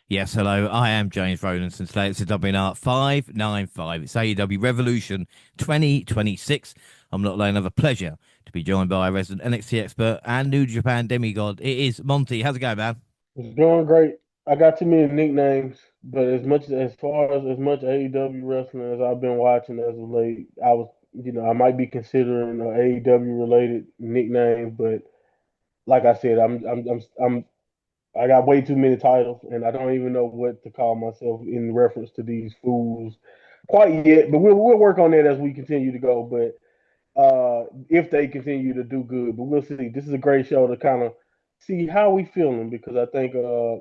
Yes, hello. I am James Rowlandson. Today it's a Wnr595. It's AEW Revolution 2026. I'm not alone. Another pleasure to be joined by a resident NXT expert and New Japan demigod. It is Monty. How's it going, man? It's going great. I got too many nicknames, but as far as much AEW wrestling as I've been watching as of late, I might be considering an AEW related nickname, but like I said, I got way too many titles, and I don't even know what to call myself in reference to these fools quite yet. But we'll work on that as we continue to go. But if they continue to do good, but we'll see. This is a great show to kind of see how we feeling because I think I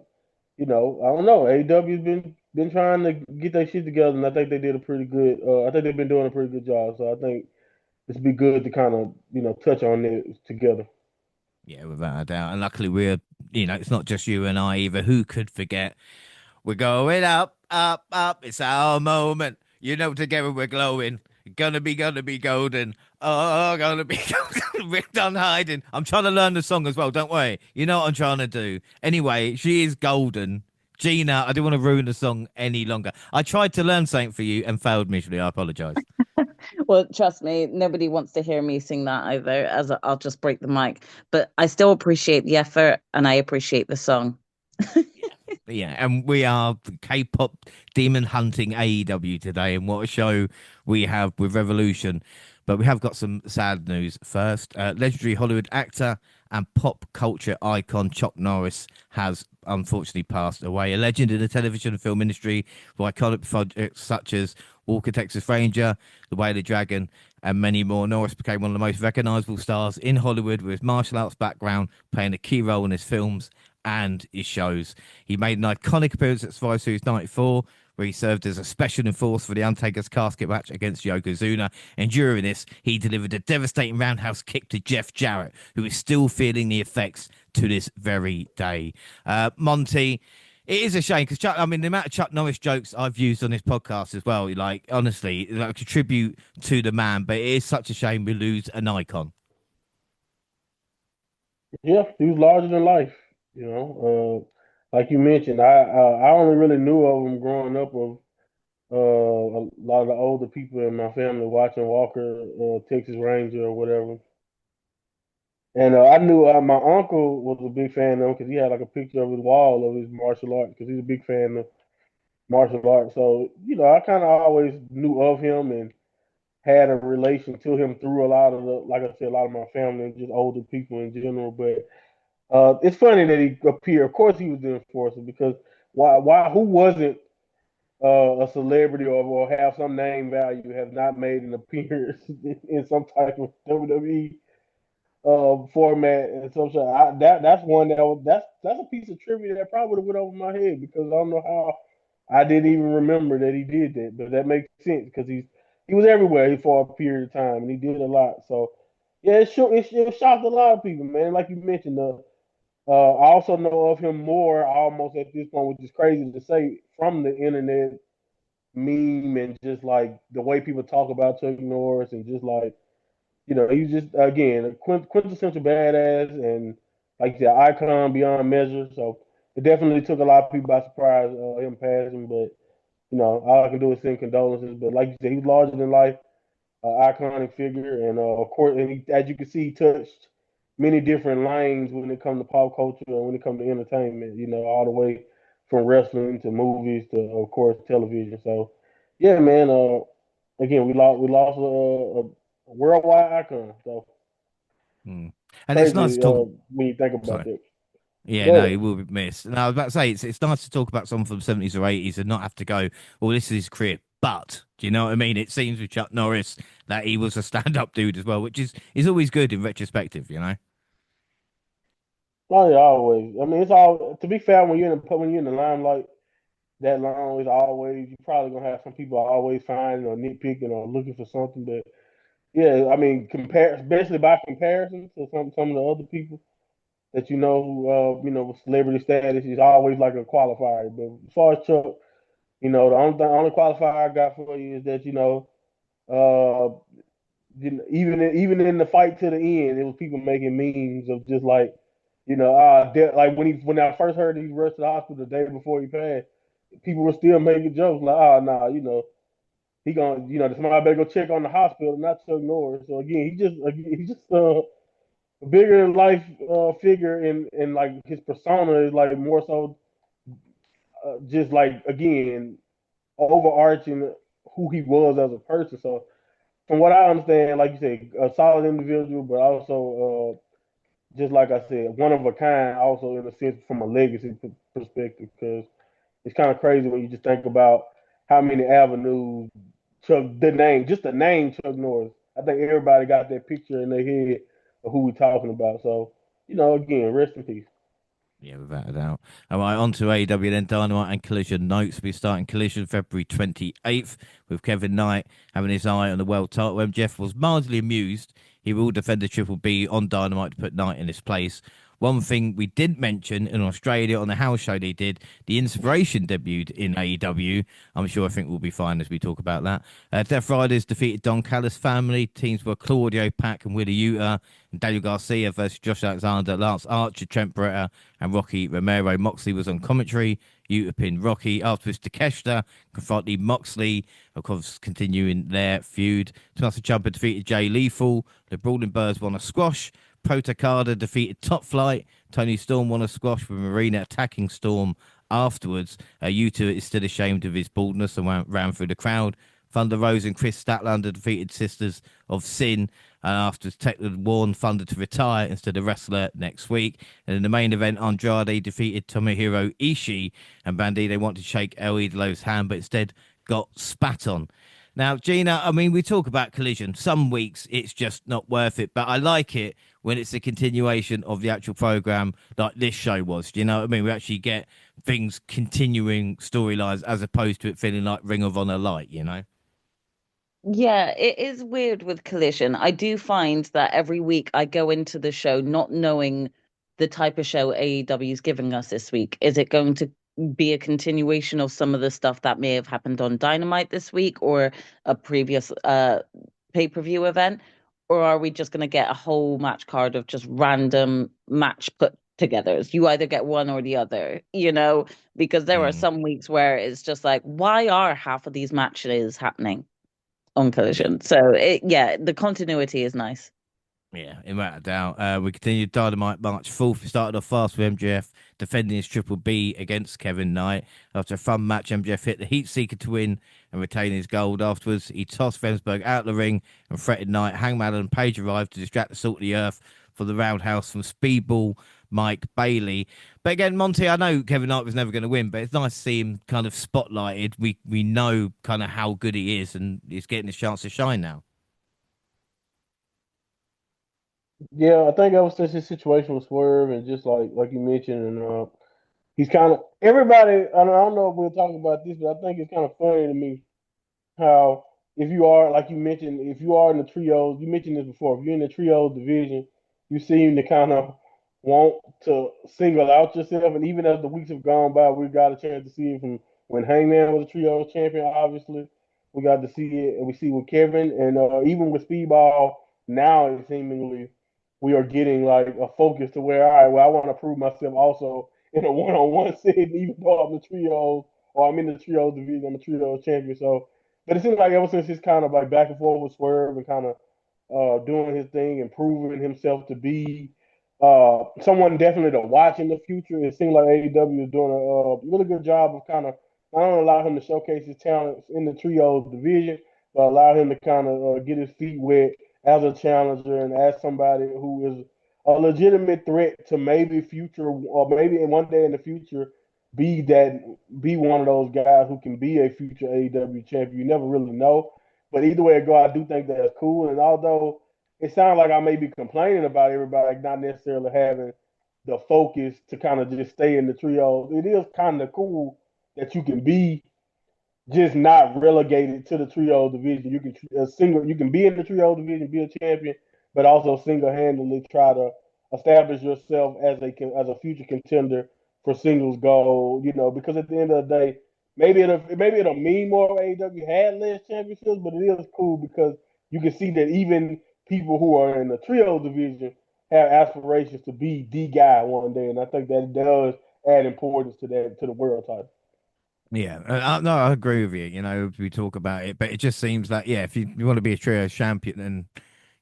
don't know. AEW's been trying to get their shit together, and I think they did a pretty good. I think they've been doing a pretty good job. So I think this would be good to kind of touch on it together. Yeah, without a doubt. And luckily, it's not just you and I either. Who could forget? We're going up, up, up. It's our moment. Together we're glowing. Gonna be golden. Oh, gonna be golden. We're done hiding. I'm trying to learn the song as well. Don't worry. You know what I'm trying to do. Anyway, she is golden. Gina, I didn't want to ruin the song any longer. I tried to learn something for you and failed miserably. I apologize. Well, trust me, nobody wants to hear me sing that either, as I'll just break the mic. But I still appreciate the effort and I appreciate the song. Yeah, and we are K-pop demon hunting AEW today, and what a show we have with Revolution. But we have got some sad news first. Legendary Hollywood actor and pop culture icon Chuck Norris has unfortunately passed away. A legend in the television and film industry with iconic projects such as Walker, Texas Ranger, The Way of the Dragon, and many more. Norris became one of the most recognizable stars in Hollywood with his martial arts background, playing a key role in his films and his shows. He made an iconic appearance at Survivor Series 94, where he served as a special enforcer for The Undertaker's casket match against Yokozuna. And during this, he delivered a devastating roundhouse kick to Jeff Jarrett, who is still feeling the effects to this very day. Monty, it is a shame because the amount of Chuck Norris jokes I've used on this podcast as well, like honestly, like a tribute to the man. But it is such a shame we lose an icon. Yeah, he was larger than life. Like you mentioned, I only really knew of him growing up of a lot of the older people in my family watching Walker, Texas Ranger or whatever. And I knew my uncle was a big fan of him because he had like a picture of his wall of his martial arts because he's a big fan of martial arts. So I kind of always knew of him and had a relation to him through a lot of like I said, a lot of my family and just older people in general. But it's funny that he appeared. Of course, he was the enforcer because who wasn't a celebrity or have some name value have not made an appearance in some type of WWE format and some shit. That's one that's a piece of trivia that probably would have went over my head because I don't know how I didn't even remember that he did that, but that makes sense because he was everywhere for a period of time and he did a lot. So yeah, it shocked a lot of people, man. Like you mentioned, I also know of him more almost at this point, which is crazy to say from the internet meme and just like the way people talk about Chuck Norris and just like he's just again a quintessential badass and like you said, icon beyond measure. So it definitely took a lot of people by surprise him passing. But all I can do is send condolences. But like you said, he's larger than life, iconic figure, and of course, and as you can see, he touched many different lanes when it comes to pop culture and when it comes to entertainment. All the way from wrestling to movies to of course television. So yeah, man. Again, we lost a worldwide icon. So Hmm. And it's nice to crazy talk. when you think about Sorry. that. Yeah, Go no, he ahead. will be missed. And I was about to say it's nice to talk about someone from the 70s or 80s and not have to go, well, this is his career. But do you know what I mean? It seems with Chuck Norris that he was a stand-up dude as well, which is always good in retrospective, you know? Oh yeah, always. I mean, it's all to be fair when you're in the limelight that long. It's always you're probably gonna have some people always finding or nitpicking or looking for something. But yeah, I mean, especially by comparison to some of the other people that with celebrity status is always like a qualifier. But as far as Chuck, the only qualifier I got for you is that uh, even in the fight to the end, it was people making memes of just like You know, like when I first heard he rushed to the hospital the day before he passed, people were still making jokes like, "Oh, nah, you know, he gonna, you know, somebody better go check on the hospital, not Chuck Norris." So again, he's just a bigger than life figure, and like his persona is like more so just like again overarching who he was as a person. So from what I understand, like you said, a solid individual, but also just like I said, one of a kind. Also in a sense from a legacy perspective, because it's kind of crazy when you just think about how many avenues just the name Chuck Norris. I think everybody got that picture in their head of who we're talking about. So, you know, again, rest in peace. Yeah, without a doubt. All right, on to AEW then. Dynamite and Collision notes. We're starting Collision February 28th with Kevin Knight having his eye on the world title. MJF was mildly amused. He will defend the Triple B on Dynamite to put Knight in his place. One thing we didn't mention in Australia on the house show they did, the Inspiration debuted in AEW. I'm sure I think we'll be fine as we talk about that. Death Riders defeated Don Callis family. Teams were Claudio Pack and Wheeler Yuta, and Daniel Garcia versus Josh Alexander, Lance Archer, Trent Beretta, and Rocky Romero. Moxley was on commentary. Yuta pinned Rocky. Afterwards, Takeshita confronted Moxley, of course, continuing their feud. Tommaso Ciampa defeated Jay Lethal. The Brawling Birds won a squash. Protocada defeated Top Flight. Tony Storm won a squash with Marina attacking Storm afterwards. Yuta is still ashamed of his baldness and ran through the crowd. Thunder Rose and Chris Statlander defeated Sisters of Sin. And after Tecla warned Thunder to retire instead of wrestler next week. And in the main event, Andrade defeated Tomohiro Ishii. And Bandito wanted to shake El Idolo's hand, but instead got spat on. Now, Gina, I mean, we talk about Collision. Some weeks it's just not worth it, but I like it when it's a continuation of the actual program like this show was. Do you know what I mean? We actually get things continuing storylines as opposed to it feeling like Ring of Honor light, you know? Yeah, it is weird with Collision. I do find that every week I go into the show not knowing the type of show AEW is giving us this week. Is it going to be a continuation of some of the stuff that may have happened on Dynamite this week or a previous pay-per-view event? Or are we just going to get a whole match card of just random match put togethers? You either get one or the other, you know, because there are Mm, some weeks where it's just like, why are half of these matches happening on yeah. Collision? So yeah, the continuity is nice. Yeah, without a doubt. We continued Dynamite March 4th. We started off fast with MJF defending his Triple B against Kevin Knight. After a fun match, MJF hit the Heat Seeker to win and retain his gold. Afterwards, he tossed Fensberg out of the ring and threatened Knight. Hangman and Page arrived to distract the Salt of the Earth for the roundhouse from Speedball Mike Bailey. But again, Monty, I know Kevin Knight was never going to win, but it's nice to see him kind of spotlighted. We know kind of how good he is, and he's getting his chance to shine now. Yeah, I think ever since his situation with Swerve and just like you mentioned, and he's kind of everybody. I don't know if we'll talk about this, but I think it's kind of funny to me how if you are like you mentioned, if you are in the trios, you mentioned this before. If you're in the trio division, you seem to kind of want to single out yourself. And even as the weeks have gone by, we got a chance to see it from when Hangman was a trio champion. Obviously, we got to see it, and we see with Kevin, and even with Speedball now, it seemingly we are getting like a focus to where, all right, well, I want to prove myself also in a one-on-one setting, even though I'm the trio or I'm in the trio division, I'm a trio champion. So but it seems like ever since he's kind of like back and forth with Swerve and kind of doing his thing and proving himself to be someone definitely to watch in the future, it seems like AEW is doing a really good job of kind of not only allow him to showcase his talents in the trios division, but allow him to kind of get his feet wet as a challenger and as somebody who is a legitimate threat to maybe future or maybe in one day in the future be that be one of those guys who can be a future AEW champion. You never really know. But either way it go, I do think that's cool. And although it sounds like I may be complaining about everybody not necessarily having the focus to kind of just stay in the trio, it is kind of cool that you can be just not relegated to the trio division. You can you can be in the trio division, be a champion, but also single handedly try to establish yourself as a future contender for singles gold. You know, because at the end of the day, maybe it'll mean more if AEW had less championships, but it is cool because you can see that even people who are in the trio division have aspirations to be the guy one day, and I think that does add importance to that to the world title. Yeah, no, I agree with you. You know, we talk about it, but it just seems that yeah, if you want to be a trio champion, then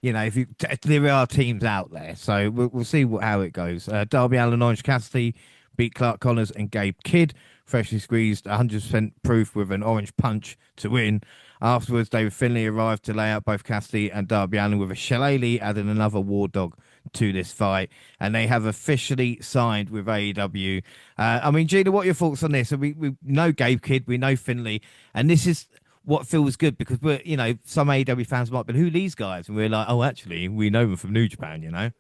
if there are teams out there, so we'll see how it goes. Darby Allin, Orange Cassidy beat Clark Connors and Gabe Kidd, freshly squeezed 100% proof with an orange punch to win. Afterwards, David Finlay arrived to lay out both Cassidy and Darby Allin with a shillelagh, adding another war dog to this fight, and they have officially signed with AEW. I mean, Gina, what are your thoughts on this? So we know Gabe Kidd, we know Finlay, and this is what feels good because we're, some AEW fans might be, who are these guys? And we're like, oh, actually, we know them from New Japan.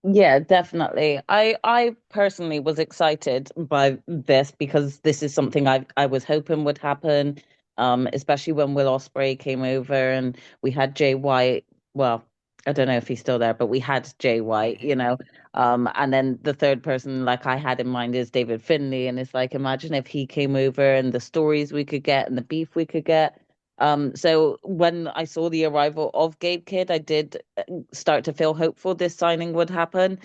Yeah, definitely. I personally was excited by this because this is something I was hoping would happen, especially when Will Ospreay came over and we had Jay White. Well, I don't know if he's still there, but we had Jay White, and then the third person like I had in mind is David Finlay, and it's like imagine if he came over and the stories we could get and the beef we could get. So when I saw the arrival of Gabe Kidd, I did start to feel hopeful this signing would happen.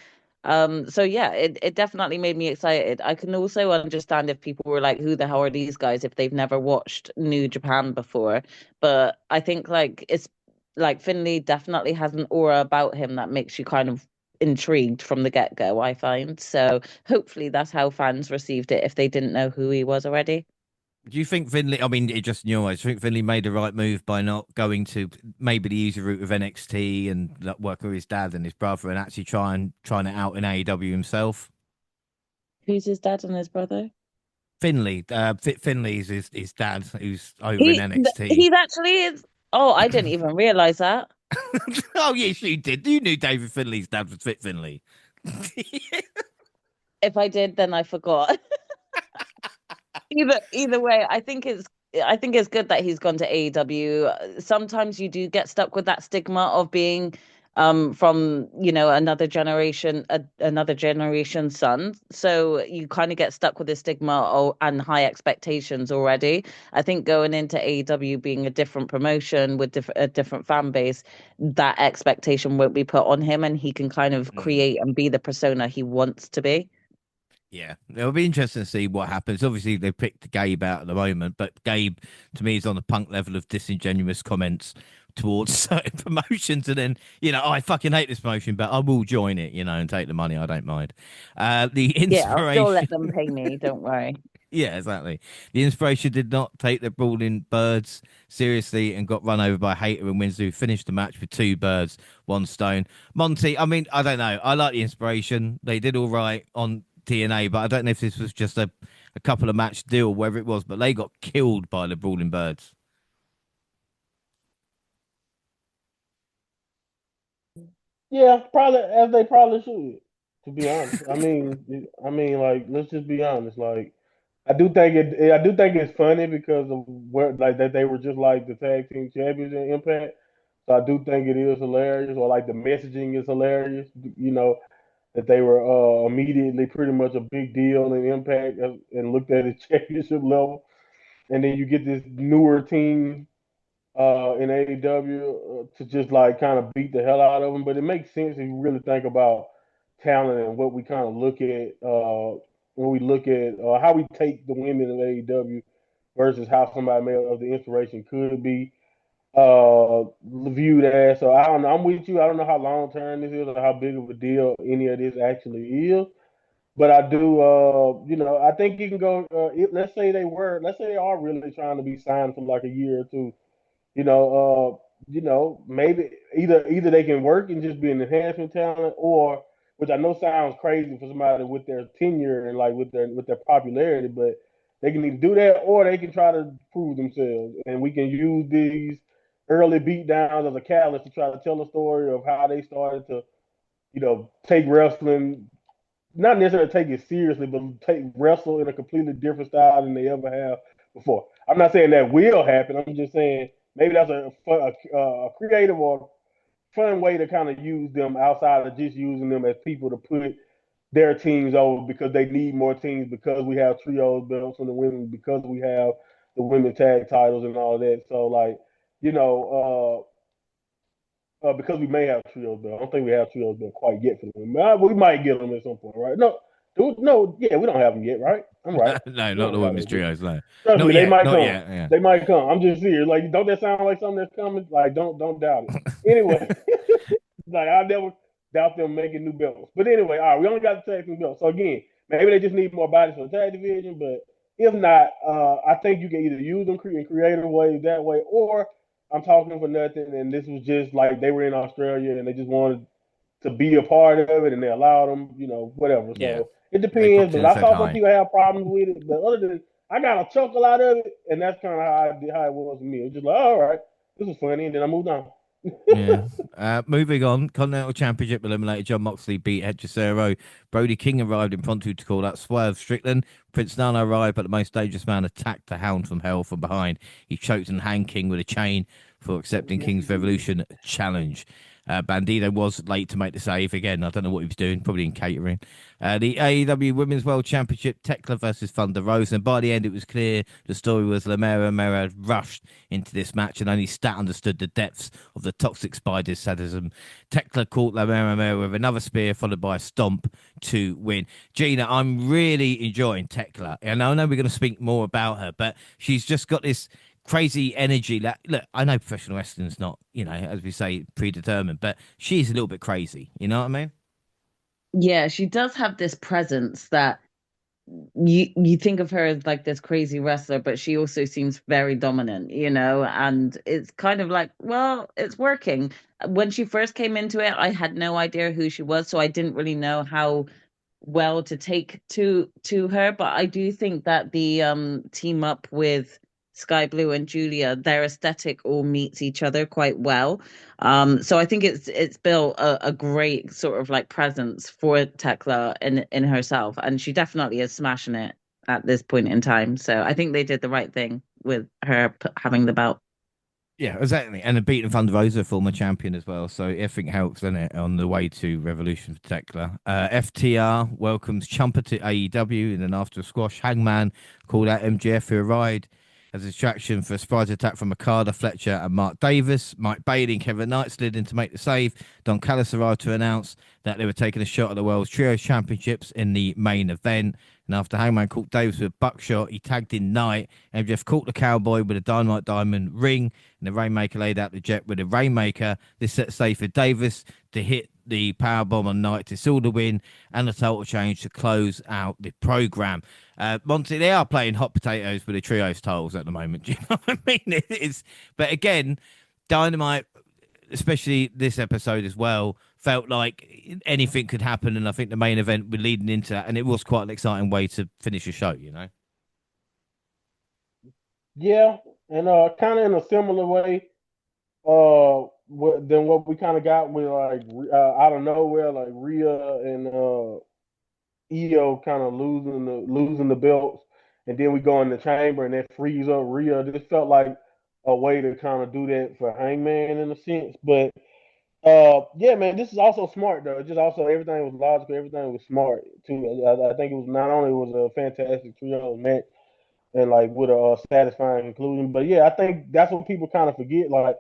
So yeah, it definitely made me excited. I can also understand if people were like, who the hell are these guys if they've never watched New Japan before? But I think like it's like Finley definitely has an aura about him that makes you kind of intrigued from the get-go, I find. So hopefully that's how fans received it if they didn't know who he was already. Do you think Finley, I mean, it just in your eyes, do you think Finley made the right move by not going to maybe the easy route of NXT and like, working with his dad and his brother and actually trying it out in AEW himself? Who's his dad and his brother? Finley, Finley's his dad, who's over in He NXT. he's actually is. Oh, I didn't even realize that. Oh yes, you did. You knew David Finley's dad was Fit Finley. If I did, then I forgot. Either way, I think it's good that he's gone to AEW. Sometimes you do get stuck with that stigma of being from another generation son. So you kind of get stuck with the stigma and high expectations already. I think going into AEW being a different promotion with a different fan base, that expectation won't be put on him and he can kind of Mm. create and be the persona he wants to be. Yeah, it'll be interesting to see what happens. Obviously, they picked Gabe out at the moment, but Gabe, to me, is on the punk level of disingenuous comments towards certain promotions. And then, oh, I fucking hate this promotion, but I will join it, and take the money. I don't mind. The Yeah, I'll still inspiration. let them pay me, don't worry. Yeah, exactly. The inspiration did not take the brawling birds seriously and got run over by Hater and Winslow, who finished the match with two birds, one stone. Monty, I mean, I don't know. I like the inspiration. They did all right on TNA, but I don't know if this was just a couple of match deal, wherever it was, but they got killed by the brawling birds. Yeah, probably as they probably should. To be honest, like let's just be honest. Like, I do think it's funny because of where like that they were just like the tag team champions in Impact. So I do think it is hilarious, or like the messaging is hilarious. You know that they were immediately pretty much a big deal in Impact and looked at it championship level, and then you get this newer team in AEW to just like kind of beat the hell out of them. But it makes sense if you really think about talent and what we kind of look at when we look at how we take the women of AEW versus how somebody of the inspiration could be viewed as. So I don't know. I'm with you. I don't know how long term this is or how big of a deal any of this actually is. But I do, I think you can go. Let's say they are really trying to be signed for like a year or two, maybe either they can work and just be an enhancement talent, or which I know sounds crazy for somebody with their tenure and like with their popularity, but they can either do that or they can try to prove themselves, and we can use these early beatdowns as a catalyst to try to tell a story of how they started to, take wrestling not necessarily take it seriously, but take wrestle in a completely different style than they ever have before. I'm not saying that will happen. I'm just saying maybe that's a creative or fun way to kind of use them outside of just using them as people to put their teams over because they need more teams because we have trios belts from the women because we have the women tag titles and all that. So like, you know, because we may have trios belt. I don't think we have trios belt quite yet for them. We might get them at some point, right? No, no, yeah, we don't have them yet, right? I'm right. No, We not don't the have women's them yet. trios. No, Trust not me, they yet. might Not come. yet. Yeah. They might come. I'm just serious. Like, don't that sound like something that's coming? Like, don't doubt it. Anyway, like I never doubt them making new belts. But anyway, all right, we only got the tag team belts. So again, maybe they just need more bodies for the tag division. But if not, I think you can either use them in creative ways that way, or I'm talking for nothing. And this was just like they were in Australia and they just wanted to be a part of it, and they allowed them, whatever. Yeah. So it They depends. popped in But and I said saw some hi. people have problems with it. But other than I got a chuckle out of it, and that's kind of how it was for me. It was just like, all right, this is funny, and then I moved on. Yeah. Moving on, Continental Championship eliminated. John Moxley beat Hechicero. Brody King arrived in impromptu to call out Swerve Strickland. Prince Nana arrived, but the most dangerous man attacked the Hound from Hell from behind. He choked and hanged King with a chain for accepting Yes, he King's did. Revolution challenge. Bandito was late to make the save again. I don't know what he was doing, probably in catering. The AEW Women's World Championship, Tekla versus Thunder Rosa. And by the end, it was clear the story was Lamera Mera rushed into this match and only Stat understood the depths of the toxic spider's sadism. Tekla caught Lamera Mera with another spear, followed by a stomp to win. Gina, I'm really enjoying Tekla. And I know we're going to speak more about her, but she's just got this crazy energy. Look, I know professional wrestling's not, as we say, predetermined, but she's a little bit crazy. You know what I mean? Yeah, she does have this presence that you think of her as like this crazy wrestler, but she also seems very dominant, and it's kind of like, well, it's working. When she first came into it, I had no idea who she was, so I didn't really know how well to take to her, but I do think that the team up with Sky Blue and Julia, their aesthetic all meets each other quite well. So I think it's built a great sort of like presence for Tekla in herself, and she definitely is smashing it at this point in time. So I think they did the right thing with her having the belt. Yeah, exactly. And a beating Thunder Rosa, former champion as well. So everything helps, doesn't it, on the way to Revolution for Tekla. FTR welcomes Champa to AEW. And then after a squash, Hangman called out MGF, who arrived as a distraction for a surprise attack from Okada, Fletcher, and Mark Davis. Mike Bailey and Kevin Knight slid in to make the save. Don Callis arrived to announce that they were taking a shot at the World's Trios Championships in the main event. And after Hangman caught Davis with a buckshot, he tagged in Knight. MJF caught the Cowboy with a Dynamite Diamond ring, and the Rainmaker laid out the Jet with a Rainmaker. This set safe for Davis to hit the powerbomb on Knight to seal the win and the total change to close out the program. Monty, they are playing hot potatoes with the trios titles at the moment. Do you know what I mean? It is, but again, Dynamite, especially this episode as well, felt like anything could happen, and I think the main event we're leading into that, and it was quite an exciting way to finish a show. Yeah, and kind of in a similar way, than what we kind of got with like out of nowhere, like Rhea and Io kind of losing the belts, and then we go in the chamber and that frees up Rhea. This felt like a way to kind of do that for Hangman in a sense, but yeah, man, this is also smart though. It just also everything was logical, everything was smart too. I think it was not only was a fantastic trio match and like with a satisfying conclusion, but yeah, I think that's what people kind of forget. Like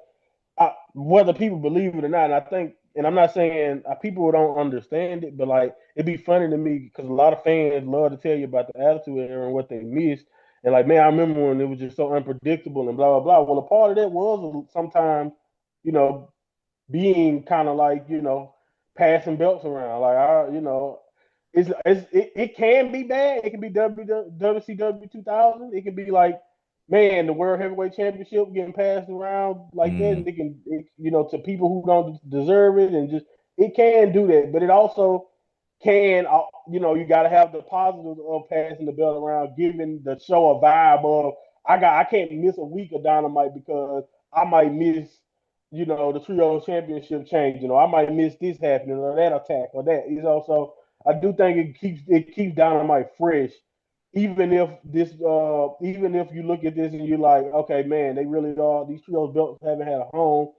whether people believe it or not. And I think, and I'm not saying people don't understand it, but like it'd be funny to me because a lot of fans love to tell you about the Attitude Era and what they missed. And like, man, I remember when it was just so unpredictable and blah blah blah. Well, a part of that was sometimes, you know, being kind of like, passing belts around. Like it can be bad. It can be WCW 2000. It can be like, man, the World Heavyweight Championship getting passed around like that, Mm. and to people who don't deserve it, and just it can do that. But it also can, you got to have the positives of passing the belt around, giving the show a vibe of I can't miss a week of Dynamite because I might miss, the trio championship change. I might miss this happening or that attack or that. So I do think it keeps Dynamite fresh, even if you look at this and you're like, okay, man, they really are these trios belts haven't had a home,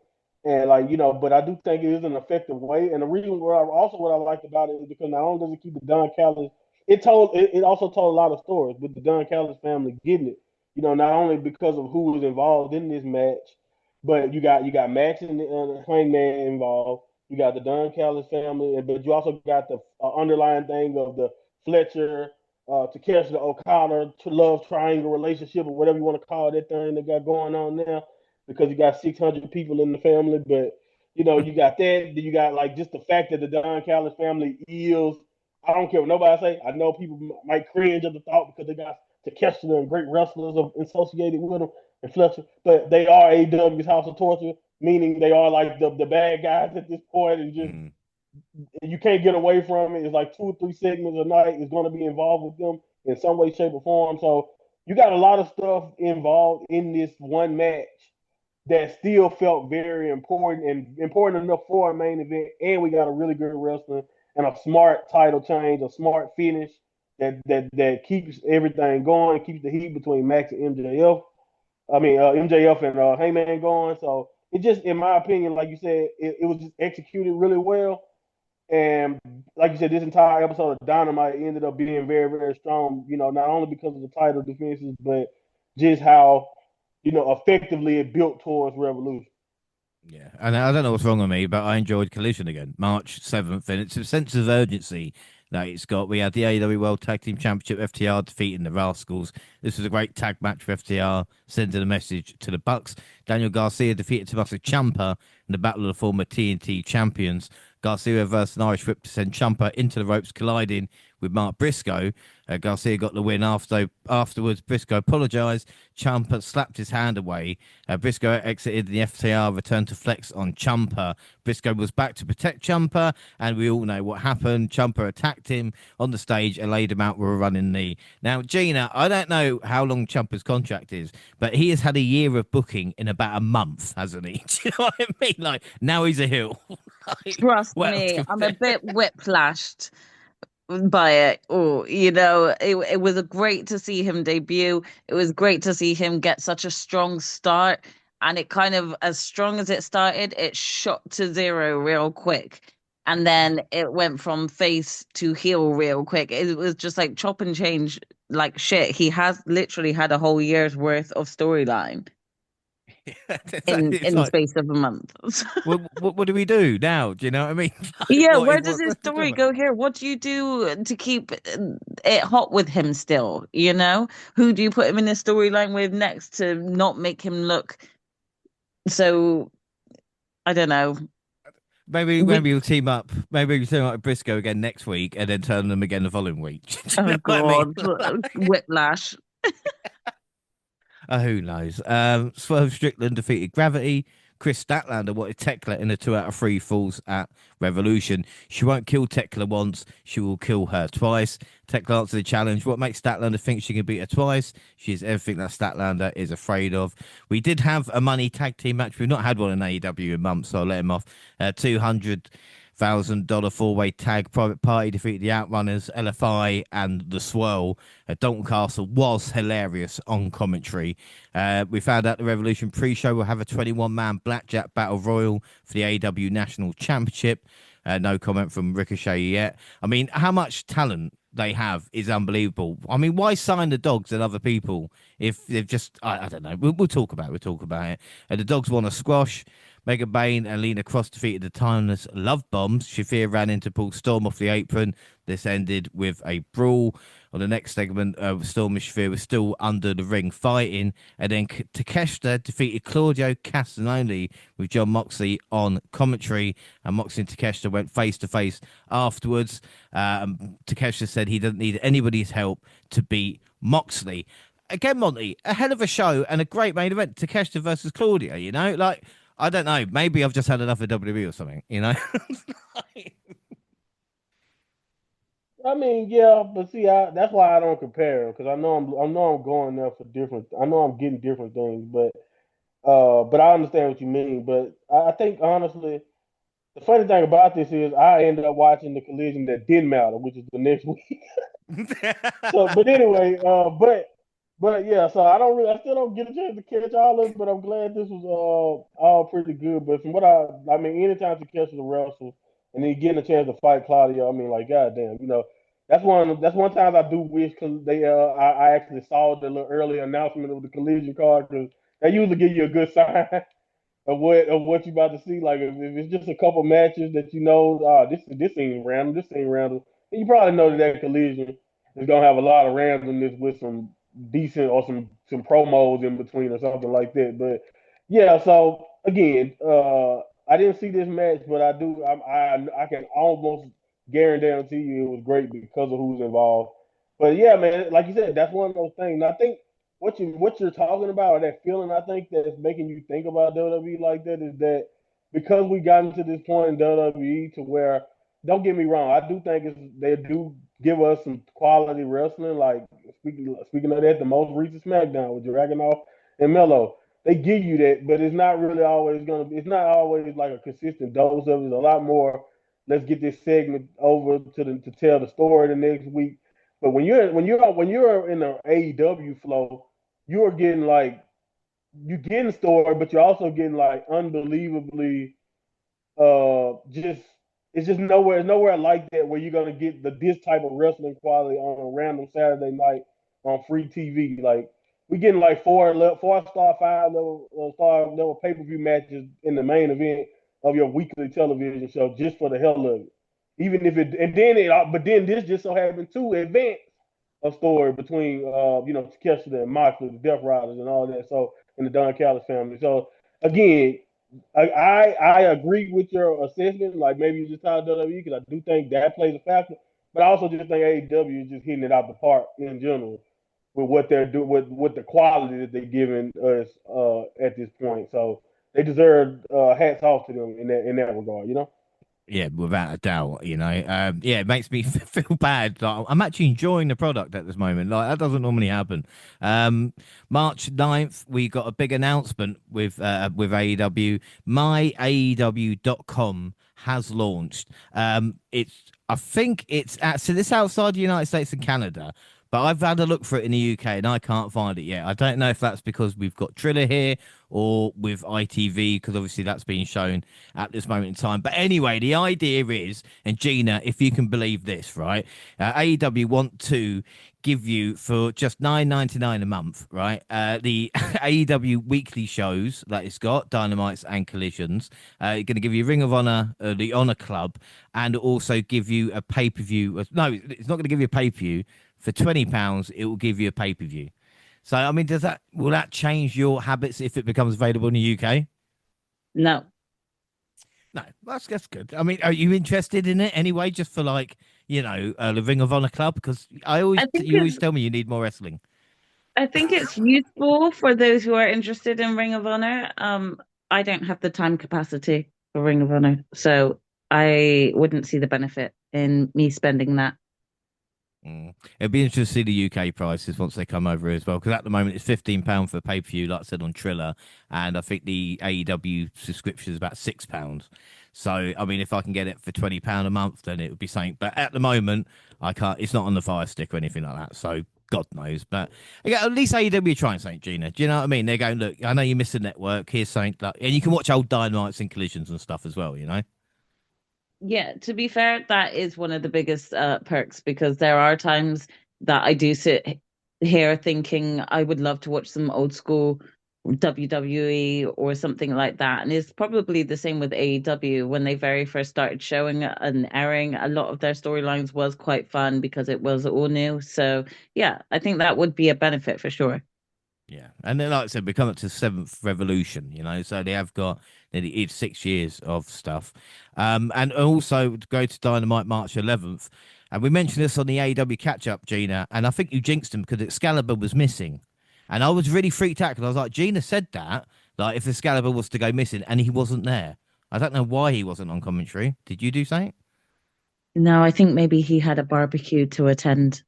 and like but I do think it is an effective way. And the reason what I liked about it is because not only does it keep the Don Callis, it also told a lot of stories with the Don Callis family getting it. Not only because of who was involved in this match, But you got Max and Hangman involved. You got the Don Callis family, but you also got the underlying thing of the Fletcher, Takeshi Okada love triangle relationship or whatever you want to call that thing they got going on now. Because you got 600 people in the family, but you got that. Then you got like just the fact that the Don Callis family is. I don't care what nobody say. I know people might cringe at the thought because they got Takeshi and great wrestlers associated with them and Fletcher, but they are AEW's House of Torture, meaning they are like the bad guys at this point, and just you can't get away from it. It's like 2 or 3 segments a night is going to be involved with them in some way, shape, or form. So you got a lot of stuff involved in this one match that still felt very important and important enough for a main event. And we got a really good wrestler and a smart title change, a smart finish that keeps everything going, keeps the heat between Max and MJF. MJF and Heyman going. So it just, in my opinion, like you said, it was just executed really well. And like you said, this entire episode of Dynamite ended up being very, very strong. Not only because of the title defenses, but just how effectively it built towards Revolution. Yeah, and I don't know what's wrong with me, but I enjoyed Collision again, March 7th, and it's a sense of urgency that it's got. We had the AEW World Tag Team Championship, FTR defeating the Rascals. This was a great tag match for FTR, sending a message to the Bucks. Daniel Garcia defeated Tommaso Ciampa in the Battle of the former TNT champions. Garcia versus an Irish whip to send Ciampa into the ropes, colliding with Mark Briscoe. Garcia got the win afterwards. Briscoe apologized. Ciampa slapped his hand away. Briscoe exited the FTR, returned to flex on Ciampa. Briscoe was back to protect Ciampa, and we all know what happened. Ciampa attacked him on the stage and laid him out with a running knee. Now, Gina, I don't know how long Ciampa's contract is, but he has had a year of booking in about a month, hasn't he? Do you know what I mean? Like, now he's a heel. Trust me, I'm a bit whiplashed by it. Oh, it was great to see him debut. It was great to see him get such a strong start. And it kind of, as strong as it started, it shot to zero real quick. And then it went from face to heel real quick. It was just like chop and change like shit. He has literally had a whole year's worth of storyline in the space of a month. what do we do now? Do you know what I mean? Yeah, where does his story go here? What do you do to keep it hot with him still? Who do you put him in the storyline with next to not make him look so, I don't know. Maybe we'll team up. Maybe we'll team up with Briscoe again next week, and then turn them again the following week. Oh God, whiplash. Who knows? Swerve Strickland defeated Gravity. Chris Statlander wanted Tekla in a 2 out of 3 falls at Revolution. She won't kill Tekla once, she will kill her twice. Tekla answered the challenge. What makes Statlander think she can beat her twice? She is everything that Statlander is afraid of. We did have a money tag team match. We've not had one in AEW in months, so I'll let him off. $200,000 four-way tag. Private Party defeated the Outrunners, LFI, and the Swirl. Dalton Castle was hilarious on commentary. We found out the Revolution pre-show will have a 21-man blackjack battle royal for the AEW National Championship. No comment from Ricochet yet. I mean, how much talent they have is unbelievable. I mean, why sign the Dogs and other people if they've just... I don't know. We'll talk about it. We'll talk about it. The Dogs won a squash. Megan Bain and Lena Cross defeated the Timeless Love Bombs. Shafir ran into Paul Storm off the apron. This ended with a brawl. On the next segment, Storm and Shafir were still under the ring fighting. And then Takeshita defeated Claudio Castagnoli with John Moxley on commentary. And Moxley and Takeshita went face to face afterwards. Takeshita said he doesn't need anybody's help to beat Moxley. Again, Monty, a hell of a show and a great main event. Takeshita versus Claudio, like... I don't know. Maybe I've just had enough of WWE or something, I mean, yeah, but see, that's why I don't compare because I know I'm going there for different. I know I'm getting different things, but I understand what you mean. But I think honestly, the funny thing about this is I ended up watching the collision that didn't matter, which is the next week. So, but anyway, but yeah, so I still don't get a chance to catch all of it, but I'm glad this was all pretty good. But from what I mean, anytime to catch the wrestle and then getting a chance to fight Claudio, I mean, like, goddamn, that's one time I do wish because I actually saw the little early announcement of the collision card because they usually give you a good sign. of what you about to see. Like if it's just a couple matches that you know, this ain't random, this ain't random. And you probably know that collision is gonna have a lot of randomness with some decent or some promos in between or something like that. But yeah, so again, I didn't see this match, but I can almost guarantee you it was great because of who's involved. But yeah, man, like you said, that's one of those things. And I think what you're talking about, or that feeling, I think that's making you think about WWE like that, is that because we got into this point in WWE to where, don't get me wrong, I do think they do give us some quality wrestling. Like speaking of that, the most recent SmackDown with Dragunov and Melo, they give you that, but it's not really always gonna be. It's not always like a consistent dose of it. It's a lot more. Let's get this segment over to tell the story the next week. But when you're in the AEW flow, you are getting like you getting story, but you're also getting like unbelievably just it's just nowhere like that where you're gonna get this type of wrestling quality on a random Saturday night on free TV. Like we getting like four star, five level star level pay per view matches in the main event of your weekly television show just for the hell of it. Even if it and then it but then this just so happened to advance a story between Takeshita and Moxley, the Death Riders, and all that. So in the Don Callis family. So again, I agree with your assessment. Like maybe you just tired of WWE because I do think that plays a factor. But I also just think AEW is just hitting it out the park in general with what they're doing, with the quality that they're giving us at this point. So they deserve hats off to them in that regard. You know. Yeah, without a doubt, yeah, it makes me feel bad. Like, I'm actually enjoying the product at this moment. Like that doesn't normally happen. March 9th, we got a big announcement with AEW. MyAEW.com has launched. I think so this outside the United States and Canada. But I've had a look for it in the UK and I can't find it yet. I don't know if that's because we've got Triller here or with ITV, because obviously that's being shown at this moment in time. But anyway, the idea is, and Gina, if you can believe this, right? AEW want to give you for just $9.99 a month, right? The AEW weekly shows that it's got, Dynamites and Collisions. Going to give you Ring of Honor, the Honor Club, and also give you a pay per view. No, it's not going to give you a pay per view. For £20, it will give you a pay per view. So, I mean, will that change your habits if it becomes available in the UK? No. No, that's good. I mean, are you interested in it anyway? Just for like, the Ring of Honor Club? Because I think you always tell me you need more wrestling. I think it's useful for those who are interested in Ring of Honor. I don't have the time capacity for Ring of Honor, so I wouldn't see the benefit in me spending that. It'd be interesting to see the UK prices once they come over as well, because at the moment it's £15 for pay per view, like I said on Triller, and I think the AEW subscription is about £6. So I mean, if I can get it for £20 a month, then it would be something. But at the moment, I can't. It's not on the Fire Stick or anything like that. So God knows. But again, at least AEW are trying something, Gina. Do you know what I mean? They're going, look, I know you missed the network. Here's something like, and you can watch old Dynamites and Collisions and stuff as well. Yeah, to be fair, that is one of the biggest perks because there are times that I do sit here thinking I would love to watch some old school WWE or something like that. And it's probably the same with AEW. When they very first started showing and airing, a lot of their storylines was quite fun because it was all new. So yeah, I think that would be a benefit for sure. Yeah, and then like I said, we come up to the seventh revolution, so they have got nearly 6 years of stuff. And also to go to Dynamite March 11th, and we mentioned this on the AEW catch up, Gina, and I think you jinxed him because Excalibur was missing, and I was really freaked out because I was like, Gina said that, like if Excalibur was to go missing, and he wasn't there. I don't know why he wasn't on commentary. Did you do something? No, I think maybe he had a barbecue to attend.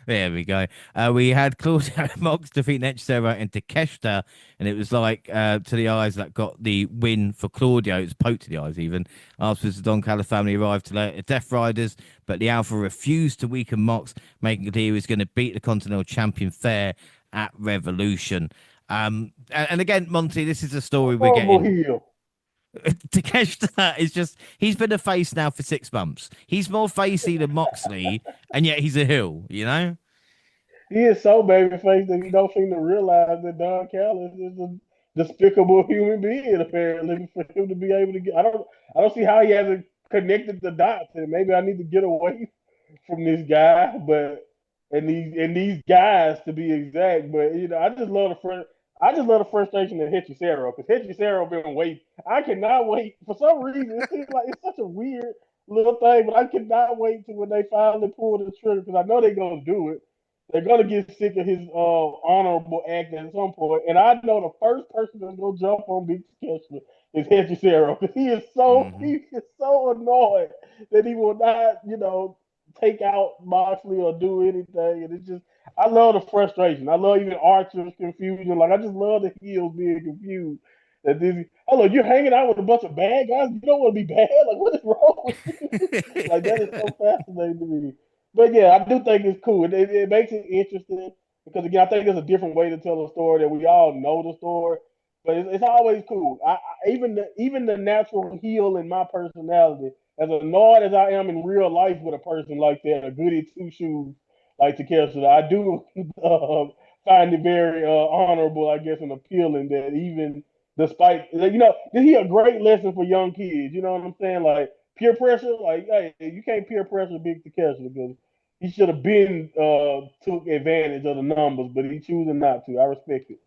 There we go. We had Claudio Mox defeat Nechitero and Takeshita, and it was like to the eyes that got the win for Claudio. It was poked to the eyes even. Afterwards, the Don Callis family arrived to the Death Riders, but the Alpha refused to weaken Mox, making it clear he was going to beat the Continental Champion fair at Revolution. And again, Monty, this is a story we're Horrible getting. heel. Takeshita is he's been a face now for 6 months. He's more facey than Moxley, and yet he's a heel, he is so babyface that he don't seem to realize that Don Callis is a despicable human being. Apparently, for him to be able to get, I don't see how he hasn't connected the dots. And maybe I need to get away from this guy, but and these guys to be exact. But I just love the frustration of Hechicero because Hechicero been waiting. I cannot wait for some reason. It seems like it's such a weird little thing, but I cannot wait to when they finally pull the trigger because I know they're gonna do it. They're gonna get sick of his honorable act at some point, and I know the first person that's gonna jump on Big Kessler is Hechicero because Hmm. he is so annoyed that he will not, take out Moxley or do anything. And it's just, I love the frustration. I love even Archer's confusion. Like, I just love the heels being confused. That this, hello, you're hanging out with a bunch of bad guys. You don't want to be bad. Like, what is wrong with you? Like, that is so fascinating to me. But yeah, I do think it's cool. It makes it interesting because again, I think there's a different way to tell a story that we all know the story. But it's always cool. Even the natural heel in my personality, as annoyed as I am in real life with a person like that, a goody two shoes like Takeshita, I do find it very honorable, I guess, and appealing that even despite, this is a great lesson for young kids. You know what I'm saying? Like peer pressure, like, hey, you can't peer pressure Big Takeshita because he should have been took advantage of the numbers, but he choosing not to. I respect it.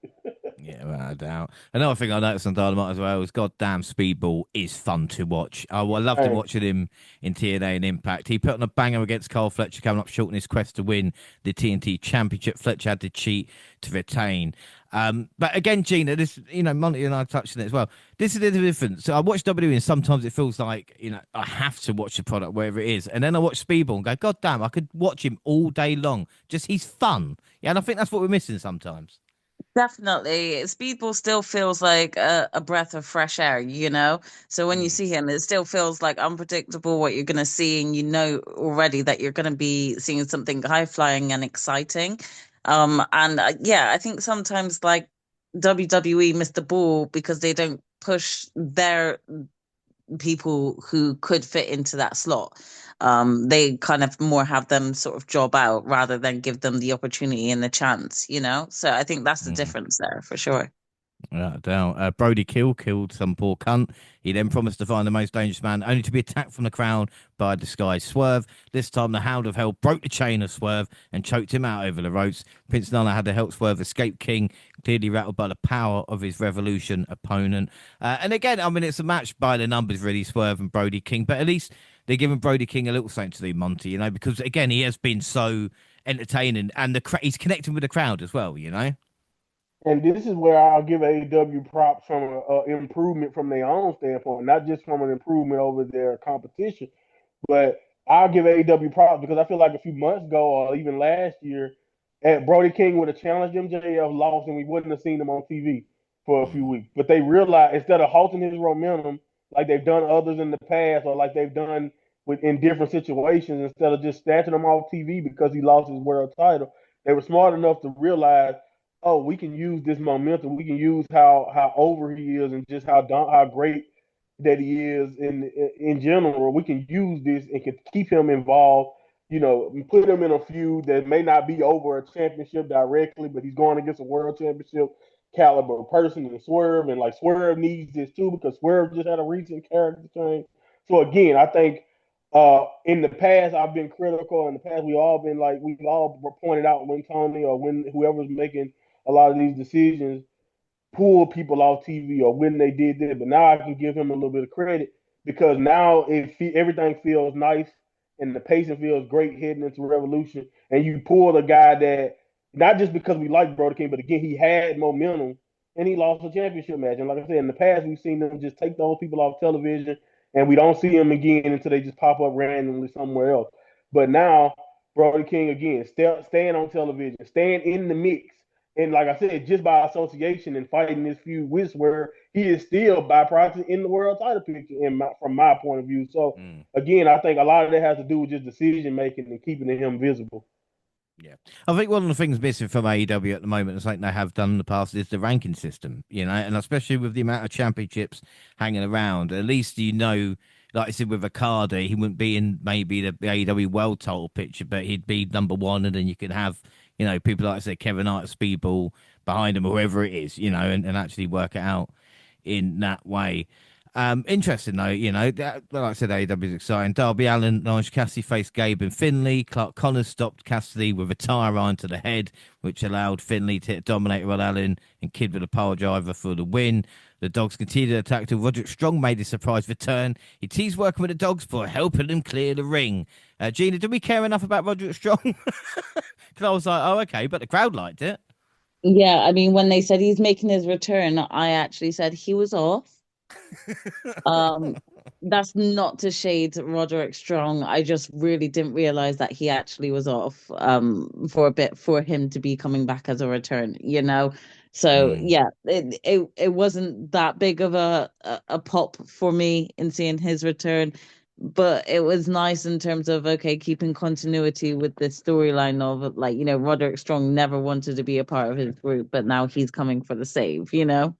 Yeah, without a doubt. Another thing I noticed on Dynamite as well is goddamn Speedball is fun to watch. Oh, I loved him Hey, watching him in TNA and Impact. He put on a banger against Carl Fletcher coming up short in his quest to win the TNT Championship. Fletcher had to cheat to retain. But again, Gina, this, Monty and I touched on it as well. This is the difference. So I watch WWE and sometimes it feels like, I have to watch the product wherever it is. And then I watch Speedball and go, God damn, I could watch him all day long. Just he's fun. Yeah, and I think that's what we're missing sometimes. Definitely. Speedball still feels like a breath of fresh air, you know? So when you Mm. see him, it still feels like unpredictable what you're going to see, and you know already that you're going to be seeing something high flying and exciting. And yeah, I think sometimes like WWE missed the ball because they don't push their people who could fit into that slot. They kind of more have them sort of job out rather than give them the opportunity and the chance, you know? So I think that's the Mm. difference there for sure. Without a doubt. Brody killed some poor cunt. He then promised to find the most dangerous man, only to be attacked from the crowd by a disguised Swerve. This time, the Hound of Hell broke the chain of Swerve and choked him out over the ropes. Prince Nana had to help Swerve escape King, clearly rattled by the power of his Revolution opponent. And again, I mean, it's a match by the numbers, really, Swerve and Brody King, but at least they're giving Brody King a little something to do, Monty, because again, he has been so entertaining and he's connecting with the crowd as well. and this is where I'll give AEW props from an improvement from their own standpoint, not just from an improvement over their competition. But I'll give AEW props because I feel like a few months ago or even last year, Brody King would have challenged MJF, lost, and we wouldn't have seen him on TV for a few Mm. weeks. But they realized instead of halting his momentum like they've done others in the past or like they've done in different situations, instead of just snatching him off TV because he lost his world title, they were smart enough to realize, oh, we can use this momentum. We can use how over he is and just how great that he is in general. We can use this and can keep him involved. Put him in a feud that may not be over a championship directly, but he's going against a world championship caliber person and Swerve, and like Swerve needs this too because Swerve just had a recent character change. So again, I think in the past I've been critical. In the past we've all been like we've all pointed out when Tony or when whoever's making a lot of these decisions pull people off TV or when they did that. But now I can give him a little bit of credit because now everything feels nice and the pacing feels great heading into Revolution. And you pull a guy that not just because we like Brody King, but again he had momentum and he lost a championship match. And like I said, in the past we've seen them just take those people off television and we don't see them again until they just pop up randomly somewhere else. But now Brody King again, staying on television, staying in the mix, and like I said, just by association and fighting this feud with where he is still by proxy in the world title picture from my point of view. So Mm. again, I think a lot of that has to do with just decision making and keeping him visible. Yeah. I think one of the things missing from AEW at the moment, and something they have done in the past, is the ranking system, and especially with the amount of championships hanging around, at least, like I said, with Akada, he wouldn't be in maybe the AEW world title picture, but he'd be number one, and then you could have, you know, people like I said, Kevin Hart, Speedball behind him, or whoever it is, you know, and actually work it out in that way. Interesting though, you know, that, like I said, AEW is exciting. Darby Allin, Orange Cassidy faced Gabe and Finlay. Clark Connors stopped Cassidy with a tire iron to the head, which allowed Finlay to hit Dominator on Allin and Kid with a pile driver for the win. The Dogs continued to attack till Roderick Strong made a surprise return. He teased working with the Dogs for helping him clear the ring. Gina, did we care enough about Roderick Strong? Because I was like, oh, okay, but the crowd liked it. Yeah, I mean, when they said he's making his return, I actually said he was off. Um, that's not to shade Roderick Strong. I just really didn't realize that he actually was off for a bit for him to be coming back as a return, you know. So Mm. yeah, it wasn't that big of a pop for me in seeing his return, but it was nice in terms of okay, keeping continuity with the storyline of like, you know, Roderick Strong never wanted to be a part of his group, but now he's coming for the save, you know.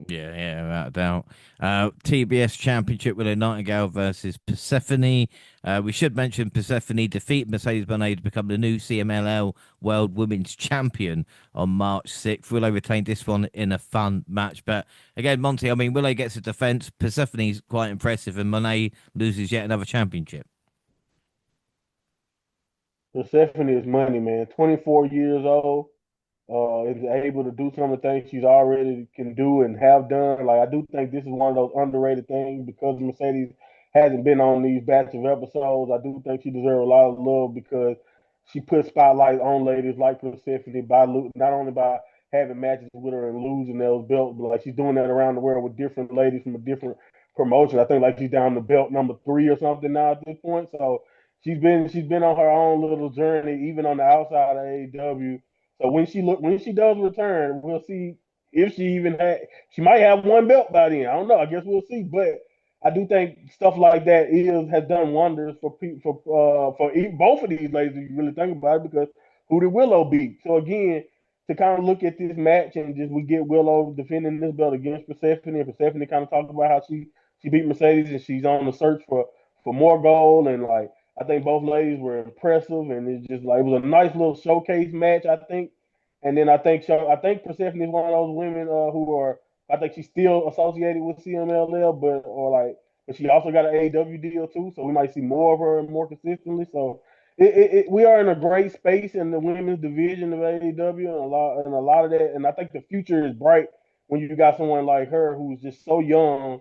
Yeah, without a doubt. TBS Championship, Willow Nightingale versus Persephone. We should mention Persephone defeat Mercedes Moné to become the new CMLL World Women's Champion on March 6th. Willow retained this one in a fun match. But again, Monty, I mean, Willow gets a defense. Persephone's quite impressive, and Monet loses yet another championship. Persephone is money, man. 24 years old. Is able to do some of the things she's already can do and have done. Like I do think this is one of those underrated things because Mercedes hasn't been on these batch of episodes. I do think she deserves a lot of love because she put spotlight on ladies like Persephone by not only by having matches with her and losing those belts, but like she's doing that around the world with different ladies from a different promotion. I think like she's down to belt number 3 or something now at this point. So she's been on her own little journey, even on the outside of AEW. So when she does return, we'll see if she even she might have one belt by then. I don't know. I guess we'll see. But I do think stuff like that has done wonders for people for both of these ladies. If you really think about it, because who did Willow beat? So again, to kind of look at this match and just we get Willow defending this belt against Persephone, and Persephone kind of talked about how she beat Mercedes and she's on the search for more gold, and like I think both ladies were impressive, and it's just like it was a nice little showcase match. I think, and then I think Persephone is one of those women who are. I think she's still associated with CMLL, but she also got an AEW deal too, so we might see more of her more consistently. So we are in a great space in the women's division of AEW, and a lot of that, and I think the future is bright when you got someone like her who's just so young,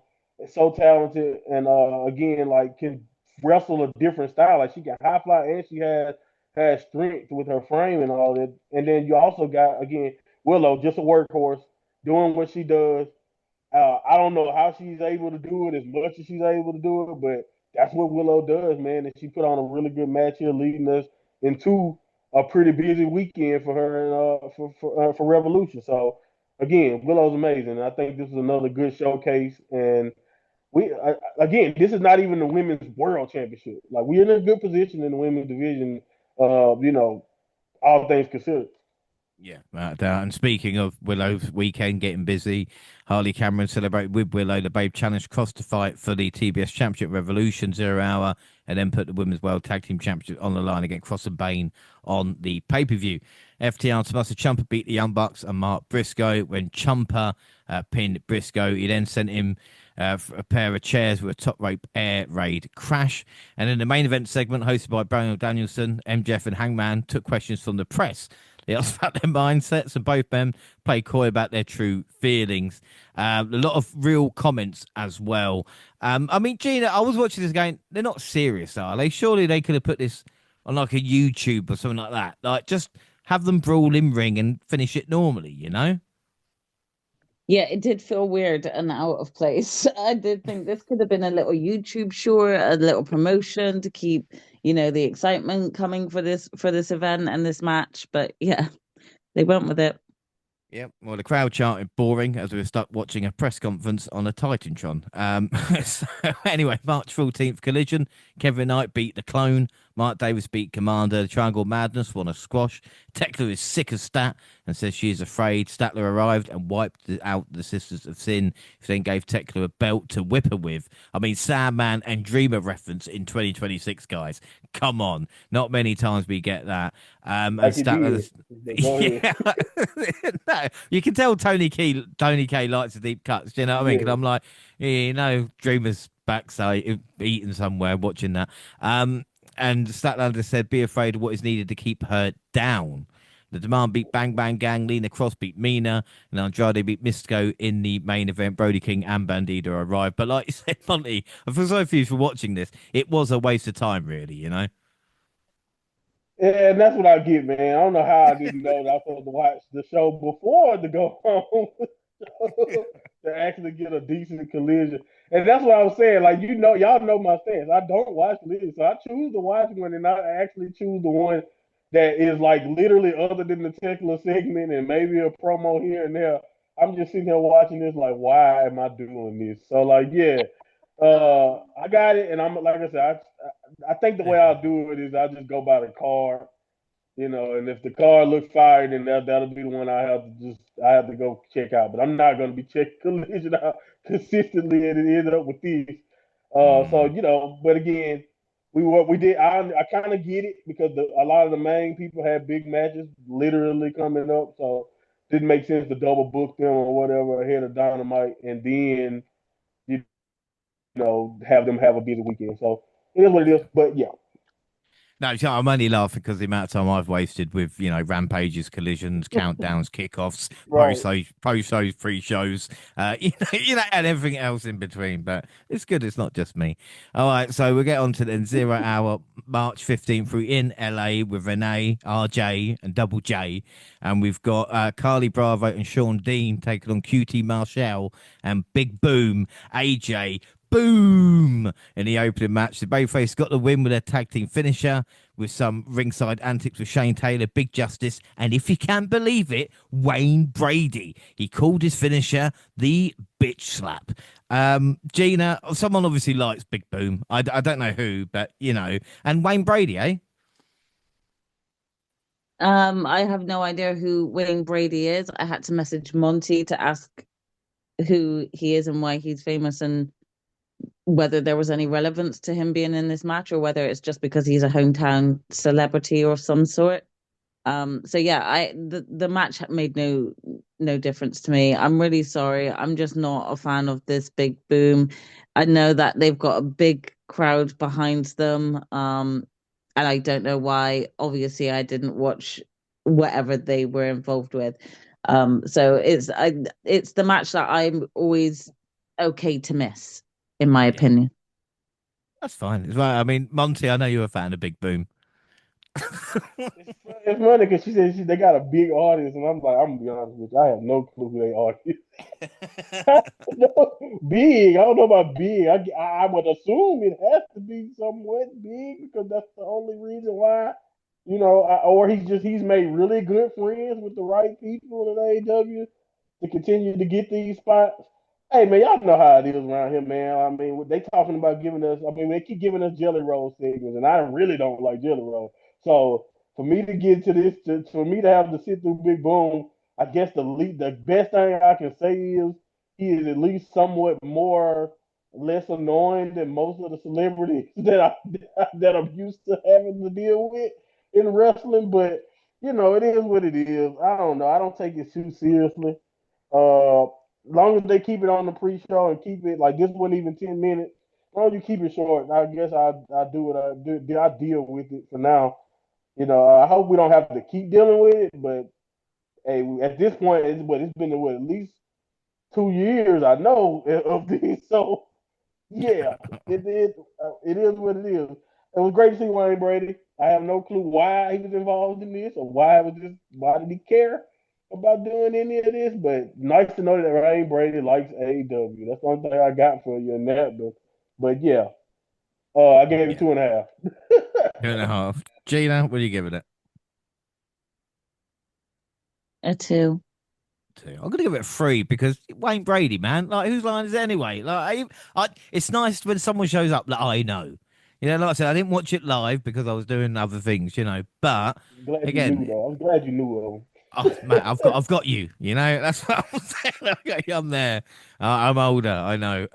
so talented, and again like can wrestle a different style. Like she can high fly and she has strength with her frame and all that. And then you also got again Willow, just a workhorse, doing what she does. I don't know how she's able to do it as much as she's able to do it, but that's what Willow does, man. And she put on a really good match here, leading us into a pretty busy weekend for her for Revolution. So again, Willow's amazing. And I think this is another good showcase. And again, this is not even the women's world championship. Like we're in a good position in the women's division. All things considered. Yeah, without a doubt. And speaking of Willow's weekend getting busy, Harley Cameron celebrated with Willow. The Babe challenged Cross to fight for the TBS Championship Revolution 0 hour, and then put the Women's World Tag Team Championship on the line against Cross and Bane on the pay per view. FTR Tommaso Ciampa beat the Young Bucks and Mark Briscoe when Ciampa pinned Briscoe. He then sent him for a pair of chairs with a top rope air raid crash. And in the main event segment, hosted by Bryan Danielson, MJF and Hangman took questions from the press. They asked about their mindsets, and both men play coy about their true feelings. A lot of real comments as well. I mean, Gina, I was watching this going, they're not serious, are they? Surely they could have put this on like a YouTube or something like that. Like, just have them brawl in ring and finish it normally, you know? Yeah, it did feel weird and out of place. I did think this could have been a little YouTube short, a little promotion to keep, you know, the excitement coming for this event and this match. But yeah, they went with it. Yep. Well, the crowd chanted boring as we were stuck watching a press conference on a Titantron. So anyway, March 14th Collision. Kevin Knight beat the Clone Mark Davis beat Commander. The Triangle Madness won a squash. Tekla is sick of Stat and says she is afraid. Statler arrived and wiped out the Sisters of Sin, who then gave Tekla a belt to whip her with. I mean, Sandman and Dreamer reference in 2026, guys. Come on. Not many times we get that. And Like you Statler... did. But go ahead. Yeah, no, you can tell Tony K likes the deep cuts. Do you know what I mean? Because Yeah. I'm like, yeah, Dreamer's backside eating somewhere, watching that. And Statlander said, "Be afraid of what is needed to keep her down." The Demand beat Bang Bang Gang. Lena Cross beat Mina, and Andrade beat Mystico in the main event. Brody King and Bandito arrived. But like you said, Monty, I feel sorry for you for watching this. It was a waste of time, really. Yeah, and that's what I get, man. I don't know how I didn't know that I was supposed to watch the show before to go home to actually get a decent collision. And that's what I was saying. Like, y'all know my stance. I don't watch collision. So I choose to watch one and I actually choose the one that is like literally other than the Tekla segment and maybe a promo here and there. I'm just sitting here watching this like, why am I doing this? So like, yeah, I got it, and I'm like I said, I think the way I'll do it is I'll just go by the card, and if the card looks fire, then that'll be the one I have to go check out. But I'm not gonna be checking Collision out consistently, and it ended up with this. So Mm. but again, we did. I kind of get it because a lot of the main people had big matches literally coming up, so it didn't make sense to double book them or whatever ahead of Dynamite, and then you have them have a busy weekend. So it is what it is. But yeah, No, I'm only laughing because the amount of time I've wasted with, rampages, collisions, countdowns, kickoffs, right. post-shows, pre-shows, and everything else in between. But it's good. It's not just me. All right, so we'll get on to the 0 hour, March 15th through in LA with Renee, RJ, and Double J. And we've got Carly Bravo and Sean Dean taking on QT Marshall and Big Boom, AJ. Boom! In the opening match, the Bayface got the win with a tag team finisher with some ringside antics with Shane Taylor, Big Justice, and if you can believe it, Wayne Brady. He called his finisher the bitch slap. Gina, someone obviously likes Big Boom. I don't know who, but and Wayne Brady, eh? I have no idea who Wayne Brady is. I had to message Monty to ask who he is and why he's famous and whether there was any relevance to him being in this match or whether it's just because he's a hometown celebrity or some sort. So yeah, the match made no difference to me. I'm really sorry. I'm just not a fan of this Big Boom. I know that they've got a big crowd behind them. And I don't know why. Obviously, I didn't watch whatever they were involved with. So it's the match that I'm always okay to miss, in my Yeah, opinion. that's fine. It's right. I mean, Monty, I know you're a fan of Big Boom. It's funny because she said they got a big audience, and I'm like, I'm gonna be honest with you, I have no clue who they are. Big. I don't know about big. I would assume it has to be somewhat big because that's the only reason why. Or he's made really good friends with the right people at AEW to continue to get these spots. Hey man, y'all know how it is around here, man. I mean, they talking about giving us. I mean, they keep giving us Jelly Roll segments, and I really don't like Jelly Roll. So for me to get to this, for me to have to sit through Big Boom, I guess the best thing I can say is he is at least somewhat less annoying than most of the celebrities that I'm used to having to deal with in wrestling. But it is what it is. I don't know. I don't take it too seriously. Long as they keep it on the pre-show and keep it like this wasn't even 10 minutes. As long as you keep it short, I guess I do what I do. I deal with it for now. I hope we don't have to keep dealing with it, but hey, at this point, it's been at least 2 years. I know of this, so yeah, it is what it is. It was great to see Wayne Brady. I have no clue why he was involved in this or why did he care about doing any of this, but nice to know that Wayne Brady likes AEW. That's the only thing I got for you in that. But yeah, I gave it Yeah, 2.5. 2.5. Gina, what are you giving it? A two. Two. I'm gonna give it a 3 because Wayne Brady, man. Like, whose line is it anyway? Like, it's nice when someone shows up that I know. Like I said, I didn't watch it live because I was doing other things, But Glad you knew again, though. I'm glad you knew of them. oh, mate, I've got you. That's what I'm saying. I'm there. I'm older. I know.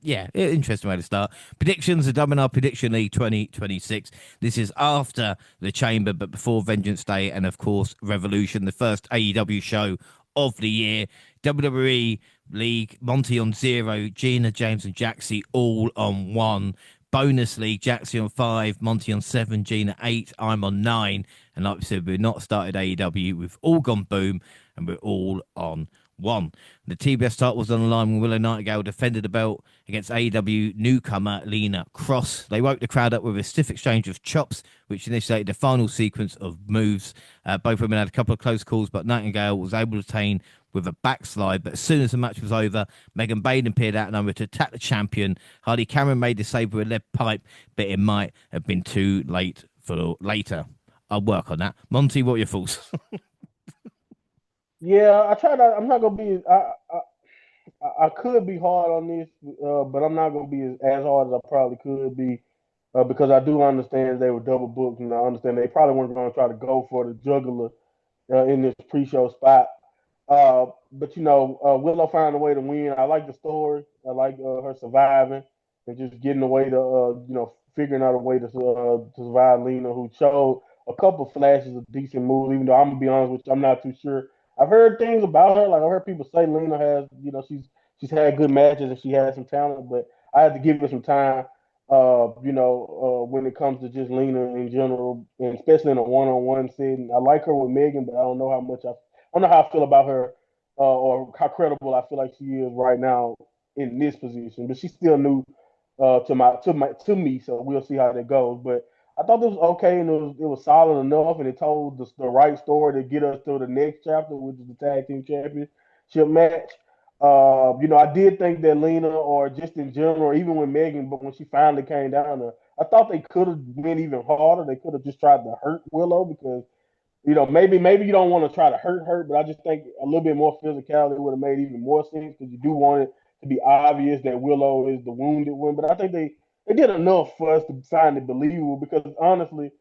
Yeah, interesting way to start. Predictions: the WNR Prediction League 2026. This is after the Chamber, but before Vengeance Day, and of course Revolution, the first AEW show of the year. WWE League: Monty on 0, Gina, James, and Jaxie all on 1. Bonus League: Jaxie on 5, Monty on 7, Gina 8, I'm on 9. And like we said, we've not started AEW. We've all gone boom, and we're all on 1. The TBS title was on the line when Willow Nightingale defended the belt against AEW newcomer Lena Cross. They woke the crowd up with a stiff exchange of chops, which initiated the final sequence of moves. Both women had a couple of close calls, but Nightingale was able to attain with a backslide. But as soon as the match was over, Megan Baden appeared outnumbered to attack the champion. Hardy Cameron made the save with a lead pipe, but it might have been too late for later. I'll work on that. Monty, what are your thoughts? Yeah, I try not. I'm not gonna be. I could be hard on this, but I'm not gonna be as hard as I probably could be, because I do understand they were double booked, and I understand they probably weren't gonna try to go for the juggler in this pre-show spot. But Willow found a way to win. I like the story. I like her surviving and just getting a way to, figuring out a way to survive Lena, who showed a couple flashes of decent moves. Even though I'm gonna be honest with you, I'm not too sure. I've heard things about her. Like I've heard people say Lena has, she's had good matches and she has some talent, but I had to give her some time. When it comes to just Lena in general, and especially in a one-on-one setting, I like her with Megan, but I don't know how much I don't know how I feel about her, or how credible I feel like she is right now in this position. But she's still new to me, so we'll see how that goes. But I thought this was okay, and it was solid enough, and it told the right story to get us through the next chapter, which is the tag team championship match. I did think that Lena, or just in general, even with Megan, but when she finally came down there, I thought they could have went even harder. They could have just tried to hurt Willow, because maybe you don't want to try to hurt her, but I just think a little bit more physicality would have made even more sense, because you do want it to be obvious that Willow is the wounded one. But I think they did enough for us to find it believable, because honestly,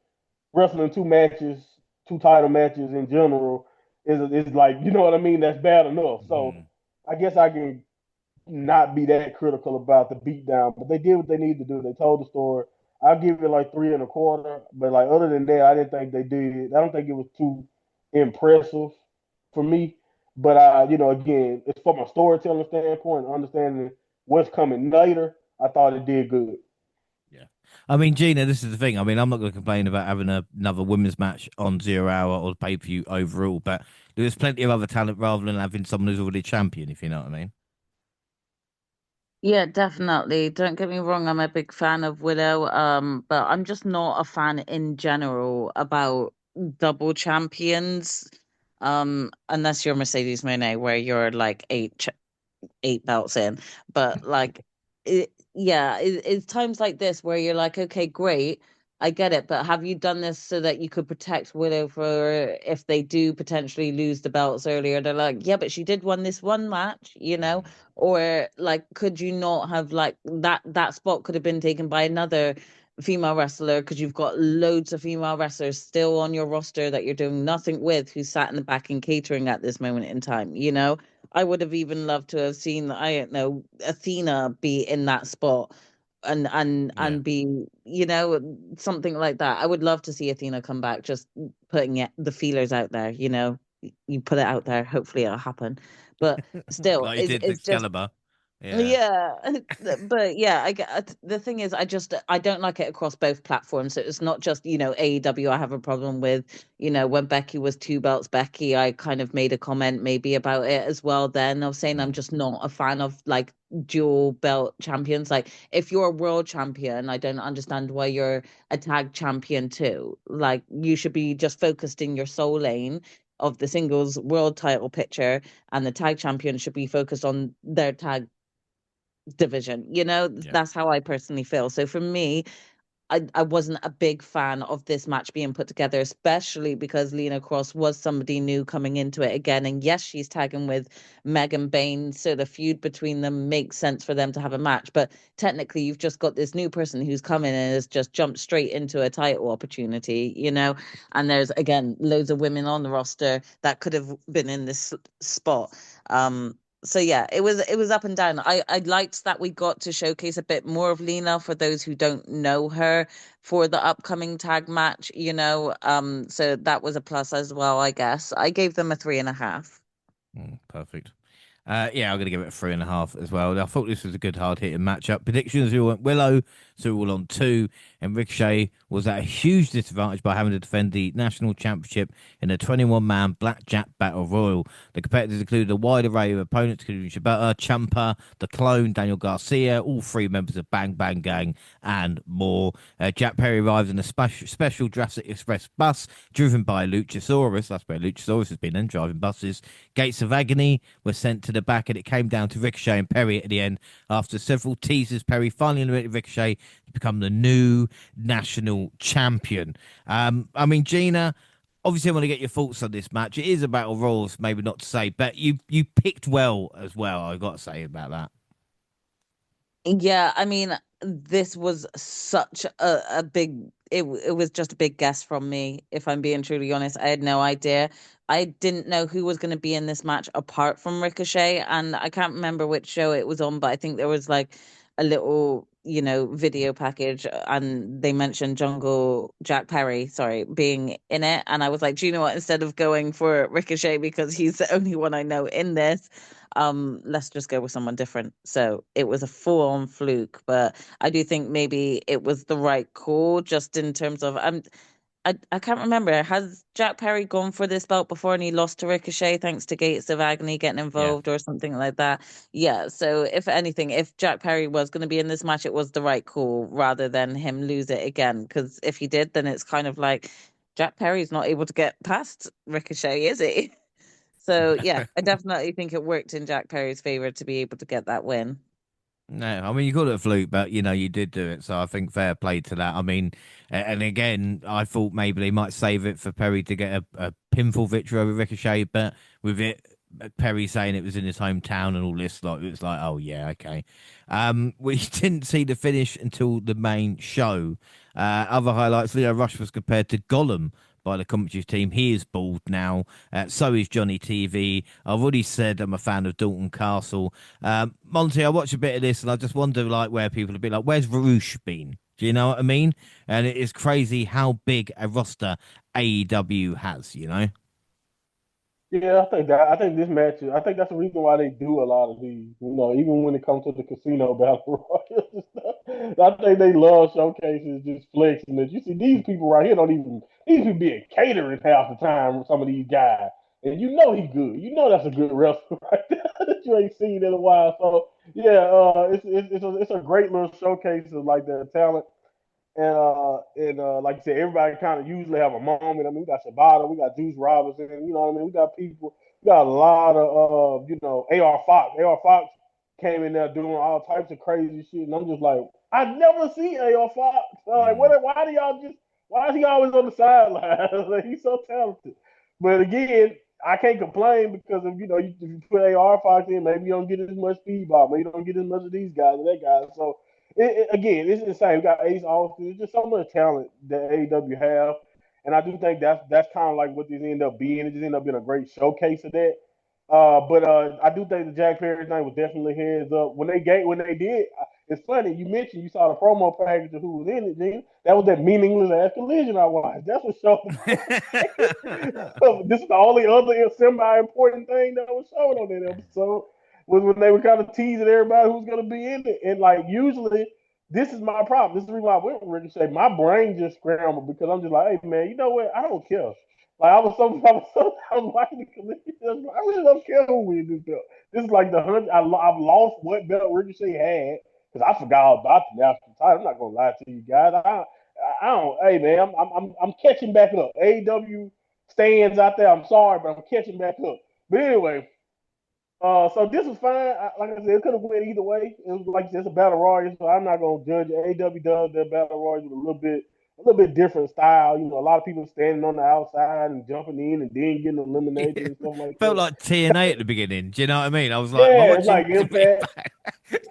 wrestling two title matches in general is like, you know what I mean. That's bad enough. So Mm. I guess I can not be that critical about the beatdown, but they did what they needed to do. They told the story. I'll give it like 3.25, but like other than that, I didn't think they did. I don't think it was too impressive for me. But again, it's from a storytelling standpoint, understanding what's coming later. I thought it did good. Yeah. I mean, Gina, this is the thing. I mean, I'm not going to complain about having another women's match on 0 Hour or pay per view overall, but there's plenty of other talent rather than having someone who's already a champion, if you know what I mean. Yeah, definitely. Don't get me wrong, I'm a big fan of Willow, but I'm just not a fan in general about double champions. Unless you're Mercedes Moné, where you're like eight belts in. But like it's times like this where you're like, okay, great, I get it, but have you done this so that you could protect Willow for if they do potentially lose the belts earlier? They're like, yeah, but she did won this one match, or like, could you not have, like, that spot could have been taken by another female wrestler, because you've got loads of female wrestlers still on your roster that you're doing nothing with, who sat in the back in catering at this moment in time. I would have even loved to have seen, I don't know, Athena be in that spot, Yeah. and be, something like that. I would love to see Athena come back, just putting the feelers out there. You put it out there, hopefully it'll happen. But still, Like you did it's just Excalibur. Yeah. yeah, but yeah, the thing is, I don't like it across both platforms. So it's not just, AEW I have a problem with. When Becky was two belts Becky, I kind of made a comment maybe about it as well. Then I was saying I'm Mm. just not a fan of like dual belt champions. Like, if you're a world champion, I don't understand why you're a tag champion too. Like, you should be just focused in your soul lane of the singles world title picture, and the tag champion should be focused on their tag division. Yeah. That's how I personally feel. So for me, I wasn't a big fan of this match being put together, especially because Lena Cross was somebody new coming into it again. And yes, she's tagging with Megan Bain, so the feud between them makes sense for them to have a match. But technically, you've just got this new person who's coming and has just jumped straight into a title opportunity, you know? And there's, again, loads of women on the roster that could have been in this spot. So yeah, it was up and down. I liked that we got to showcase a bit more of Lena for those who don't know her for the upcoming tag match, you know. So that was a plus as well, I guess. I gave them a 3.5. Perfect. Yeah, I'm going to give it a 3.5 as well. I thought this was a good hard hitting matchup. Predictions, we all went Willow, so we're all on 2. And Ricochet was at a huge disadvantage by having to defend the national championship in a 21-man blackjack battle royal. The competitors included a wide array of opponents, including Shibata, Ciampa, The Clone, Daniel Garcia, all 3 members of Bang Bang Gang, and more. Jack Perry arrived in a special Jurassic Express bus driven by Luchasaurus. That's where Luchasaurus has been in, driving buses. Gates of Agony were sent to the back, and it came down to Ricochet and Perry at the end. After several teasers, Perry finally eliminated Ricochet to become the new national champion. I mean, Gina, obviously I want to get your thoughts on this match. It is a battle royals, maybe not to say, but you picked well as well, I've got to say about that. Yeah, I mean, this was such a big it was just a big guess from me, if I'm being truly honest. I had no idea. I didn't know who was going to be in this match apart from Ricochet, and I can't remember which show it was on, but I think there was like a little, you know, video package and they mentioned Jungle Jack Perry, sorry, being in it. And I was like, do you know what? Instead of going for Ricochet because he's the only one I know in this, let's just go with someone different. So it was a full-on fluke, but I do think maybe it was the right call just in terms of I can't remember. Has Jack Perry gone for this belt before and he lost to Ricochet thanks to Gates of Agony getting Yeah. involved or something like that? Yeah. So if anything, if Jack Perry was going to be in this match, it was the right call rather than him lose it again. Because if he did, then it's kind of like Jack Perry's not able to get past Ricochet, is he? So yeah, I definitely think it worked in Jack Perry's favor to be able to get that win. No, I mean, you called it a fluke, but you know, you did do it. So I think fair play to that. I mean, and again, I thought maybe they might save it for Perry to get a pinfall victory over Ricochet, but with it, Perry saying it was in his hometown and all this, like, it was like, oh, yeah, okay. We didn't see the finish until the main show. Other highlights, Leo Rush was compared to Gollum by the commentary team. He is bald now. So is Johnny TV. I've already said I'm a fan of Dalton Castle. Monty, I watched a bit of this and I just wonder like where people have been like, where's Varouche been? Do you know what I mean? And it is crazy how big a roster AEW has, you know? Yeah, I think this match. I think that's the reason why they do a lot of these. You know, even when it comes to the casino battle royals and stuff, I think they love showcases, just flexing it. You see, these people right here don't even these people being catering half the time. Some of these guys, and you know he's good. You know that's a good wrestler right there that you ain't seen in a while. So yeah, it's a great little showcase of like their talent. And like I said, everybody kind of usually have a moment. I mean, we got Sabata, we got Juice Robinson, you know what I mean? We got people, we got a lot of, AR Fox. AR Fox came in there doing all types of crazy shit. And I'm just like, I never see AR Fox. Like, Mm. why is he always on the sideline? Like, he's so talented. But again, I can't complain because if you put AR Fox in, maybe you don't get as much speedball, maybe you don't get as much of these guys and that guy. So again, it's insane. We got Ace Austin. It's just so much talent that AEW have, and I do think that's kind of like what this ended up being. It just ended up being a great showcase of that. But I do think the Jack Perry thing was definitely heads up when they did. It's funny you mentioned you saw the promo package of who was in it, Gene. That was that meaningless ass collision I watched. That's what showed. This is the only other semi-important thing that was shown on that episode was when they were kind of teasing everybody who's going to be in it. And like usually, this is my problem. This is the reason why I went with Ricochet. My brain just scrambled because I'm just like, hey man, you know what? I don't care. Like I was watching the collision. I really don't care who wins this belt. This is like the 100. I've lost what belt Ricochet had because I forgot all about the national title. I'm not gonna lie to you guys. I don't. Hey man, I'm catching back up. AEW stands out there. I'm sorry, but I'm catching back up. But anyway, So this was fine. Like I said, it could have went either way. It was like it's a battle royal, so I'm not gonna judge it. AW does their battle royals with a little bit different style. You know, a lot of people standing on the outside and jumping in and then getting eliminated Yeah. and stuff like Felt that. like TNA at the beginning. Do you know what I mean? I was like, am I Yeah, it's watching like New Japan Impact. back?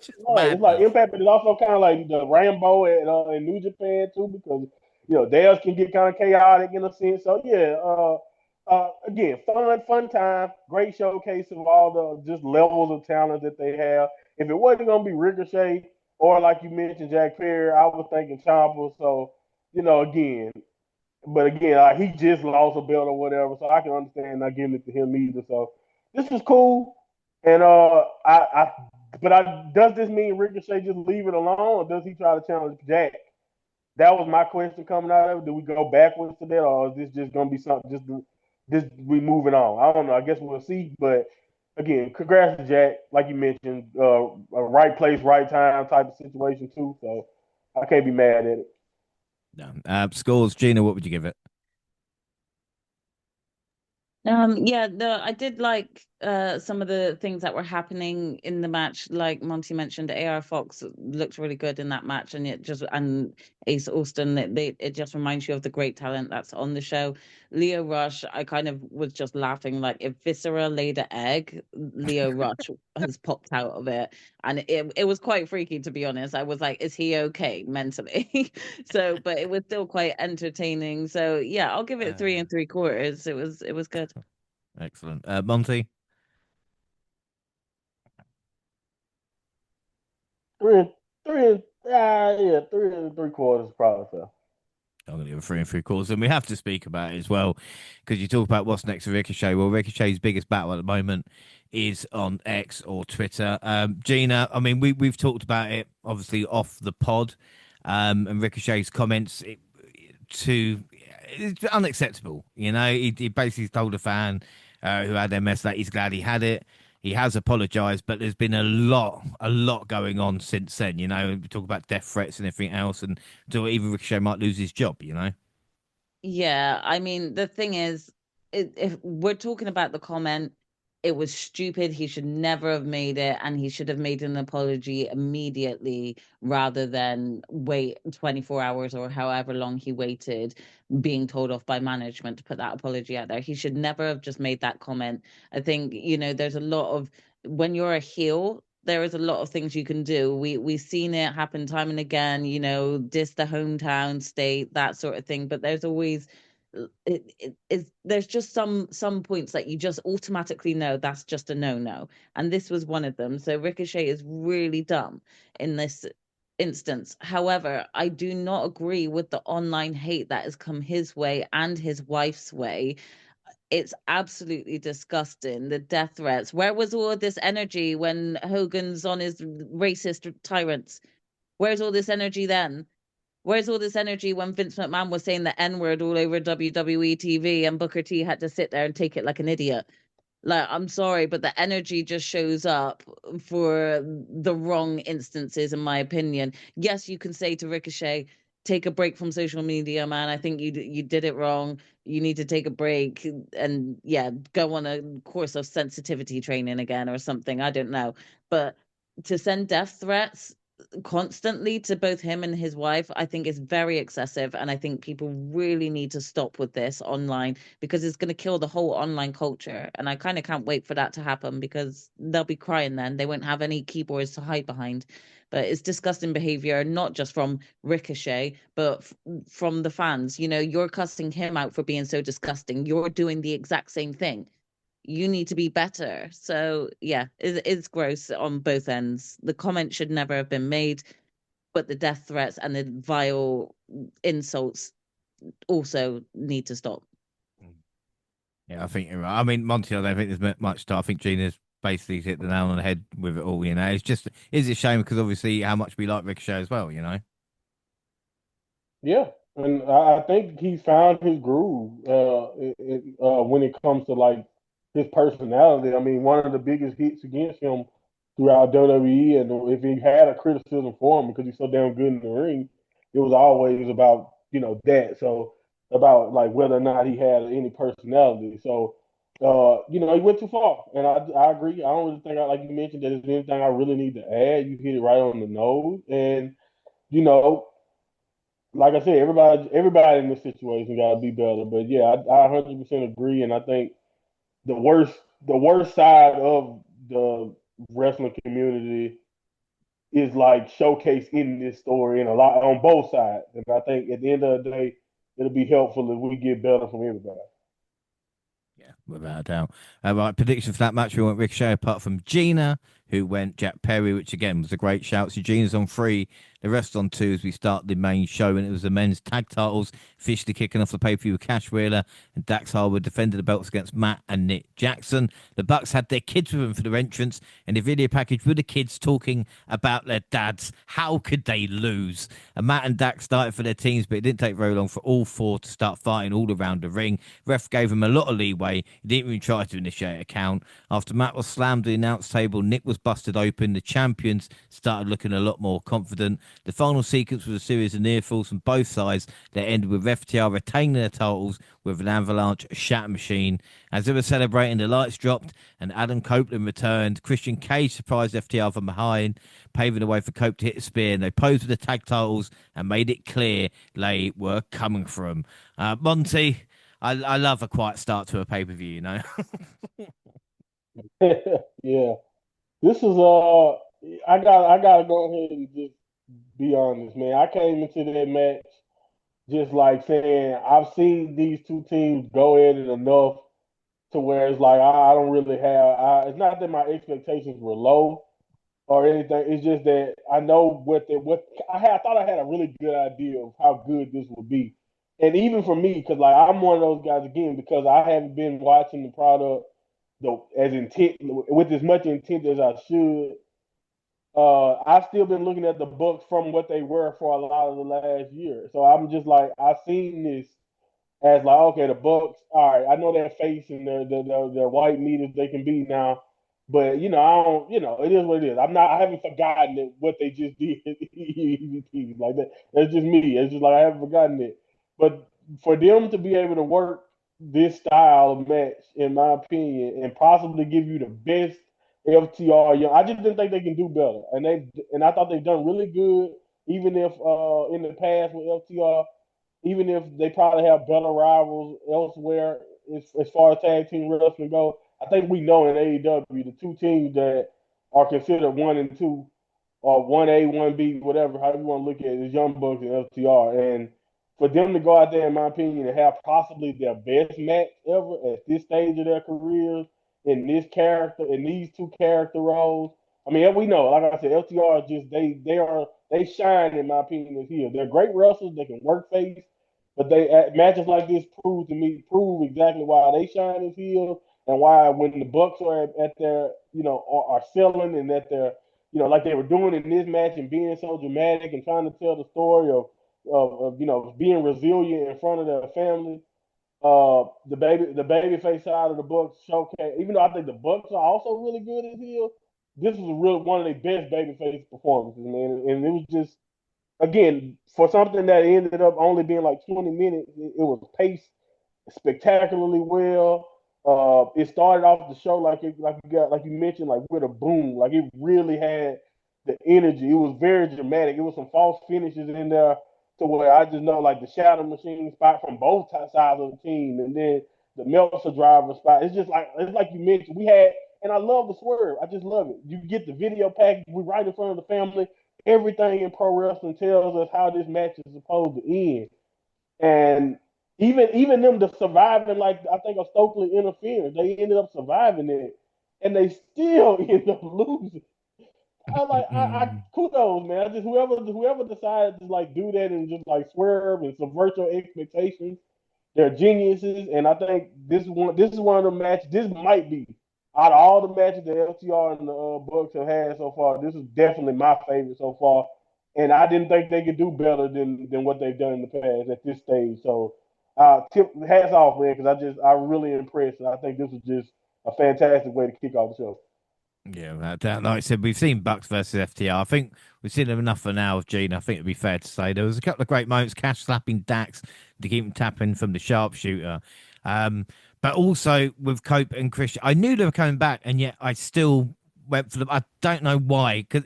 Just Right, it's like madness. Impact, but it's also kind of like the Rambo in New Japan too, because theirs can get kind of chaotic in a sense. So yeah, again, fun time, great showcase of all the just levels of talent that they have. If it wasn't gonna be Ricochet or like you mentioned Jack Perry, I was thinking Ciampa. So again, but again, he just lost a belt or whatever, so I can understand not giving it to him either. So this was cool, and does this mean Ricochet just leave it alone, or does he try to challenge Jack? That was my question coming out of it. Do we go backwards to that, or is this just gonna be something? Just we moving on. I don't know. I guess we'll see. But again, congrats to Jack. Like you mentioned, a right place, right time type of situation too. So I can't be mad at it. No. Scores, Gina, what would you give it? Yeah, I did like some of the things that were happening in the match. Like Monty mentioned, AR Fox looked really good in that match, and Ace Austin, it just reminds you of the great talent that's on the show. Leo Rush, I kind of was just laughing, like if Viscera laid an egg, Leo Rush has popped out of it. And it was quite freaky, to be honest. I was like, is he okay mentally? So, but it was still quite entertaining. So yeah, I'll give it three Uh, and three quarters. It was good. Excellent. Monty, Three and three and three quarters probably fair. I'm going to give it 3 3/4. And we have to speak about it as well because you talk about what's next for Ricochet. Well, Ricochet's biggest battle at the moment is on X or Twitter. Gina, I mean, we've talked about it obviously off the pod, and Ricochet's comments to it's unacceptable. He basically told a fan who had MS that he's glad he had it. He has apologized, but there's been a lot going on since then. We talk about death threats and everything else, and so even Ricochet might lose his job. Yeah, I mean, the thing is, if we're talking about the comment, it was stupid. He should never have made it, and he should have made an apology immediately rather than wait 24 hours or however long he waited, being told off by management to put that apology out there. He should never have just made that comment. I think, there's a lot of when you're a heel, there is a lot of things you can do. We've seen it happen time and again, diss the hometown state, that sort of thing. But there's always there's just some points that you just automatically know that's just a no-no. And this was one of them. So Ricochet is really dumb in this instance. However, I do not agree with the online hate that has come his way and his wife's way. It's absolutely disgusting. The death threats. Where was all of this energy when Hogan's on his racist tyrants? Where's all this energy then? Where's all this energy when Vince McMahon was saying the N word all over WWE TV and Booker T had to sit there and take it like an idiot? Like, I'm sorry, but the energy just shows up for the wrong instances, in my opinion. Yes, you can say to Ricochet, take a break from social media, man. I think you did it wrong. You need to take a break and yeah, go on a course of sensitivity training again or something. I don't know. But to send death threats constantly to both him and his wife, I think is very excessive. And I think people really need to stop with this online because it's going to kill the whole online culture. And I kind of can't wait for that to happen because they'll be crying then. They won't have any keyboards to hide behind. But it's disgusting behavior, not just from Ricochet, but from the fans. You're cussing him out for being so disgusting. You're doing the exact same thing. You need to be better. So yeah, it's gross on both ends. The comment should never have been made, but the death threats and the vile insults also need to stop. Yeah, I think you're right. I mean, Monty, I don't think there's much to. I think Gina's basically hit the nail on the head with it all. It's a shame because obviously how much we like Ricochet as well. Yeah, and I think he's found his groove when it comes to like his personality. I mean, one of the biggest hits against him throughout WWE, and if he had a criticism for him because he's so damn good in the ring, it was always about that. So about like whether or not he had any personality. So He went too far, and I agree. I don't really think, like you mentioned, that there's anything I really need to add. You hit it right on the nose, and you know, like I said, everybody in this situation got to be better. But yeah, I 100% agree, and I think the worst the worst side of the wrestling community is like showcased in this story and a lot on both sides. And I think at the end of the day, it'll be helpful if we get better from everybody. Yeah, without a doubt. Right, prediction for that match, we went Ricochet apart from Gina, who went Jack Perry, which again was a great shout. So Gina's on 3, the rest on 2 as we start the main show. And it was the men's tag titles, officially kicking off the pay-per-view with Cash Wheeler and Dax Harwood defended the belts against Matt and Nick Jackson. The Bucks had their kids with them for their entrance, and the video package with the kids talking about their dads. How could they lose? And Matt and Dax started for their teams, but it didn't take very long for all 4 to start fighting all around the ring. Ref gave them a lot of leeway. He didn't even try to initiate a count. After Matt was slammed to the announce table, Nick was busted open. The champions started looking a lot more confident. The final sequence was a series of near falls from both sides that ended with FTR retaining their titles with an avalanche shatter machine. As they were celebrating, the lights dropped and Adam Copeland returned. Christian Cage surprised FTR from behind, paving the way for Cope to hit a spear. And they posed with the tag titles and made it clear they were coming for him. Monty, I love a quiet start to a pay-per-view, you know. Yeah, this is I gotta go ahead and just be honest, man. I came into that match just like saying I've seen these two teams go at it enough to where it's like I don't really have. It's not that my expectations were low or anything. It's just that I know what I had. I thought I had a really good idea of how good this would be, and even for me, because like I'm one of those guys again because I haven't been watching the product as intent with as much intent as I should. I've still been looking at the books from what they were for a lot of the last year. So I'm just like I've seen this as like, okay, the Bucks, all right, I know their face and their white meat as they can be now, but I don't, it is what it is. I haven't forgotten it, what they just did like that. That's just me. It's just like I haven't forgotten it. But for them to be able to work this style of match, in my opinion, and possibly give you the best FTR, I just didn't think they can do better, and I thought they've done really good, even if in the past with FTR even if they probably have better rivals elsewhere as far as tag team wrestling go, I think we know in AEW the two teams that are considered 1 and 2 or 1A, 1B, whatever, however you want to look at it, is Young Bucks and FTR. And for them to go out there, in my opinion, and have possibly their best match ever at this stage of their careers in these two character roles. I mean, we know, like I said, FTR is just they shine in my opinion as heels. They're great wrestlers. They can work face, but they at matches like this prove exactly why they shine as heels and why when the Bucks are at their are selling and that they're like they were doing in this match and being so dramatic and trying to tell the story of being resilient in front of their family. The baby face side of the Bucks showcase. Even though I think the Bucks are also really good as heel, this was one of their best baby face performances, man. And it was just again for something that ended up only being like 20 minutes. It was paced spectacularly well. It started off the show like you mentioned, like with a boom. Like it really had the energy. It was very dramatic. It was some false finishes in there to where I just know like the shadow machine spot from both sides of the team, and then the Meltzer driver spot. It's like you mentioned. We had, and I love the swerve. I just love it. You get the video package. We right in front of the family. Everything in pro wrestling tells us how this match is supposed to end. And even them the surviving, like I think of Stokely interference, they ended up surviving it, and they still end up losing. I kudos, man. I just whoever decided to like do that and just like swerve and subvert your expectations, they're geniuses. And I think this is one of the matches. This might be out of all the matches that FTR and the Bucks have had so far. This is definitely my favorite so far. And I didn't think they could do better than what they've done in the past at this stage. So, hats off, man, because I'm really impressed. And I think this is just a fantastic way to kick off the show. Yeah, like I said, we've seen Bucks versus FTR. I think we've seen them enough for now with Gene. I think it'd be fair to say there was a couple of great moments. Cash slapping Dax to keep him tapping from the sharpshooter. But also with Cope and Christian, I knew they were coming back, and yet I still went for them. I don't know why, because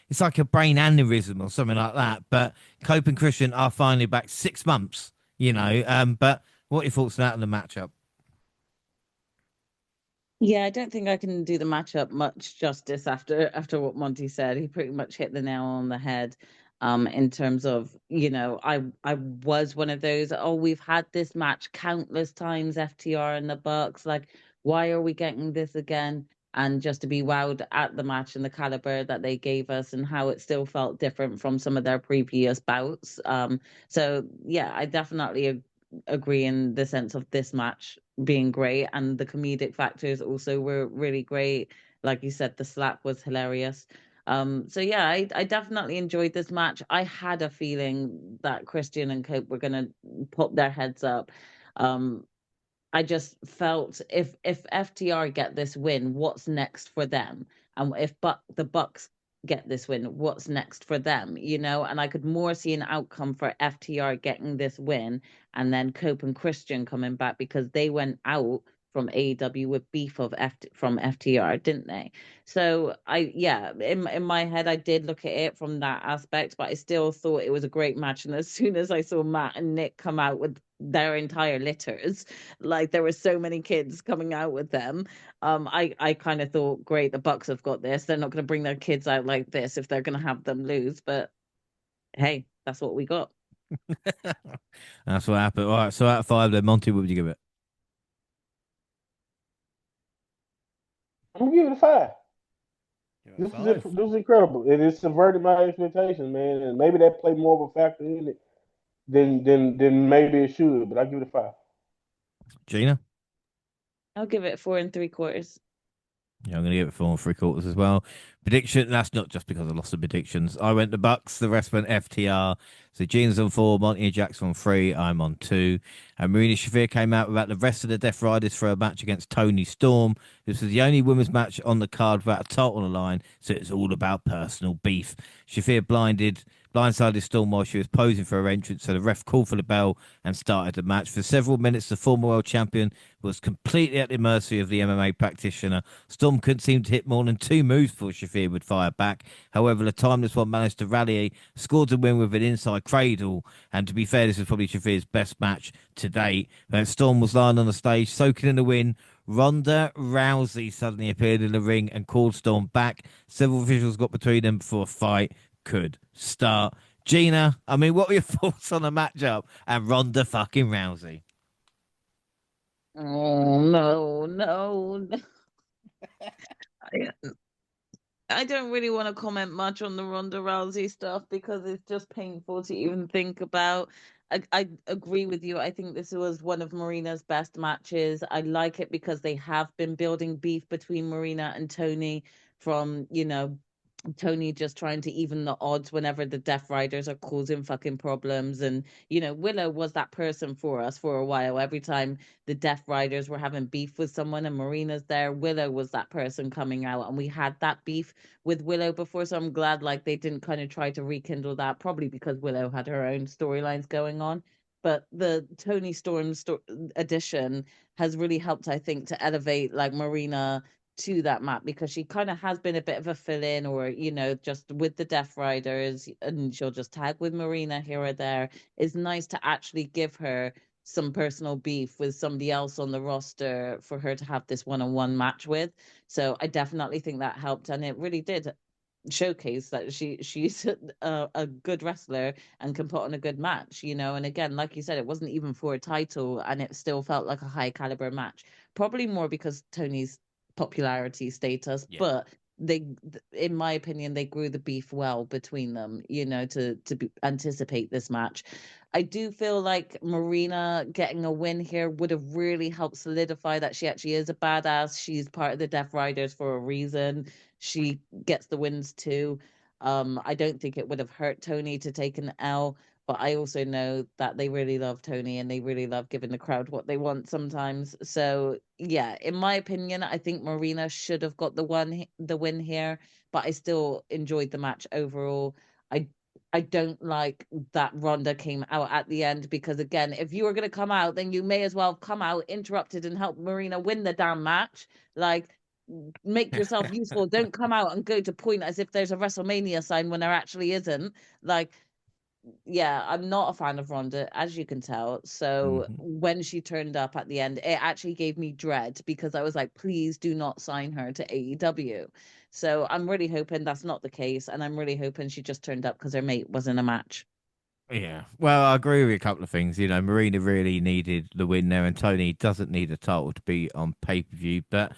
it's like a brain aneurysm or something like that. But Cope and Christian are finally back 6 months, you know. But what are your thoughts on that in the matchup? Yeah, I don't think I can do the matchup much justice after what Monty said. He pretty much hit the nail on the head. In terms of, I was one of those, oh, we've had this match countless times, FTR and the Bucks. Like, why are we getting this again? And just to be wowed at the match and the caliber that they gave us and how it still felt different from some of their previous bouts. So yeah, I definitely agree in the sense of this match being great, and the comedic factors also were really great. Like you said, the slap was hilarious. So yeah, I definitely enjoyed this match. I had a feeling that Christian and Cope were gonna pop their heads up. Um, I just felt if FTR get this win, what's next for them? And if the Bucks get this win, what's next for them? And I could more see an outcome for FTR getting this win and then Cope and Christian coming back because they went out from AEW with beef from FTR, didn't they? So yeah, in my head I did look at it from that aspect, but I still thought it was a great match. And as soon as I saw Matt and Nick come out with their entire litters, like there were so many kids coming out with them. I kind of thought, great, the Bucks have got this. They're not going to bring their kids out like this if they're going to have them lose. But hey, that's what we got. That's what happened. All right, so out of five, then Monty, what would you give it? I'm gonna give it a 5. Give it a This is five. this is incredible. It has subverted my expectations, man, and maybe that played more of a factor in it than maybe it should. But I give it a 5. Gina? I'll give it 4 3/4. Yeah, I'm going to give it 4 3/4 as well. Prediction, that's not just because I lost the predictions. I went the Bucks, the rest went FTR. So Gene's on 4, Monty and Jackson on 3, I'm on 2. And Marina Shafir came out without the rest of the Death Riders for a match against Tony Storm. This was the only women's match on the card without a title on the line, so it's all about personal beef. Shafir blindsided Storm while she was posing for her entrance, so the ref called for the bell and started the match. For several minutes, the former world champion was completely at the mercy of the MMA practitioner. Storm couldn't seem to hit more than 2 moves before Shafir would fire back. However, the timeless one managed to rally, scored the win with an inside cradle. And to be fair, this was probably Shafir's best match to date. Storm was lying on the stage, soaking in the wind. Ronda Rousey suddenly appeared in the ring and called Storm back. Several officials got between them before a fight could start. Gina, I mean, what were your thoughts on the matchup and Ronda fucking Rousey? Oh no, no, no. I, I don't really want to comment much on the Ronda Rousey stuff because it's just painful to even think about. I agree with you. I think this was one of Marina's best matches. I like it because they have been building beef between Marina and Tony from, Tony just trying to even the odds whenever the Death Riders are causing fucking problems. And, Willow was that person for us for a while. Every time the Death Riders were having beef with someone and Marina's there, Willow was that person coming out. And we had that beef with Willow before. So I'm glad like they didn't kind of try to rekindle that, probably because Willow had her own storylines going on. But the Tony Storm edition has really helped, I think, to elevate like Marina to that map because she kind of has been a bit of a fill-in or just with the Death Riders, and she'll just tag with Marina here or there. It's nice to actually give her some personal beef with somebody else on the roster for her to have this one-on-one match with. So I definitely think that helped, and it really did showcase that she's a good wrestler and can put on a good match, and again, like you said, it wasn't even for a title and it still felt like a high caliber match, probably more because Tony's popularity status, Yeah. but in my opinion, they grew the beef well between them, anticipate this match. I do feel like Marina getting a win here would have really helped solidify that she actually is a badass. She's part of the Death Riders for a reason. She gets the wins too. I don't think it would have hurt Tony to take an L, but I also know that they really love Tony and they really love giving the crowd what they want sometimes. So yeah, in my opinion, I think Marina should have got the win here, but I still enjoyed the match overall. I I don't like that Ronda came out at the end because, again, if you were going to come out, then you may as well come out, interrupted, and help Marina win the damn match. Like, make yourself useful. Don't come out and go to point as if there's a WrestleMania sign when there actually isn't. Like, yeah, I'm not a fan of Ronda, as you can tell. So when she turned up at the end, it actually gave me dread because I was like, please do not sign her to AEW. So I'm really hoping that's not the case. And I'm really hoping she just turned up because her mate was in a match. Yeah, well, I agree with a couple of things. You know, Marina really needed the win there, and Tony doesn't need a title to be on pay-per-view. But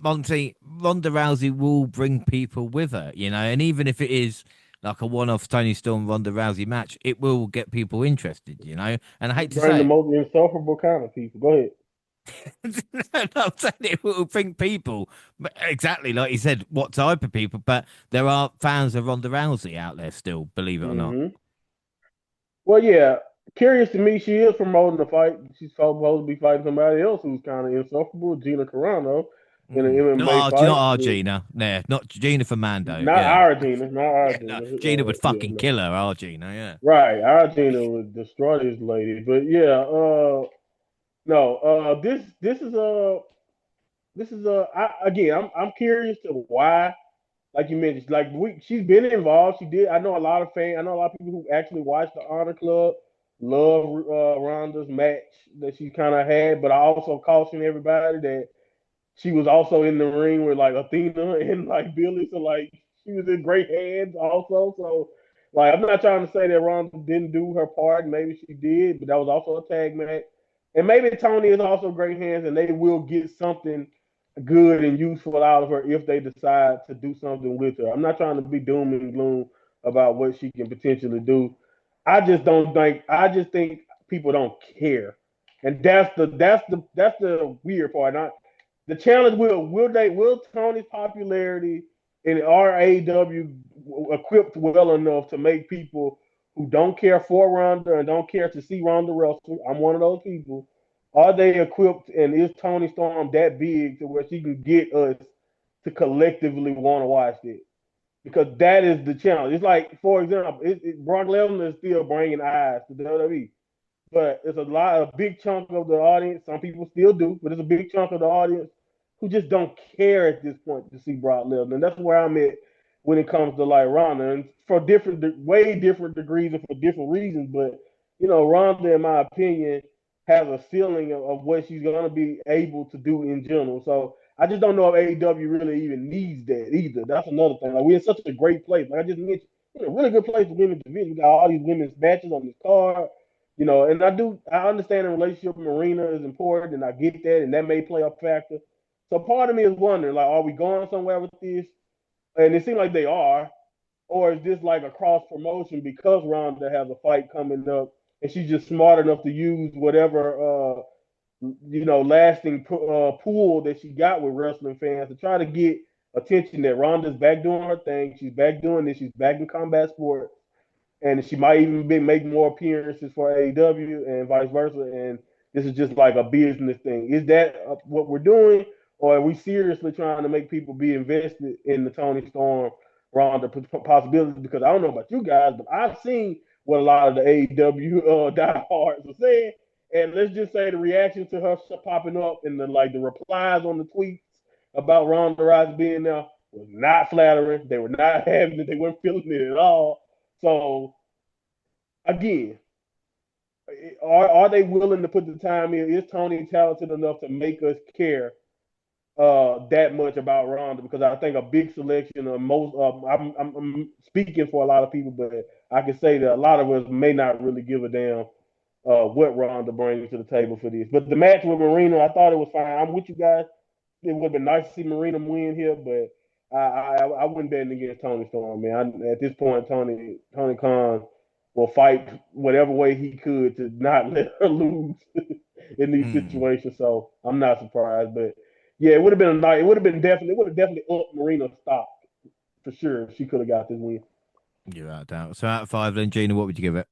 Monty, Ronda Rousey will bring people with her, you know, and even if it is like a one-off Tony Storm Ronda Rousey match, it will get people interested, you know. And I hate to Bring the say most insufferable kind of people. Go ahead. it, no, I'm saying it will bring people, but exactly like you said, what type of people? But there are fans of Ronda Rousey out there still, believe it or not. Hmm. Well, yeah. Curious to me, she is promoting the fight. She's supposed to be fighting somebody else who's kind of insufferable, Gina Carano, in an MMA Not fight. our Gina. Nah, not Gina for Mando. Not Yeah. our Gina, not our Yeah, no. Gina. Gina would Yeah, fucking no. kill her, our Gina, yeah. Right, our Gina would destroy this lady. But yeah, no, this is again, I'm curious to why, like you mentioned, like she's been involved. She did. I know a lot of fans. I know a lot of people who actually watched the Honor Club love Ronda's match that she kind of had. But I also caution everybody that she was also in the ring with like Athena and like Billy, so like she was in great hands also. So like I'm not trying to say that Ronda didn't do her part, maybe she did, but that was also a tag match. And maybe Tony is also great hands, and they will get something good and useful out of her if they decide to do something with her. I'm not trying to be doom and gloom about what she can potentially do. I just don't think. I just think people don't care, and that's the weird part. The challenge will Tony's popularity in RAW equipped well enough to make people who don't care for Ronda and don't care to see Ronda wrestle. I'm one of those people. Are they equipped and is Tony Storm that big to where she can get us to collectively want to watch it? Because that is the challenge. It's like, for example, Brock Lesnar is still bringing eyes to WWE, but it's a big chunk of the audience. Some people still do, but it's a big chunk of the audience who just don't care at this point to see Brock Lesnar. And that's where I'm at when it comes to like Ronda, and for way different degrees and for different reasons. But Ronda, in my opinion, has a ceiling of what she's gonna be able to do in general. So I just don't know if AEW really even needs that either. That's another thing. Like we're in such a great place. Like I just mentioned, a really good place for women's division. We got all these women's matches on this card. And I understand the relationship with Marina is important, and I get that, and that may play a factor. So part of me is wondering, like, are we going somewhere with this? And it seems like they are, or is this like a cross promotion because Ronda has a fight coming up, and she's just smart enough to use whatever lasting pool that she got with wrestling fans to try to get attention that Ronda's back doing her thing. She's back doing this. She's back in combat sport, and she might even be making more appearances for AEW and vice versa. And this is just like a business thing. Is that what we're doing, or are we seriously trying to make people be invested in the Tony Storm Ronda possibilities? Because I don't know about you guys, but I've seen what a lot of the AEW diehards are saying, and let's just say the reaction to her popping up and the replies on the tweets about Ronda Rousey being there was not flattering. They were not having it. They weren't feeling it at all. So again, are they willing to put the time in? Is Tony talented enough to make us care that much about Ronda? Because I think a big selection of most. I'm speaking for a lot of people, but I can say that a lot of us may not really give a damn what Ronda brings to the table for this. But the match with Marina, I thought it was fine. I'm with you guys. It would have been nice to see Marina win here, but I wouldn't bet against Tony Storm, man. At this point, Tony Khan will fight whatever way he could to not let her lose in these situations. So I'm not surprised, but yeah, it would have been a night. It would have definitely upped Marina's stock for sure if she could have got this win. You're out of doubt. So out of 5, then Gina, what would you give it?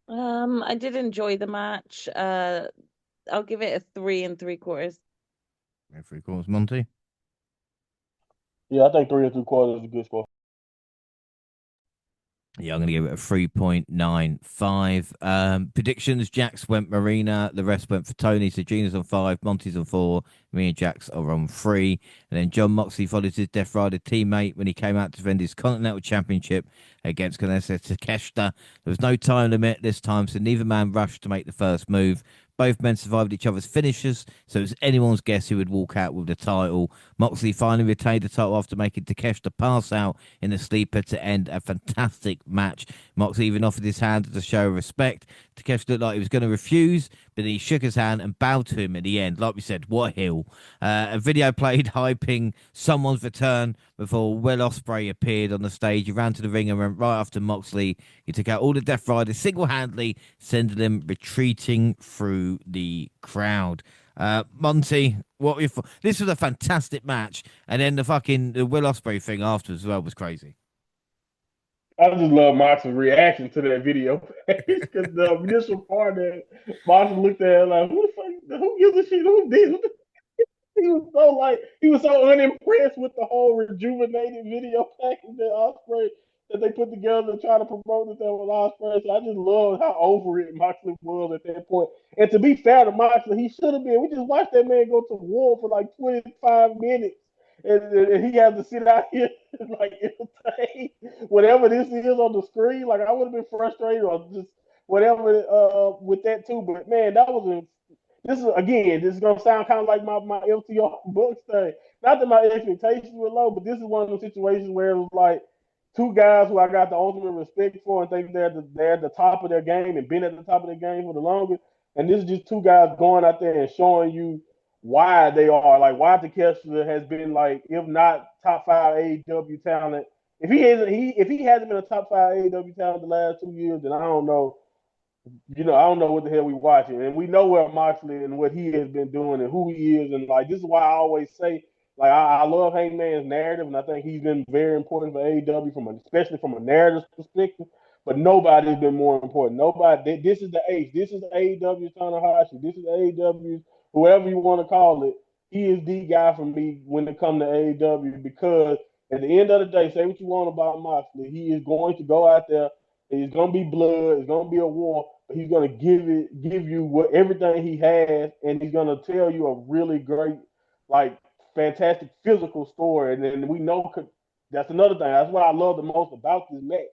I did enjoy the match. I'll give it a 3 3/4. 3/4, Monty. Yeah, I think 3 3/4 is a good score. Yeah, I'm going to give it a 3.95. Predictions: Jax went Marina, the rest went for Tony. So Gina's on 5, Monty's on 4, me and Jax are on 3. And then John Moxley followed his Death Rider teammate when he came out to defend his Continental Championship against Kanesa Takeshita. There was no time limit this time, so neither man rushed to make the first move. Both men survived each other's finishes, so it was anyone's guess who would walk out with the title. Moxley finally retained the title after making Takeshita pass out in the sleeper to end a fantastic match. Moxley even offered his hand as a show of respect. Takeshita looked like he was going to refuse, but he shook his hand and bowed to him at the end. Like we said, what a heel. A video played hyping someone's return before Will Ospreay appeared on the stage. He ran to the ring and went right after Moxley. He took out all the Death Riders single-handedly, sending them retreating through the crowd. Monty, what were your this was a fantastic match, and then the Will Ospreay thing afterwards as well was crazy. I just love Mox's reaction to that video because the initial part that Mox looked at it like, who the fuck, who gives a shit? Who did? He was so unimpressed with the whole rejuvenated video package that Ospreay that they put together to try to promote that was Ospreay. So I just love how over it Moxley was at that point. And to be fair to Moxley, he should have been. We just watched that man go to war for like 25 minutes. And he has to sit out here and like entertain whatever this is on the screen. Like I would have been frustrated or just whatever with that too. But man, that was this is again, this is gonna sound kind of like my FTR Bucks thing. Not that my expectations were low, but this is one of those situations where it was like two guys who I got the ultimate respect for and think they're at the top of their game and been at the top of their game for the longest. And this is just two guys going out there and showing you why they are like why Takeshita has been like, if not top 5 AEW talent. If he hasn't been a top 5 AEW talent the last 2 years, then I don't know, I don't know what the hell we watching. And we know where Moxley and what he has been doing and who he is. And like, this is why I always say, like, I love Hangman's narrative, and I think he's been very important for AEW especially from a narrative perspective. But nobody's been more important. Nobody. This is the ace. This is AEW's Tanahashi. This is AEW's whoever you want to call it. He is the guy for me when it comes to AEW because at the end of the day, say what you want about Moxley, he is going to go out there. It's gonna be blood. It's gonna be a war. But he's gonna give you everything he has, and he's gonna tell you a really great, like, fantastic physical story. And then we know that's another thing. That's what I love the most about this match.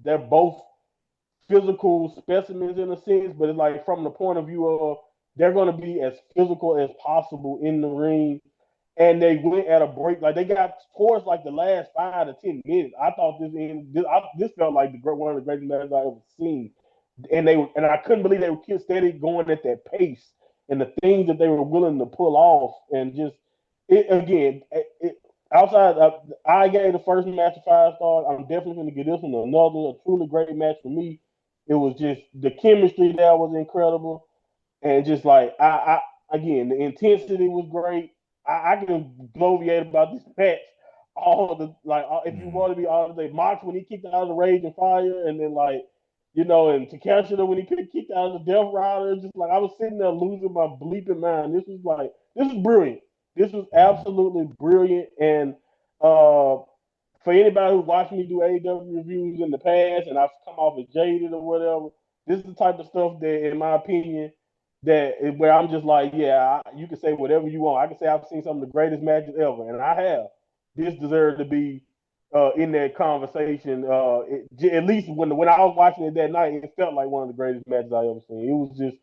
They're both physical specimens in a sense, but it's like from the point of view of they're gonna be as physical as possible in the ring. And they went at a break, like they got towards like the last 5 to 10 minutes. I thought this felt like one of the greatest matches I ever seen, and I couldn't believe they were steady going at that pace and the things that they were willing to pull off, and just it again. Outside, I gave the first match a 5 stars. I'm definitely going to give this one a truly great match for me. It was just the chemistry there was incredible, and just like again, the intensity was great. I can bloviate about this match all the like if you want to be all the day. Mox when he kicked out of the Rage and Fire, and then like and Takeshita when he kicked out of the Death Rider, just like I was sitting there losing my bleeping mind. This was brilliant. This was absolutely brilliant, and for anybody who watched me do AEW reviews in the past, and I've come off as jaded or whatever, this is the type of stuff that, in my opinion, where I'm just like, yeah, you can say whatever you want. I can say I've seen some of the greatest matches ever, and I have. This deserved to be in that conversation. At least when I was watching it that night, it felt like one of the greatest matches I ever seen. It was just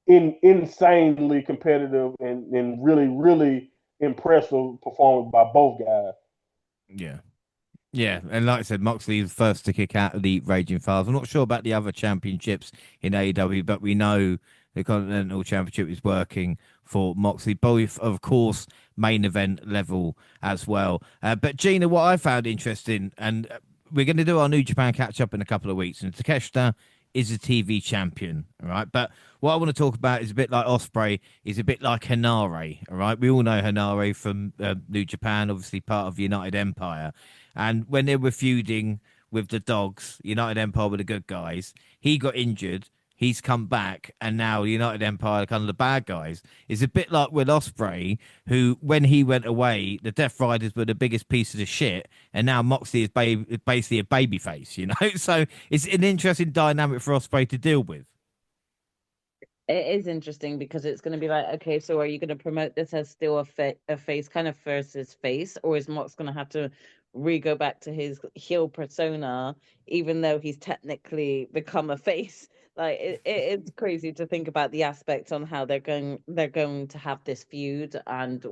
insanely competitive and really, really impressive performance by both guys. Yeah. Yeah, and like I said, Moxley is first to kick out of the Raging Fires. I'm not sure about the other championships in AEW, but we know the Continental Championship is working for Moxley, both, of course, main event level as well. But Gina, what I found interesting, and we're going to do our New Japan catch up in a couple of weeks, and Takeshita is a TV champion, all right? But what I want to talk about is a bit like Ospreay, is a bit like Hanare, all right? We all know Hanare from New Japan, obviously part of United Empire. And when they were feuding with the Dogs, United Empire were the good guys, he got injured he's come back, and now United Empire are kind of the bad guys. It's a bit like Will Ospreay, who, when he went away, the Death Riders were the biggest pieces of shit, and now Moxley is basically a babyface, So it's an interesting dynamic for Ospreay to deal with. It is interesting because it's going to be like, okay, so are you going to promote this as still a face kind of versus face, or is Mox going to have to go back to his heel persona, even though he's technically become a face? Like it's crazy to think about the aspects on how they're going to have this feud, and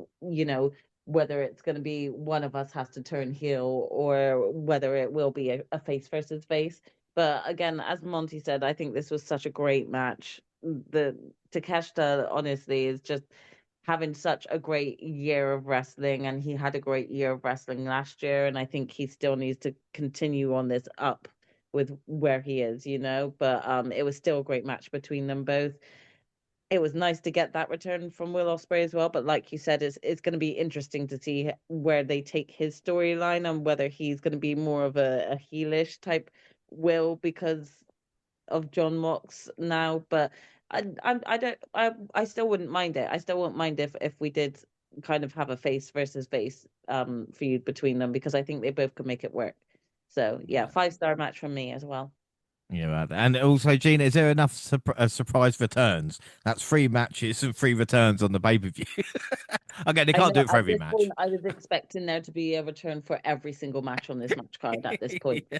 whether it's going to be one of us has to turn heel or whether it will be a face versus face. But again, as Monty said, I think this was such a great match. The Takeshita honestly is just having such a great year of wrestling, and he had a great year of wrestling last year, and I think he still needs to continue on this up with where he is, but it was still a great match between them both. It was nice to get that return from Will Ospreay as well, but like you said, it's going to be interesting to see where they take his storyline and whether he's going to be more of a heelish type Will because of John Mox now. But I don't I still wouldn't mind it. I still wouldn't mind if we did kind of have a face versus face feud between them, because I think they both could make it work. So yeah, 5-star match from me as well. Yeah, right. And also, Gina, is there enough surprise returns? That's 3 matches and 3 returns on the pay-per-view. Okay, they I can't know do it for at every this match. point I was expecting there to be a return for every single match on this match card at this point. Yeah.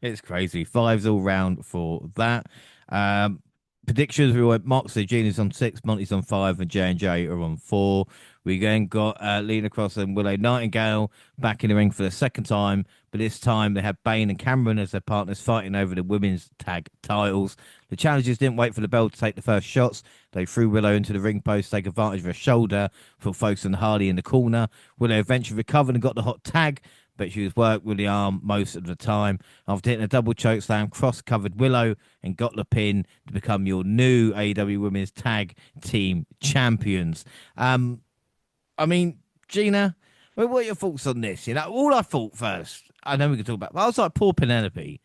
It's crazy. 5s all round for that. Um, Predictions, we went Moxley, Gina's on 6, Monty's on 5, and J&J are on 4. We then got Lena Cross and Willow Nightingale back in the ring for the second time, but this time they had Bane and Cameron as their partners fighting over the women's tag titles. The challengers didn't wait for the bell to take the first shots. They threw Willow into the ring post to take advantage of her shoulder for focus on Harley in the corner. Willow eventually recovered and got the hot tag, but she was worked with the arm most of the time. After hitting a double choke slam, Cross covered Willow and got the pin to become your new AEW Women's Tag Team Champions. I mean, Gina, what are your thoughts on this? All I thought first, I know we can talk about, but I was like, poor Penelope.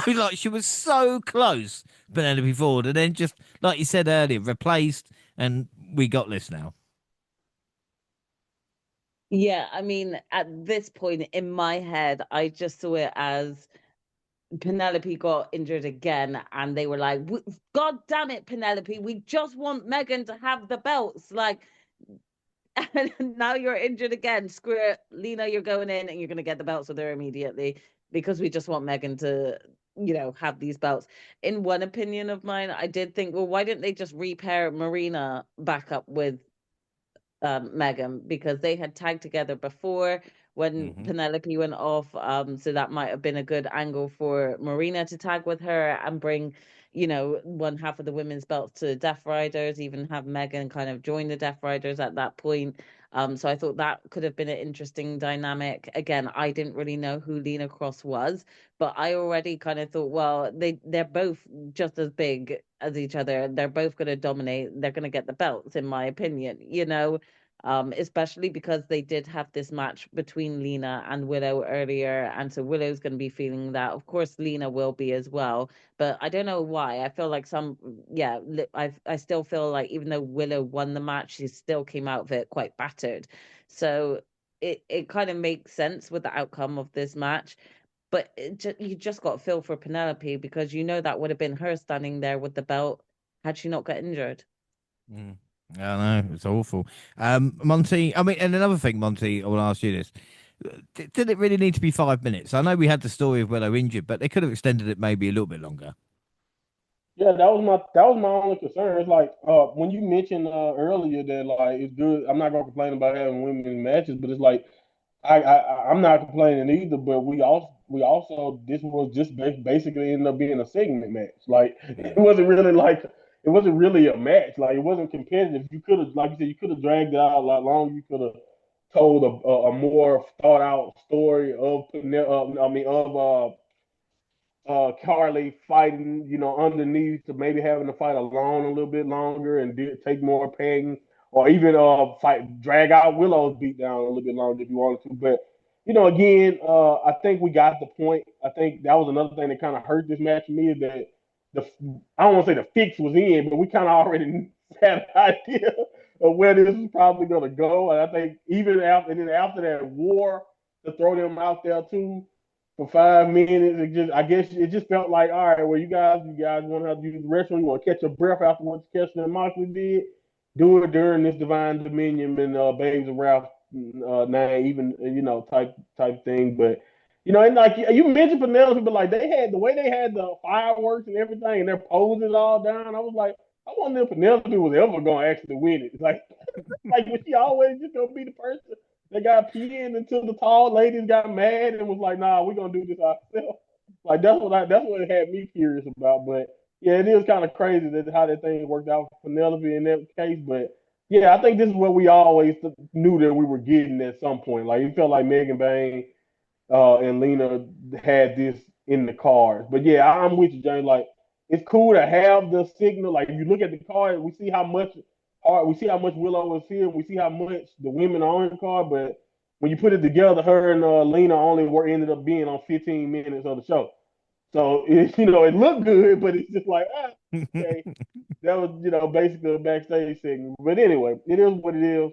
Like she was so close, Penelope Ford, and then just, like you said earlier, replaced, and we got this now. Yeah, I mean, at this point in my head, I just saw it as Penelope got injured again, and they were like, God damn it, Penelope, we just want Megan to have the belts. Like, and now you're injured again. Screw it. Lena, you're going in and you're going to get the belts with her immediately because we just want Megan to, have these belts. In one opinion of mine, I did think, well, why didn't they just repair Marina back up with Megan, because they had tagged together before when Penelope went off. So that might have been a good angle for Marina to tag with her and bring, one half of the women's belts to Death Riders, even have Megan kind of join the Death Riders at that point. So I thought that could have been an interesting dynamic. Again, I didn't really know who Lena Cross was, but I already kind of thought, well, they're both just as big as each other. They're both going to dominate. They're going to get the belts, in my opinion, especially because they did have this match between Lena and Willow earlier. And so Willow's going to be feeling that. Of course, Lena will be as well. But I don't know why. I feel like I still feel like even though Willow won the match, she still came out of it quite battered. So it kind of makes sense with the outcome of this match. But you just got to feel for Penelope, because that would have been her standing there with the belt had she not got injured. Mm. I know, it's awful. Monty, I mean, and another thing, Monty, I want to ask you this. Did it really need to be 5 minutes? I know we had the story of Willow injured, but they could have extended it maybe a little bit longer. Yeah, that was my only concern. It's like when you mentioned earlier that like it's good. I'm not gonna complain about having women's matches, but it's like I'm not complaining either. But we also this was just basically ended up being a segment match. Like it wasn't really a match. Like it wasn't competitive. You could have, like you said, you could have dragged it out a lot longer. You could have told a more thought out story of Carly fighting, underneath, to maybe having to fight alone a little bit longer and take more pain, or even drag out Willow's beat down a little bit longer if you wanted to. But again, I think we got the point. I think that was another thing that kind of hurt this match for me, is that the I don't want to say the fix was in, but we kind of already had an idea of where this is probably going to go. And I think even after that war to throw them out there too for 5 minutes, I guess it just felt like, all right, well, you guys want to have to use the restroom, you want to catch your breath after what Kessler and Moxley did, do it during this Divine Dominion and Babes of Wrath nine, even type thing, but. And like you mentioned Penelope, but like they had the way they had the fireworks and everything, and their poses all down. I was like, I wonder if Penelope was ever gonna actually win it. Like was she always just gonna be the person that got pinned until the tall ladies got mad and was like, nah, we're gonna do this ourselves. Like that's what it had me curious about. But yeah, it is kind of crazy that how that thing worked out for Penelope in that case. But yeah, I think this is what we always knew that we were getting at some point. Like it felt like Megan Bain and Lena had this in the cards. But yeah, I'm with you, James. Like it's cool to have the signal. Like if you look at the card, we see how much Willow is here, we see how much the women are on the card, but when you put it together, her and Lena only were ended up being on 15 minutes of the show. So it looked good, but it's just like okay, that was basically a backstage segment. But anyway, it is what it is.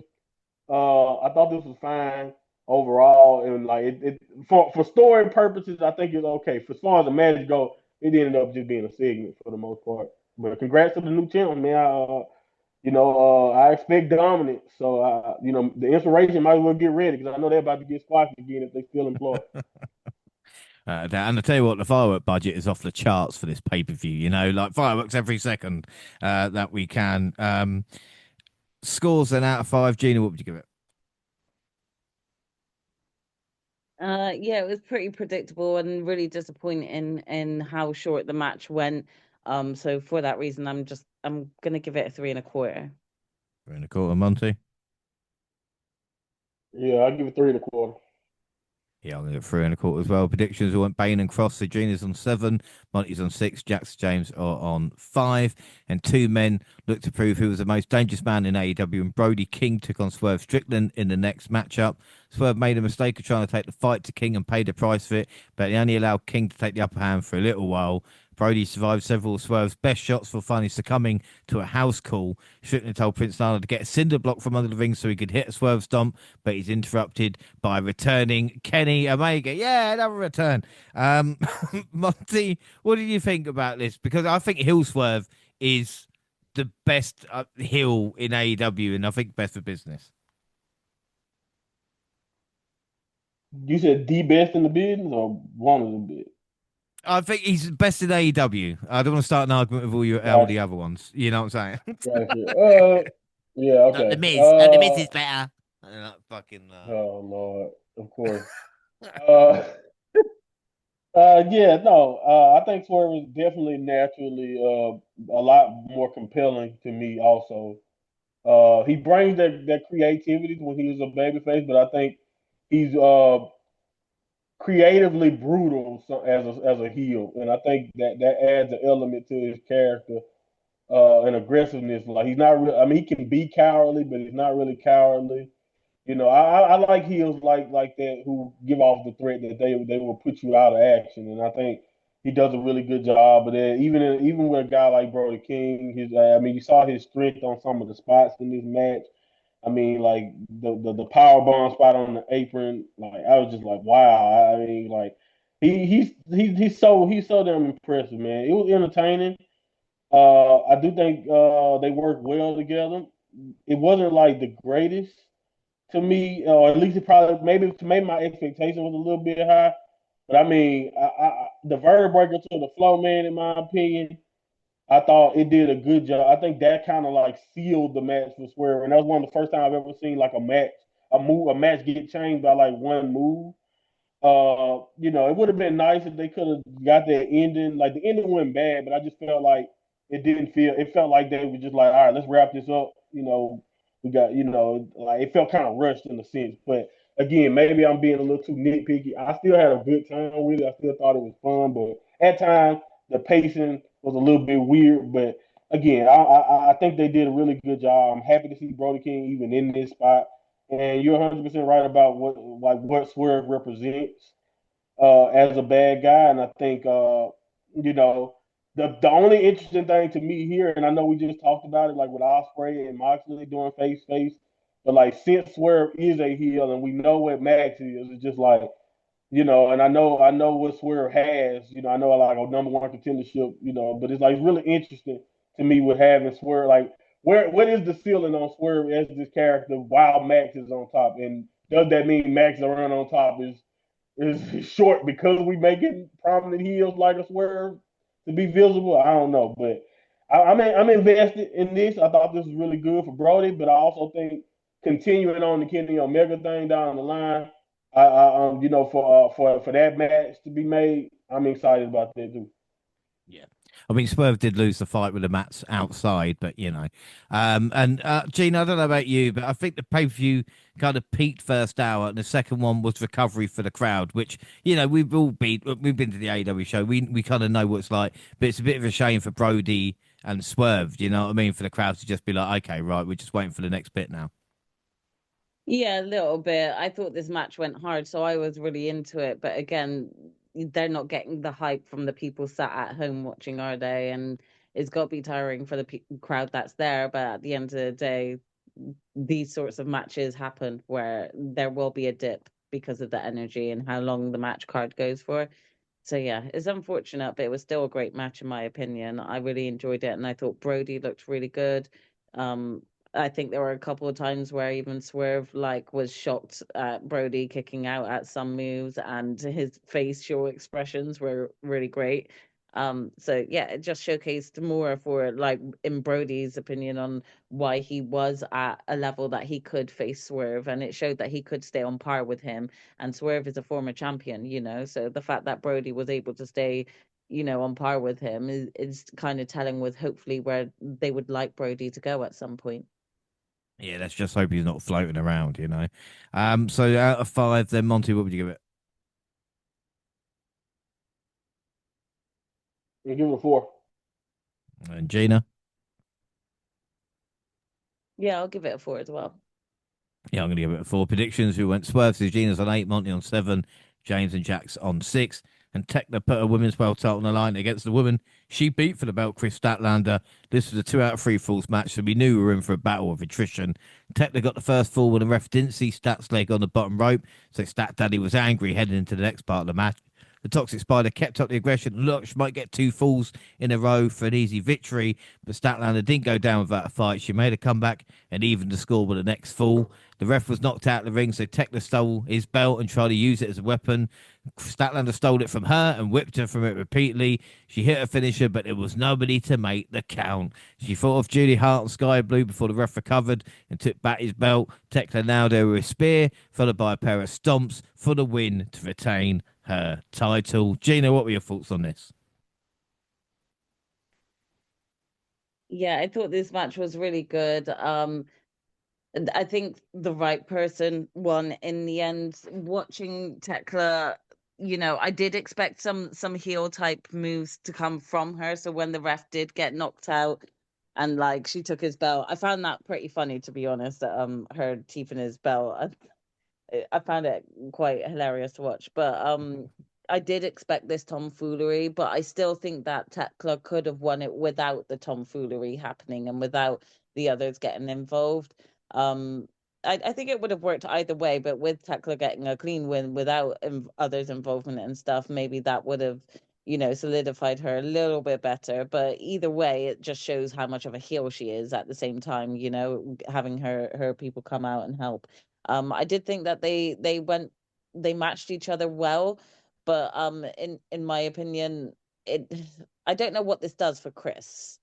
I thought this was fine overall, and like for story purposes, I think it's okay. For as far as the match go, it ended up just being a segment for the most part. But congrats to the new champ, man. I expect dominance, so the inspiration might as well get ready because I know they're about to get squashed again if they still employed. And I tell you what, the firework budget is off the charts for this pay per view. Like fireworks every second that we can. Scores then out of 5. Gina, what would you give it? Yeah, it was pretty predictable and really disappointing in how short the match went. So for that reason, I'm gonna give it a 3.25. 3.25, Monty. Yeah, I'll give it 3.25. Yeah, I'm going to get 3.25 as well. Predictions, we went Bane and Cross. So Gina's on 7, Monty's on 6, Jax James are on 5. And two men look to prove who was the most dangerous man in AEW. And Brody King took on Swerve Strickland in the next matchup. Swerve made a mistake of trying to take the fight to King and paid the price for it, but he only allowed King to take the upper hand for a little while. Brody survived several of Swerve's best shots for finally succumbing to a house call. Strickland told Prince Nana to get a cinder block from under the ring so he could hit a Swerve stomp, but he's interrupted by returning Kenny Omega. Yeah, another return. Monty, what do you think about this? Because I think Hill Swerve is the best heel in AEW, and I think best for business. You said the best in the business or one of the best? I think he's best in AEW. I don't want to start an argument with all the other ones. You know what I'm saying? Gotcha. Yeah, Not the okay. Miz. The Miz is better. Fucking. Oh Lord, of course. Yeah, no. I think Swerve is definitely naturally a lot more compelling to me. Also, he brings that creativity when he was a babyface, but I think he's creatively brutal as a heel, and I think that adds an element to his character and aggressiveness. Like he's not really. I mean, he can be cowardly, but he's not really cowardly. I like heels like that who give off the threat that they will put you out of action, and I think he does a really good job of that. Even with a guy like Brody King, I mean, you saw his strength on some of the spots in this match. I mean, like the power bomb spot on the apron, like I was just like, wow. I mean, like he's so damn impressive, man. It was entertaining. I do think they work well together. It wasn't like the greatest to me, or at least it probably maybe my expectation was a little bit high. But I mean, the verb breaker to the flow, man, in my opinion, I thought it did a good job. I think that kind of like sealed the match for Swerve, and that was one of the first time I've ever seen like a match get changed by like one move. It would have been nice if they could have got that ending. Like the ending wasn't bad, but I just felt like it felt like they were just like, all right, let's wrap this up. We got, like it felt kind of rushed in a sense. But again, maybe I'm being a little too nitpicky. I still had a good time with it. I still thought it was fun, but at times the pacing was a little bit weird. But again, I think they did a really good job. I'm happy to see Brody King even in this spot. And you're 100% right about what Swerve represents as a bad guy. And I think you know the only interesting thing to me here, and I know we just talked about it, like with Ospreay and Moxley doing face, but like since Swerve is a heel and we know what Max is, it's just like and I know what Swerve has, I know like a number one contendership, but it's like really interesting to me with having Swerve, like what is the ceiling on Swerve as this character while Max is on top, and does that mean Max around on top is short because we making prominent heels like a Swerve to be visible? I don't know, but I'm invested in this. I thought this was really good for Brody, but I also think continuing on the Kenny Omega thing down the line, for that match to be made, I'm excited about that too. Yeah. I mean, Swerve did lose the fight with the mats outside, but and Gene, I don't know about you, but I think the pay per view kind of peaked first hour, and the second one was recovery for the crowd, which we've been to the AEW show, we kind of know what it's like, but it's a bit of a shame for Brody and Swerve, you know what I mean, for the crowd to just be like, okay, right, we're just waiting for the next bit now. Yeah, a little bit. I thought this match went hard, so I was really into it. But again, they're not getting the hype from the people sat at home watching, are they? And it's got to be tiring for the crowd that's there. But at the end of the day, these sorts of matches happen where there will be a dip because of the energy and how long the match card goes for. So yeah, it's unfortunate, but it was still a great match in my opinion. I really enjoyed it, and I thought Brody looked really good. Um, I think there were a couple of times where even Swerve like was shocked at Brody kicking out at some moves, and his facial expressions were really great. So yeah, it just showcased more for like in Brody's opinion on why he was at a level that he could face Swerve, and it showed that he could stay on par with him. And Swerve is a former champion, so the fact that Brody was able to stay, on par with him is kind of telling with hopefully where they would like Brody to go at some point. Yeah, let's just hope he's not floating around. So out of 5, then Monty, what would you give it? And give it a 4. And Gina? Yeah, I'll give it a 4 as well. Yeah, I'm going to give it a 4. Predictions: we went Swerve says Gina's on 8, Monty on 7, James and Jack's on 6. And Tekla put a women's world title on the line against the woman she beat for the belt, Chris Statlander. This was a 2 out of 3 falls match, so we knew we were in for a battle of attrition. Tekla got the first fall when the ref didn't see Stat's leg on the bottom rope, so Stat Daddy was angry heading into the next part of the match. The Toxic Spider kept up the aggression. Look, she might get 2 falls in a row for an easy victory, but Statlander didn't go down without a fight. She made a comeback and evened the score with the next fall. The ref was knocked out of the ring, so Tekla stole his belt and tried to use it as a weapon. Statlander stole it from her and whipped her from it repeatedly. She hit her finisher, but there was nobody to make the count. She fought off Judy Hart and Sky Blue before the ref recovered and took back his belt. Tekla nailed her with a spear, followed by a pair of stomps for the win to retain her title. Gina, what were your thoughts on this? Yeah, I thought this match was really good. I think the right person won in the end. Watching Tekla, I did expect some heel type moves to come from her. So when the ref did get knocked out and like she took his belt, I found that pretty funny to be honest. Her teeth in his belt. I found it quite hilarious to watch. But I did expect this tomfoolery, but I still think that Tekla could have won it without the tomfoolery happening and without the others getting involved. Um, I think it would have worked either way, but with Tekla getting a clean win without others' involvement and stuff, maybe that would have, solidified her a little bit better. But either way, it just shows how much of a heel she is at the same time, having her people come out and help. I did think that they matched each other well, but in my opinion, it I don't know what this does for Chris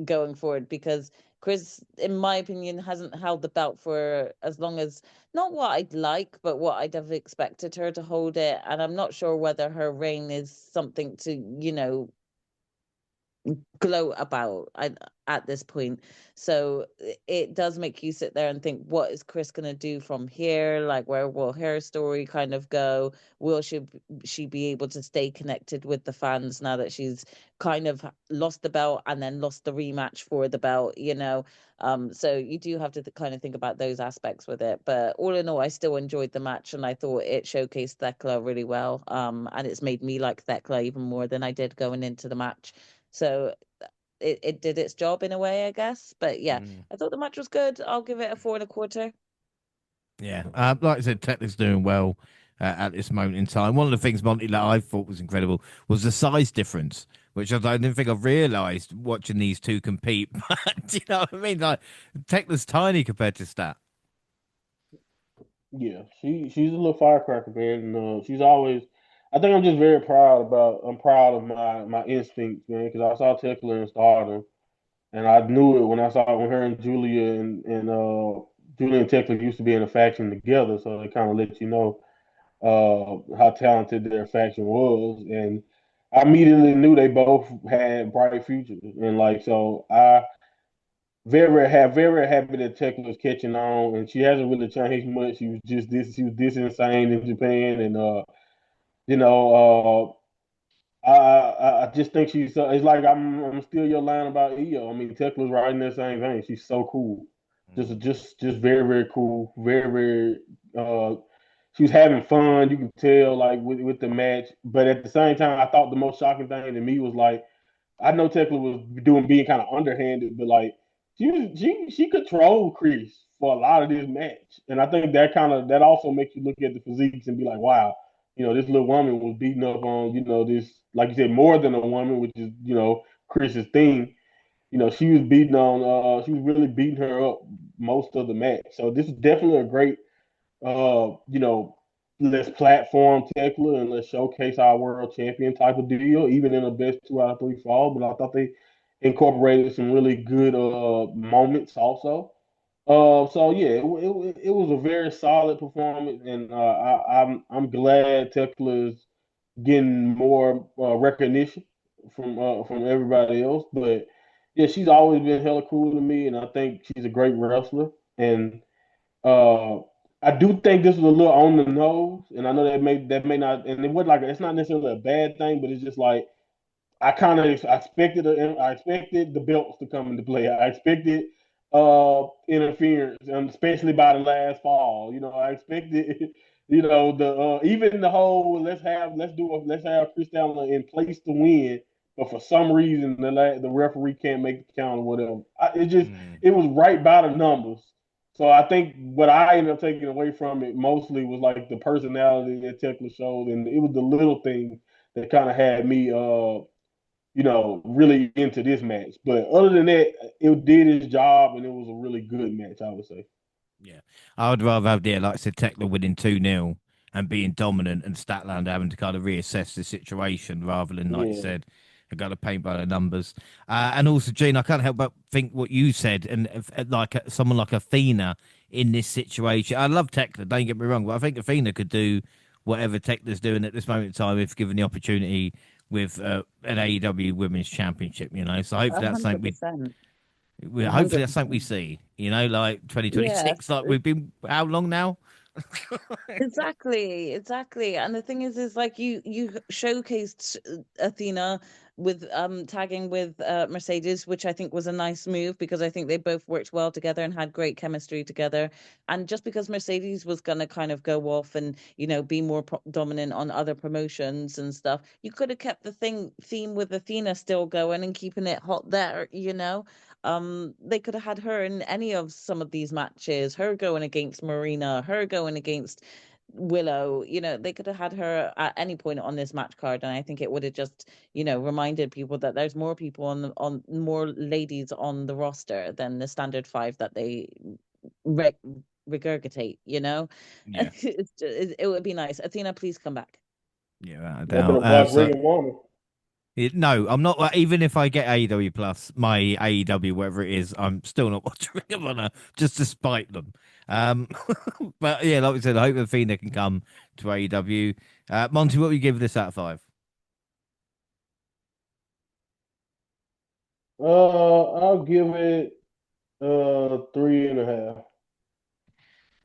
going forward because Chris, in my opinion, hasn't held the belt for as long as not what I'd like, but what I'd have expected her to hold it. And I'm not sure whether her reign is something to, gloat about at this point. So it does make you sit there and think, what is Chris going to do from here? Like, where will her story kind of go? Will she be able to stay connected with the fans now that she's kind of lost the belt and then lost the rematch for the belt? So you do have to kind of think about those aspects with it. But all in all, I still enjoyed the match and I thought it showcased Thekla really well. And it's made me like Thekla even more than I did going into the match. So it did its job in a way, I guess. But yeah, Mm. I thought the match was good. I'll give it a 4.25. Yeah, like I said, Tekla's doing well at this moment in time. One of the things, Monty, that I thought was incredible was the size difference, which I didn't think I realised watching these two compete. But do you know what I mean? Like, Tekla's tiny compared to Stat. Yeah, she's a little firecracker, man. And, she's always. I think I'm just very proud about. I'm proud of my instincts, man, because I saw Tekla in Stardom, and I knew it when I saw when her and Julia and Julia and Tekla used to be in a faction together, so it kind of lets you know how talented their faction was, and I immediately knew they both had bright futures, and like so I very happy that Tekla was catching on, and she hasn't really changed much. She was this insane in Japan, and you know, I just think she's. It's like I'm still your line about Io. I mean, Tekla's right in that same vein. She's so cool, just very cool, very. Uh, she was having fun. You can tell like with the match, but at the same time, I thought the most shocking thing to me was like I know Tekla was being kind of underhanded, but like she controlled Chris for a lot of this match, and I think that also makes you look at the physiques and be like, wow, this little woman was beating up on this like you said more than a woman, which is Chris's thing. She was she was really beating her up most of the match. So this is definitely a great you know, let's platform Tekla and let's showcase our world champion type of deal, even in a best 2 out of 3 fall. But I thought they incorporated some really good moments also. So yeah, it was a very solid performance, and I'm glad Tekla's getting more recognition from everybody else. But yeah, she's always been hella cool to me, and I think she's a great wrestler. And uh, I do think this was a little on the nose, and I know that may not, and it was like it's not necessarily a bad thing, but it's just like I expected the belts to come into play. I expected interference, and especially by the last fall. I expected the even the whole let's have Chris Allen in place to win, but for some reason the referee can't make the count or whatever. Mm. It was right by the numbers. So I think what I ended up taking away from it mostly was like the personality that Tekla showed, and it was the little things that kind of had me really into this match. But other than that, it did its job and it was a really good match, I would say. Yeah, I would rather have, like I said, Tekla winning 2-0 and being dominant, and Statland having to kind of reassess the situation rather than, like you Yeah. said, I got to paint by the numbers. And also, Gene, I can't help but think what you said, and like someone like Athena in this situation. I love Tekla, don't get me wrong, but I think Athena could do whatever Tekla's doing at this moment in time if given the opportunity with an AEW Women's Championship. So hopefully that's something 100%. hopefully that's something we 100%. see. Like Yes. 2026. Like we've been how long now? Exactly. And the thing is like you showcased Athena with tagging with Mercedes, which I think was a nice move because I think they both worked well together and had great chemistry together. And just because Mercedes was gonna kind of go off and be more dominant on other promotions and stuff, you could have kept the theme with Athena still going and keeping it hot there. They could have had her in any of some of these matches, her going against Marina, her going against Willow. They could have had her at any point on this match card, and I think it would have just reminded people that there's more people on more ladies on the roster than the standard 5 that they re regurgitate. Yeah, It would be nice. Athena, please come back. yeah, without a That been doubt. a black So Ring woman. no, I'm not. Even if I get AEW Plus, my AEW whatever it is, I'm still not watching Ring of Honor just to spite them. Um, but yeah, like we said, I hope Athena can come to AEW. Monty, what would you give this out of 5? I'll give it 3.5.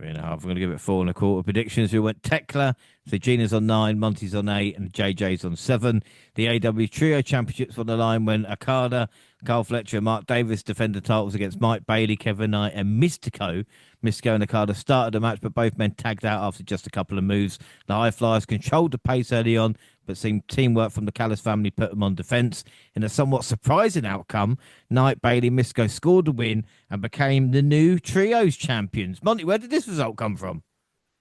3.5. I'm going to give it 4.25. Predictions. We went Tekla. So Gina's on 9, Monty's on 8, and JJ's on 7. The AW Trio Championships on the line when Okada, Carl Fletcher, and Mark Davis defended titles against Mike Bailey, Kevin Knight, and Mystico. Mystico and Okada started the match, but both men tagged out after just a couple of moves. The High Flyers controlled the pace early on, but seemed teamwork from the Callis family put them on defense. In a somewhat surprising outcome, Knight, Bailey, Mystico scored the win and became the new Trios champions. Monty, where did this result come from?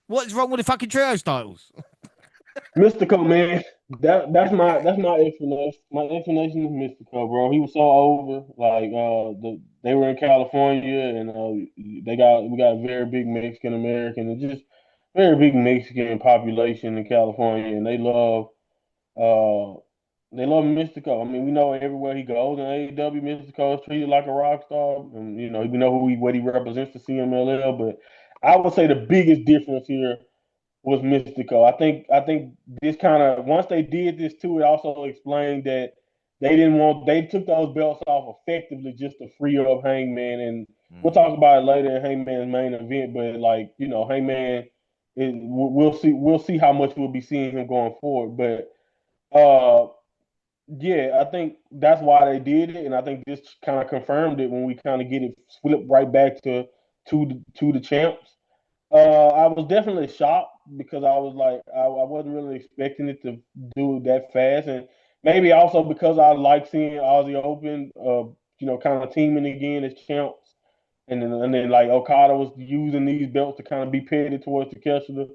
What is wrong with the fucking Trios titles? Mystico, man. That's my explanation. My explanation is Mystico, bro. He was so over. Like they were in California and we got a very big Mexican American and just very big Mexican population in California, and uh they love Mystico. I mean, we know everywhere he goes in AEW, Mystico is treated like a rock star, and we know what he represents to CMLL. But I would say the biggest difference here was Mystico. I think this kind of once they did this too, it also explained that they took those belts off effectively just to free up Hangman, and we'll talk about it later in Hangman's main event. But like Hangman, we'll see how much we'll be seeing him going forward. But yeah, I think that's why they did it, and I think this kind of confirmed it when we kind of get it flipped right back to the champs. I was definitely shocked because I was like, I wasn't really expecting it to do it that fast, and maybe also because I like seeing Aussie Open, kind of teaming again as champs, and then like Okada was using these belts to kind of be pitted towards Takeshita.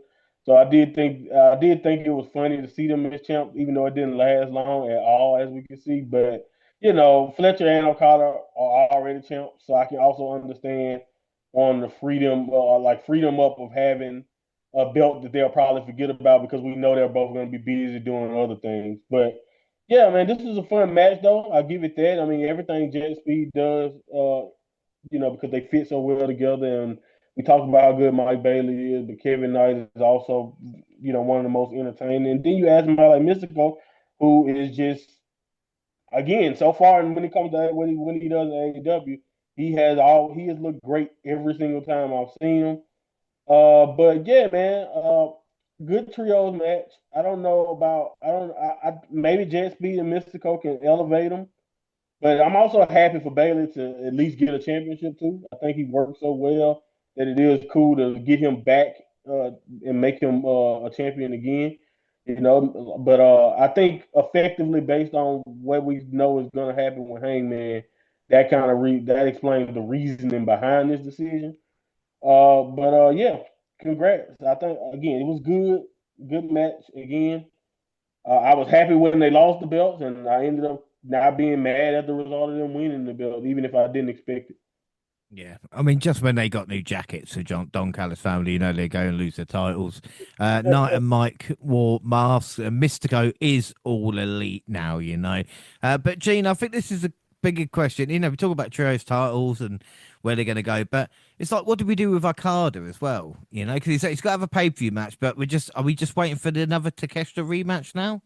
So I did think it was funny to see them as champs, even though it didn't last long at all, as we can see. But Fletcher and Okada are already champs, so I can also understand on the freedom up of having a belt that they'll probably forget about because we know they're both going to be busy doing other things. But yeah, man, this was a fun match though. I'll give it that. I mean, everything Jet Speed does, because they fit so well together. And we talked about how good Mike Bailey is, but Kevin Knight is also, one of the most entertaining. And then you ask him about like Mystico, who is just again so far, and when it comes to when he does AEW, he has looked great every single time I've seen him. But yeah, man, good trios match. I don't know about I don't I maybe Jet Speed and Mystico can elevate him. But I'm also happy for Bailey to at least get a championship too. I think he worked so well that it is cool to get him back and make him a champion again. But I think effectively based on what we know is going to happen with Hangman, that explains the reasoning behind this decision. But yeah, congrats. I think again it was good match again. I was happy when they lost the belts, and I ended up not being mad at the result of them winning the belt, even if I didn't expect it. Yeah, I mean, just when they got new jackets for Don Callis family, they go and lose their titles. Knight and Mike wore masks, and Mystico is all elite now, But Gene, I think this is a bigger question. We talk about trios titles and where they're going to go, but it's like, what do we do with Okada as well? Because he's got to have a pay-per-view match, but are we just waiting for another Takeshita rematch now?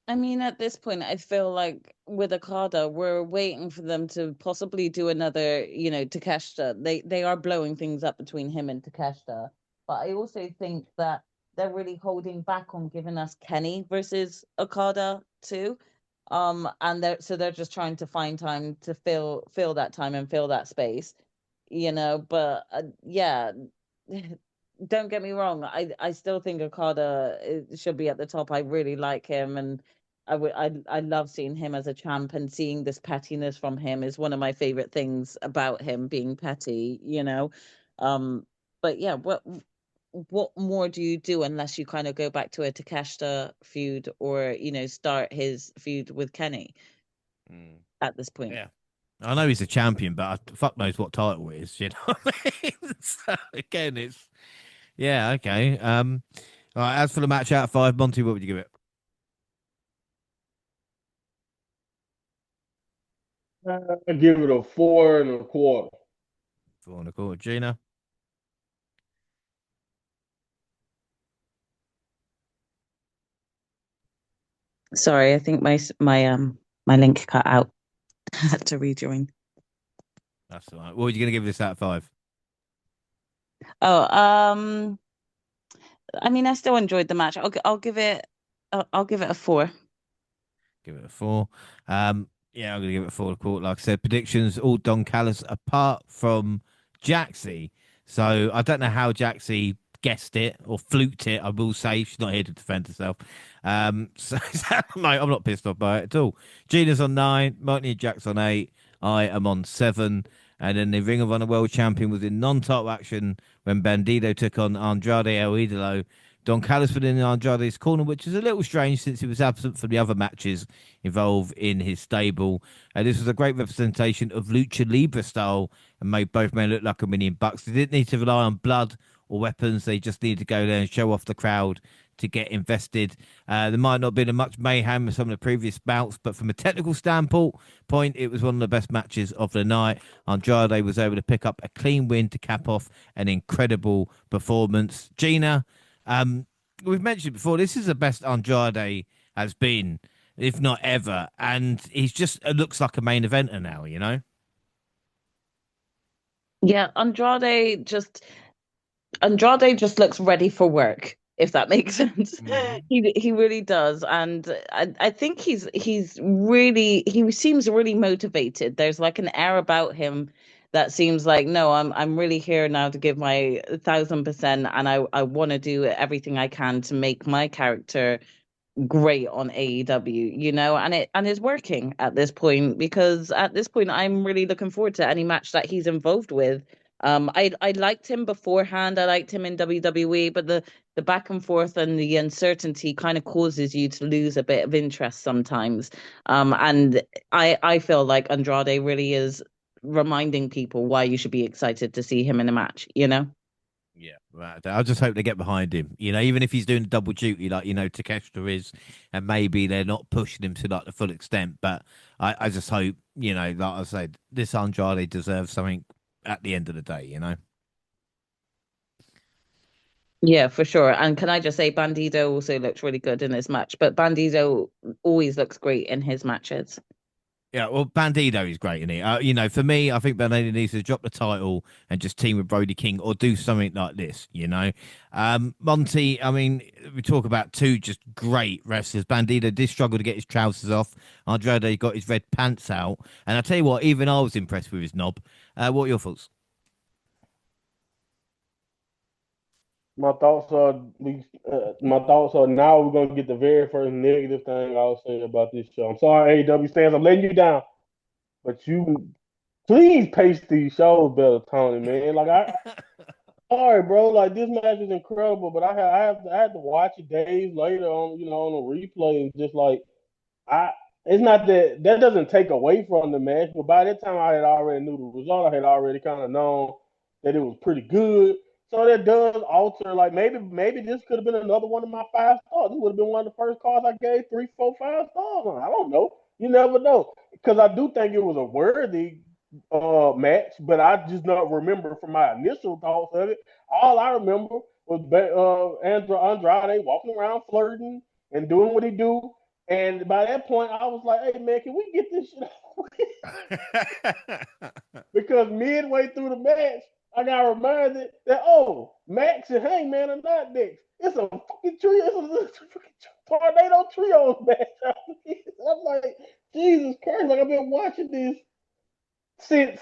I mean, at this point, I feel like with Okada, we're waiting for them to possibly do another, Takeshita. They are blowing things up between him and Takeshita. But I also think that they're really holding back on giving us Kenny versus Okada too. And they're just trying to find time to fill that time and fill that space, But yeah, don't get me wrong. I still think Okada should be at the top. I really like him, and I love seeing him as a champ, and seeing this pettiness from him is one of my favorite things about him, being petty. But yeah, what more do you do unless you kind of go back to a Takeshita feud, or start his feud with Kenny at this point? Yeah. I know he's a champion, but fuck knows what title it is. You know what I mean? So again, it's yeah, okay. All right. As for the match out of 5, Monty, what would you give it? I give it a 4.25. 4.25. Gina. Sorry, I think my link cut out. I had to rejoin. That's all right. What are you going to give this out of 5? Oh, I mean, I still enjoyed the match. I'll give it a 4. Give it a 4. Yeah, I'm going to give it a 4.25. Like I said, predictions all Don Callis apart from Jaxie. So I don't know how Jaxie guessed it or fluked it. I will say she's not here to defend herself. So mate, I'm not pissed off by it at all. Gina's on 9, Monty and Jack's on 8. I am on 7. And then the Ring of Honor World Champion was in non-title action when Bandido took on Andrade El Idolo. Don Callis was in Andrade's corner, which is a little strange since he was absent from the other matches involved in his stable. This was a great representation of Lucha Libre style and made both men look like $1,000,000. They didn't need to rely on blood or weapons. They just needed to go there and show off the crowd to get invested. There might not have been much mayhem with some of the previous bouts, but from a technical standpoint, it was one of the best matches of the night. Andrade was able to pick up a clean win to cap off an incredible performance. Gina, we've mentioned before, this is the best Andrade has been, if not ever, and he's just looks like a main eventer now, you know? Yeah, Andrade just looks ready for work, if that makes sense. He really does, and I think he seems really motivated. There's like an air about him that seems like, no, I'm really here now to give my 1,000%, and I want to do everything I can to make my character great on AEW, you know, and it's working at this point, because at this point I'm really looking forward to any match that he's involved with. I liked him beforehand. I liked him in WWE, but the back and forth and the uncertainty kind of causes you to lose a bit of interest sometimes. And I feel like Andrade really is reminding people why you should be excited to see him in a match, you know? Yeah, right. I just hope they get behind him. You know, even if he's doing double duty, like, you know, Takeshita is, and maybe they're not pushing him to like the full extent. But I just hope, you know, like I said, this Andrade deserves something at the end of the day, you know? Yeah, for sure. And can I just say, Bandido also looked really good in this match, but Bandido always looks great in his matches. Yeah, well, Bandido is great, isn't he? You know, for me, I think Bandido needs to drop the title and just team with Brody King or do something like this, you know? Monty, I mean, we talk about two just great wrestlers. Bandido did struggle to get his trousers off. Andrade got his red pants out. And I tell you what, even I was impressed with his knob. What are your thoughts? My thoughts are now we're gonna get the very first negative thing I'll say about this show. I'm sorry, AEW stands, I'm letting you down, but you please pace these shows better, Tony. Man, like sorry, bro. Like this match is incredible, but I had to watch it days later on, on a replay, and just like I. It's not that doesn't take away from the match, but by that time I had already knew the result. I had already kind of known that it was pretty good. So that does alter, like maybe this could have been another one of my 5 stars. This would have been one of the first cards I gave 3, 4, 5 stars on. I don't know. You never know. Because I do think it was a worthy match, but I just not remember from my initial thoughts of it. All I remember was Andrade walking around flirting and doing what he do. And by that point, I was like, "Hey man, can we get this shit because midway through the match, I got reminded that Max and Hangman are not next. It's a fucking trio. It's a fucking tornado trios match. I'm like, Jesus Christ! Like I've been watching this since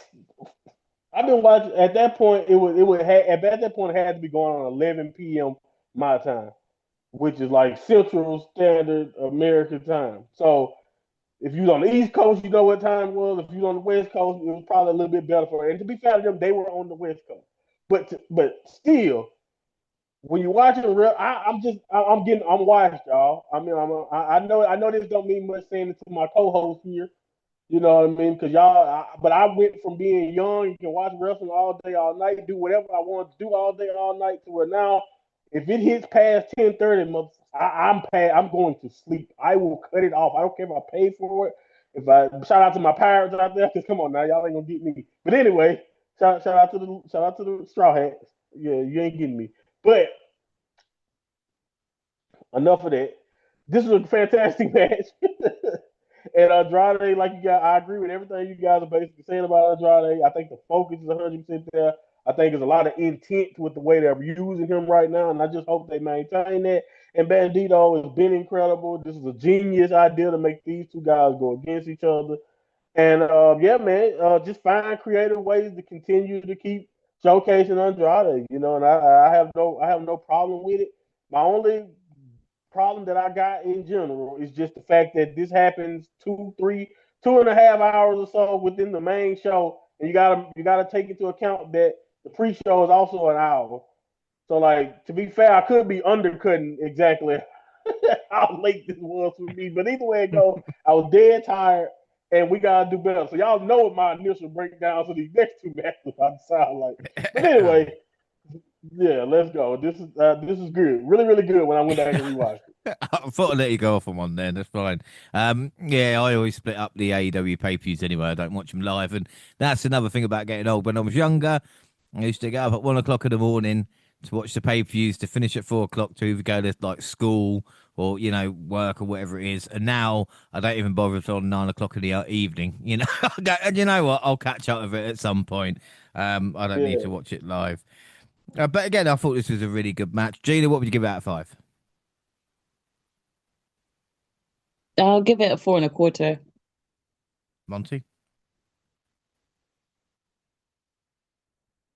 I've been watching. At that point, at that point it had to be going on 11 p.m. my time, which is like Central Standard American time. So if you was on the East Coast, you know what time it was. If you was on the West Coast, it was probably a little bit better for it. And to be fair to them, they were on the West Coast. But still, when you watch it real, I'm washed, y'all. I mean, I know this don't mean much saying it to my co-host here. You know what I mean? Because but I went from being young, you can watch wrestling all day, all night, do whatever I want to do all day, all night, to where now, if it hits past 10:30, I'm going to sleep. I will cut it off. I don't care if I pay for it. If I shout out to my pirates out there, because come on now, y'all ain't gonna get me. But anyway, shout out to the straw hats. Yeah, you ain't getting me. But enough of that. This was a fantastic match. And Andrade, I agree with everything you guys are basically saying about Andrade. I think the focus is 100% there. I think there's a lot of intent with the way they're using him right now, and I just hope they maintain that. And Bandito has been incredible. This is a genius idea to make these two guys go against each other. And yeah, man, just find creative ways to continue to keep showcasing Andrade, and I have no problem with it. My only problem that I got in general is just the fact that this happens 2.5 hours or so within the main show, and you gotta take into account that the pre-show is also an hour. So, like, to be fair, I could be undercutting exactly how late this was for me. But either way it goes, I was dead tired, and we gotta do better. So y'all know what my initial breakdowns of these next two matches I sound like. But anyway, yeah, let's go. This is good, really, really good. When I went back and rewatched it. I thought I'd let you go off on one there. That's fine. Yeah, I always split up the AEW pay-per-views anyway. I don't watch them live, and that's another thing about getting old. When I was younger, I used to get up at 1 o'clock in the morning to watch the pay-per-views, to finish at 4 o'clock to either go to like school or work or whatever it is. And now I don't even bother until 9 o'clock in the evening. And you know what? I'll catch up with it at some point. I don't need Yeah, to watch it live. But again, I thought this was a really good match. Gina, what would you give it out of 5? I'll give it a 4.25. Monty?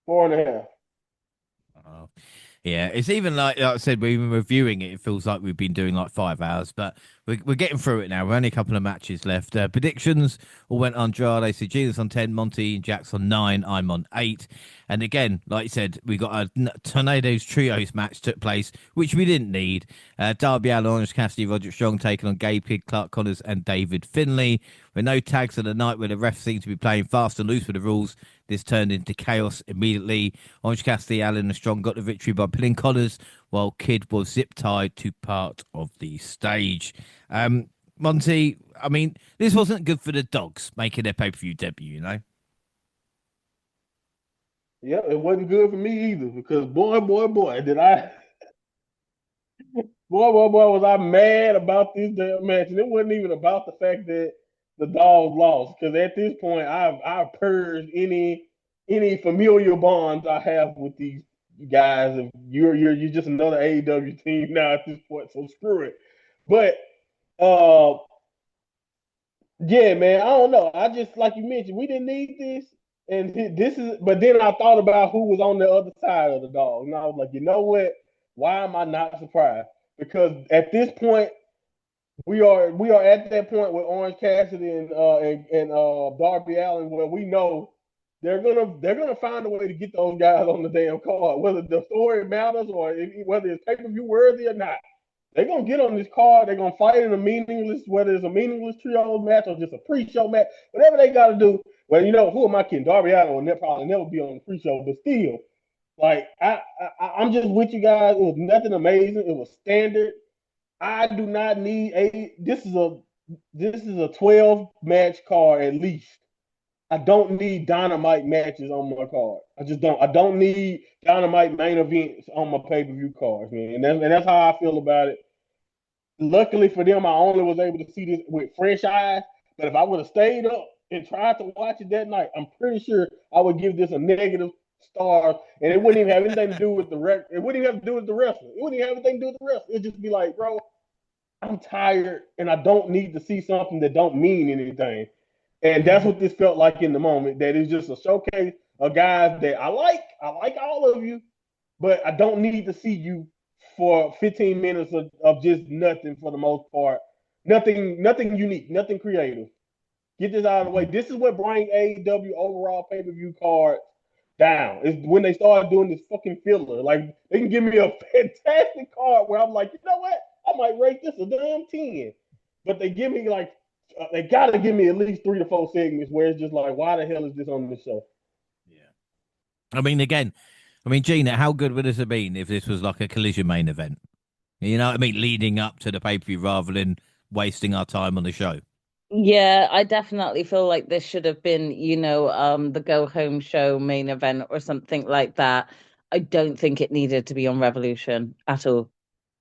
4.5. Oh. Yeah, it's even like I said, we've been reviewing it. It feels like we've been doing like 5 hours, but we're getting through it now. We're only a couple of matches left. Predictions all went on Andrade. So Gina's on 10, Monty and Jack's on 9. I'm on 8. And again, like you said, we got a Tornadoes Trios match took place, which we didn't need. Darby Allin, Orange Cassidy, Roderick Strong taking on Gay Pig, Clark Connors, and David Finlay. With no tags on the night where the refs seem to be playing fast and loose with the rules, this turned into chaos immediately. Orange Cassidy, Allen, and Strong got the victory by pinning Connors, while Kid was zip tied to part of the stage. Monty, I mean, this wasn't good for the Dogs making their pay-per-view debut. Yeah, it wasn't good for me either because boy, did I boy, was I mad about this damn match, and it wasn't even about the fact that the Dogs lost. Because at this point, I've purged any familial bonds I have with these guys. And you're just another AEW team now at this point, so screw it. But uh, yeah, man, I don't know. I just like you mentioned, we didn't need this, and this is. But then I thought about who was on the other side of the Dogs, and I was like, you know what? Why am I not surprised? Because at this point, we are at that point with Orange Cassidy and Darby Allin where we know they're gonna find a way to get those guys on the damn card, whether the story matters or whether it's pay-per-view worthy or not. They're gonna get on this card. They're gonna fight in a meaningless, whether it's a meaningless trios match or just a pre-show match, whatever they got to do. Well, who am I kidding? Darby Allin will probably never be on the pre-show, but still, like I'm just with you guys. It was nothing amazing. It was standard. I do not need a. This is a 12 match card at least. I don't need dynamite matches on my card. I just don't. I don't need dynamite main events on my pay-per-view cards, man. And that's how I feel about it. Luckily for them, I only was able to see this with fresh eyes. But if I would have stayed up and tried to watch it that night, I'm pretty sure I would give this a negative star, and it wouldn't even have anything to do with the rec. It wouldn't even have to do with the wrestling. It wouldn't even have anything to do with the wrestling. It'd just be like, bro, I'm tired, and I don't need to see something that don't mean anything. And that's what this felt like in the moment. That is just a showcase of guys that I like. I like all of you, but I don't need to see you for 15 minutes of just nothing for the most part. Nothing unique, nothing creative. Get this out of the way. This is what brings AEW overall pay-per-view cards down. Is when they start doing this fucking filler. Like they can give me a fantastic card where I'm like, you know what? I might rate this a damn 10. But they give me like they gotta give me at least 3 to 4 segments where it's just like, why the hell is this on the show? Yeah. Gina, how good would this have been if this was like a Collision main event? You know what I mean? Leading up to the pay-per-view rather than wasting our time on the show. Yeah, I definitely feel like this should have been, the go home show main event or something like that. I don't think it needed to be on Revolution at all.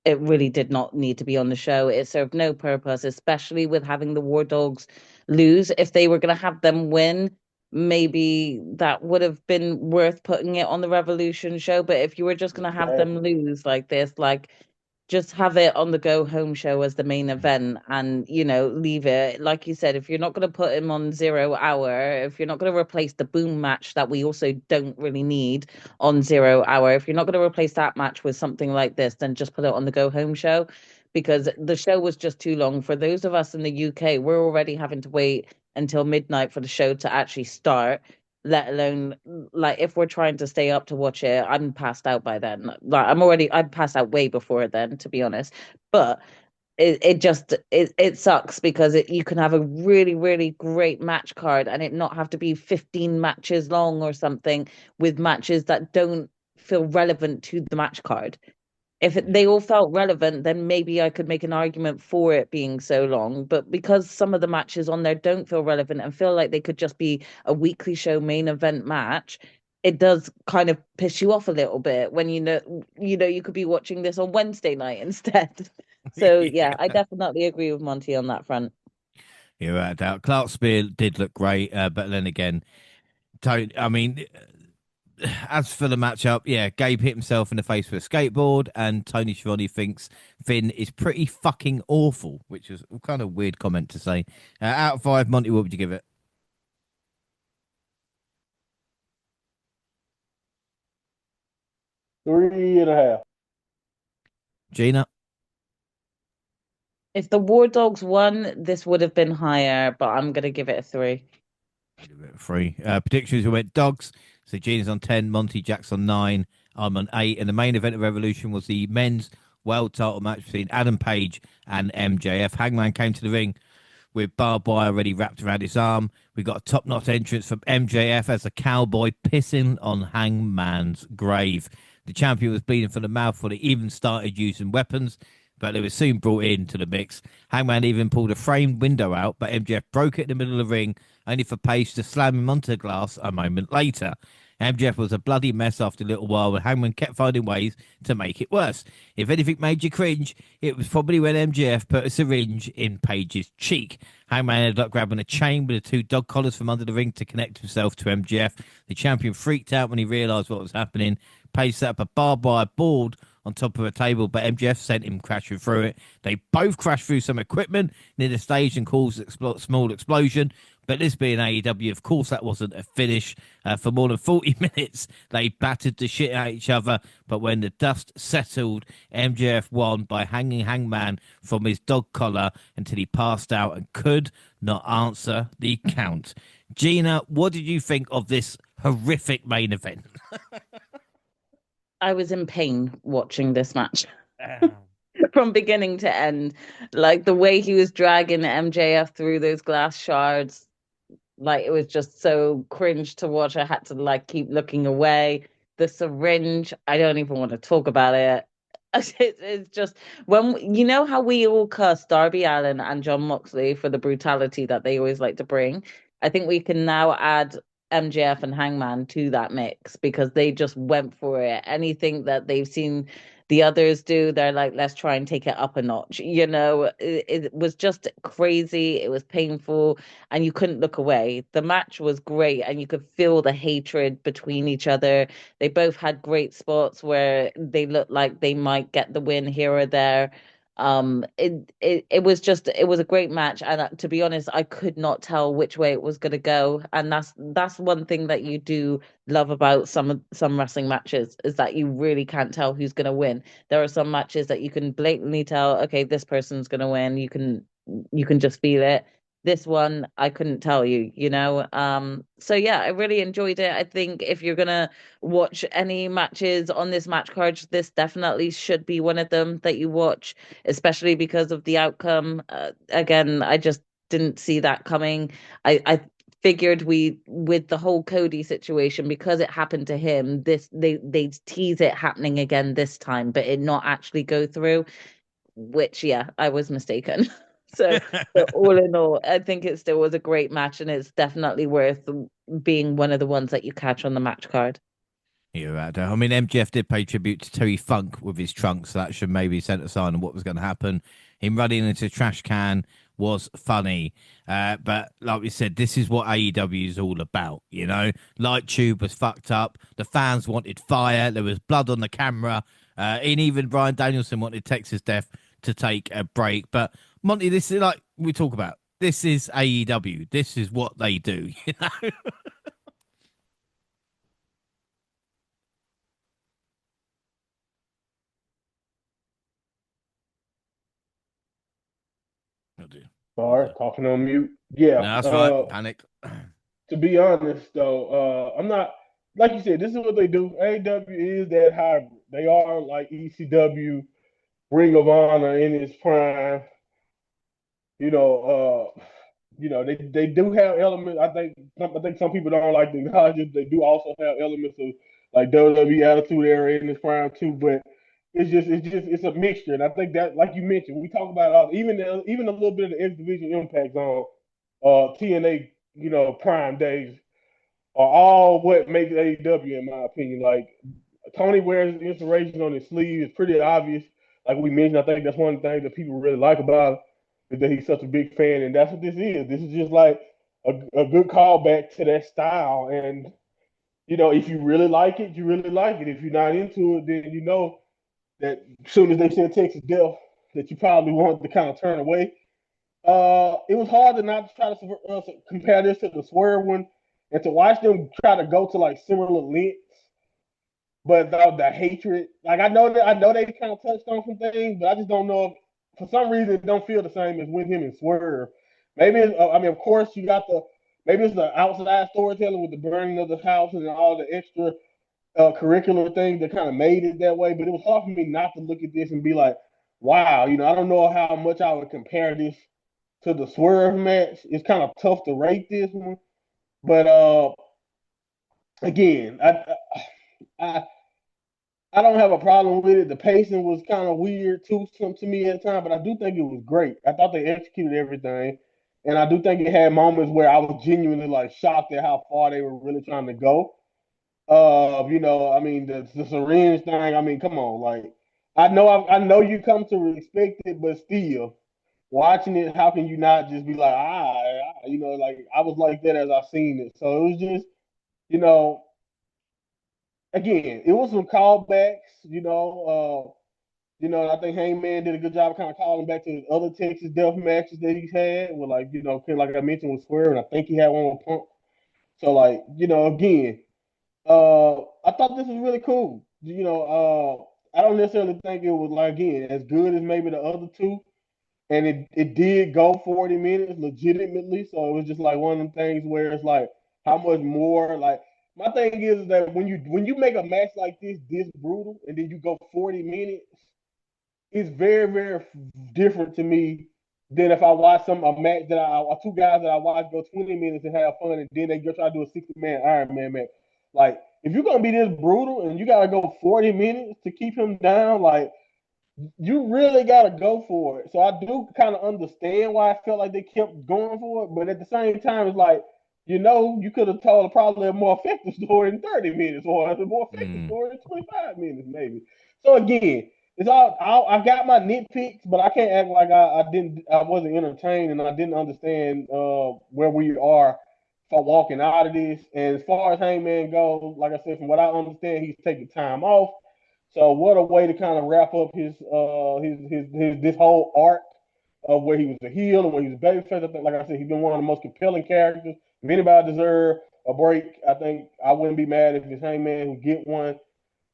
It really did not need to be on the show. It served no purpose, especially with having the War Dogs lose. If they were going to have them win, maybe that would have been worth putting it on the Revolution show. But if you were just going to have them Exactly. lose like this, like just have it on the go home show as the main event and, leave it. Like you said, if you're not going to put him on 0 hour, if you're not going to replace the boom match that we also don't really need on 0 hour, if you're not going to replace that match with something like this, then just put it on the go home show because the show was just too long. For those of us in the UK, we're already having to wait until midnight for the show to actually start, let alone like if we're trying to stay up to watch it. I'm passed out by then. Like I'm passed out way before then, to be honest. But it sucks because you can have a really, really great match card and it not have to be 15 matches long or something, with matches that don't feel relevant to the match card. If they all felt relevant, then maybe I could make an argument for it being so long. But because some of the matches on there don't feel relevant and feel like they could just be a weekly show main event match, it does kind of piss you off a little bit when you could be watching this on Wednesday night instead. So yeah, I definitely agree with Monty on that front. You're right, doubt. Clark Spear did look great, but then again, I mean, as for the matchup, yeah, Gabe hit himself in the face with a skateboard, and Tony Schiavone thinks Finn is pretty fucking awful, which is a kind of weird comment to say. Out of 5, Monty, what would you give it? 3.5. Gina? If the War Dogs won, this would have been higher, but I'm gonna give it a 3. Give it a 3. Predictions, we went dogs. So Gina's on 10, Monty, Jack's on 9, I'm on 8. And the main event of Revolution was the men's world title match between Adam Page and MJF. Hangman came to the ring with barbed wire already wrapped around his arm. We got a top-notch entrance from MJF as a cowboy pissing on Hangman's grave. The champion was bleeding from the mouth when he even started using weapons, but they were soon brought into the mix. Hangman even pulled a framed window out, but MJF broke it in the middle of the ring, only for Page to slam him onto the glass a moment later. MJF was a bloody mess after a little while, and Hangman kept finding ways to make it worse. If anything made you cringe, it was probably when MJF put a syringe in Page's cheek. Hangman ended up grabbing a chain with the 2 dog collars from under the ring to connect himself to MJF. The champion freaked out when he realised what was happening. Page set up a barbed wire board on top of a table, but MJF sent him crashing through it. They both crashed through some equipment near the stage and caused a small explosion. But this being AEW, of course, that wasn't a finish. For more than 40 minutes, they battered the shit out of each other. But when the dust settled, MJF won by hanging Hangman from his dog collar until he passed out and could not answer the count. Gina, what did you think of this horrific main event? I was in pain watching this match. From beginning to end. Like the way he was dragging MJF through those glass shards, like it was just so cringe to watch. I had to like keep looking away. The syringe, I don't even want to talk about it. It's just when you know how we all cuss Darby Allin and John Moxley for the brutality that they always like to bring. I think we can now add MJF and Hangman to that mix because they just went for it. Anything that they've seen the others do, they're like, let's try and take it up a notch. It was just crazy. It was painful, and you couldn't look away. The match was great, and you could feel the hatred between each other. They both had great spots where they looked like they might get the win here or there. It was a great match, and to be honest, I could not tell which way it was going to go, and that's one thing that you do love about some wrestling matches is that you really can't tell who's going to win. There are some matches that you can blatantly tell, okay, this person's going to win. You can just feel it. This one, I couldn't tell you. So yeah, I really enjoyed it. I think if you're gonna watch any matches on this match card, this definitely should be one of them that you watch, especially because of the outcome. Again, I just didn't see that coming. I figured we with the whole Cody situation because it happened to him, they'd tease it happening again this time, but it not actually go through. Which yeah, I was mistaken. So, all in all, I think it still was a great match, and it's definitely worth being one of the ones that you catch on the match card. You're right. I mean, MJF did pay tribute to Terry Funk with his trunk, so that should maybe send a sign on what was going to happen. Him running into a trash can was funny. But like we said, this is what AEW is all about, Light Tube was fucked up. The fans wanted fire. There was blood on the camera. And even Bryan Danielson wanted Texas Death to take a break. But Monty, this is like we talk about. This is AEW. This is what they do. You know. Oh dear. All right, talking on mute. Yeah. No, that's right. Panic. To be honest, though, I'm not like you said. This is what they do. AEW is that hybrid. They are like ECW, Ring of Honor in its prime. You know, they do have elements. I think some people don't like to acknowledge it. They do also have elements of like WWE Attitude Era in its prime too. But it's a mixture, and I think that, like you mentioned, we talk about even a little bit of the X Division impact on TNA, prime days are all what makes AEW, in my opinion. Like Tony wears inspiration on his sleeve. It's pretty obvious. Like we mentioned, I think that's one of the things that people really like about him, is that he's such a big fan, and that's what this is. This is just like a good callback to that style. And if you really like it, you really like it. If you're not into it, then you know that as soon as they said Texas Death, that you probably want to kind of turn away. It was hard to not try to compare this to the Swerve one, and to watch them try to go to like similar lengths, but the hatred, like I know they kind of touched on some things, but I just don't know if for some reason it don't feel the same as with him and Swerve. Maybe I mean, of course, you got maybe it's the outside storytelling with the burning of the houses and all the extra curricular things that kind of made it that way. But it was hard for me not to look at this and be like, wow, I don't know how much I would compare this to the Swerve match. It's kind of tough to rate this one, but again, I I don't have a problem with it. The pacing was kind of weird too to me at the time, but I do think it was great. I thought they executed everything, and I do think it had moments where I was genuinely like shocked at how far they were really trying to go. I mean the syringe thing. I mean, come on, like I know you come to expect it, but still watching it, how can you not just be like like I was like that as I seen it. So it was just you know again, it was some callbacks. I think Hangman did a good job of kind of calling back to his other Texas Death matches that he's had with like I mentioned with Swerve, and I think he had one with Punk. So like, again, I thought this was really cool. I don't necessarily think it was like again as good as maybe the other two, and it did go 40 minutes legitimately. So it was just like one of them things where it's like how much more like my thing is that when you make a match like this brutal and then you go 40 minutes, it's very very different to me than if I watch a match that two guys that I watch go 20 minutes and have fun and then they go try to do a 60-man Iron Man match. Like if you're gonna be this brutal and you gotta go 40 minutes to keep him down, like you really got to go for it. So I do kind of understand why I felt like they kept going for it, but at the same time, it's like you could have told probably a more effective story in 30 minutes or a more effective story in 25 minutes, maybe. So again, it's all I got my nitpicks, but I can't act like I wasn't entertained and I didn't understand where we are for walking out of this. And as far as Hangman goes, like I said, from what I understand, he's taking time off. So what a way to kind of wrap up his this whole arc of where he was a heel and where he was a babyface. I think, like I said, he's been one of the most compelling characters. If anybody deserve a break, I think I wouldn't be mad if it's Hangman who get one.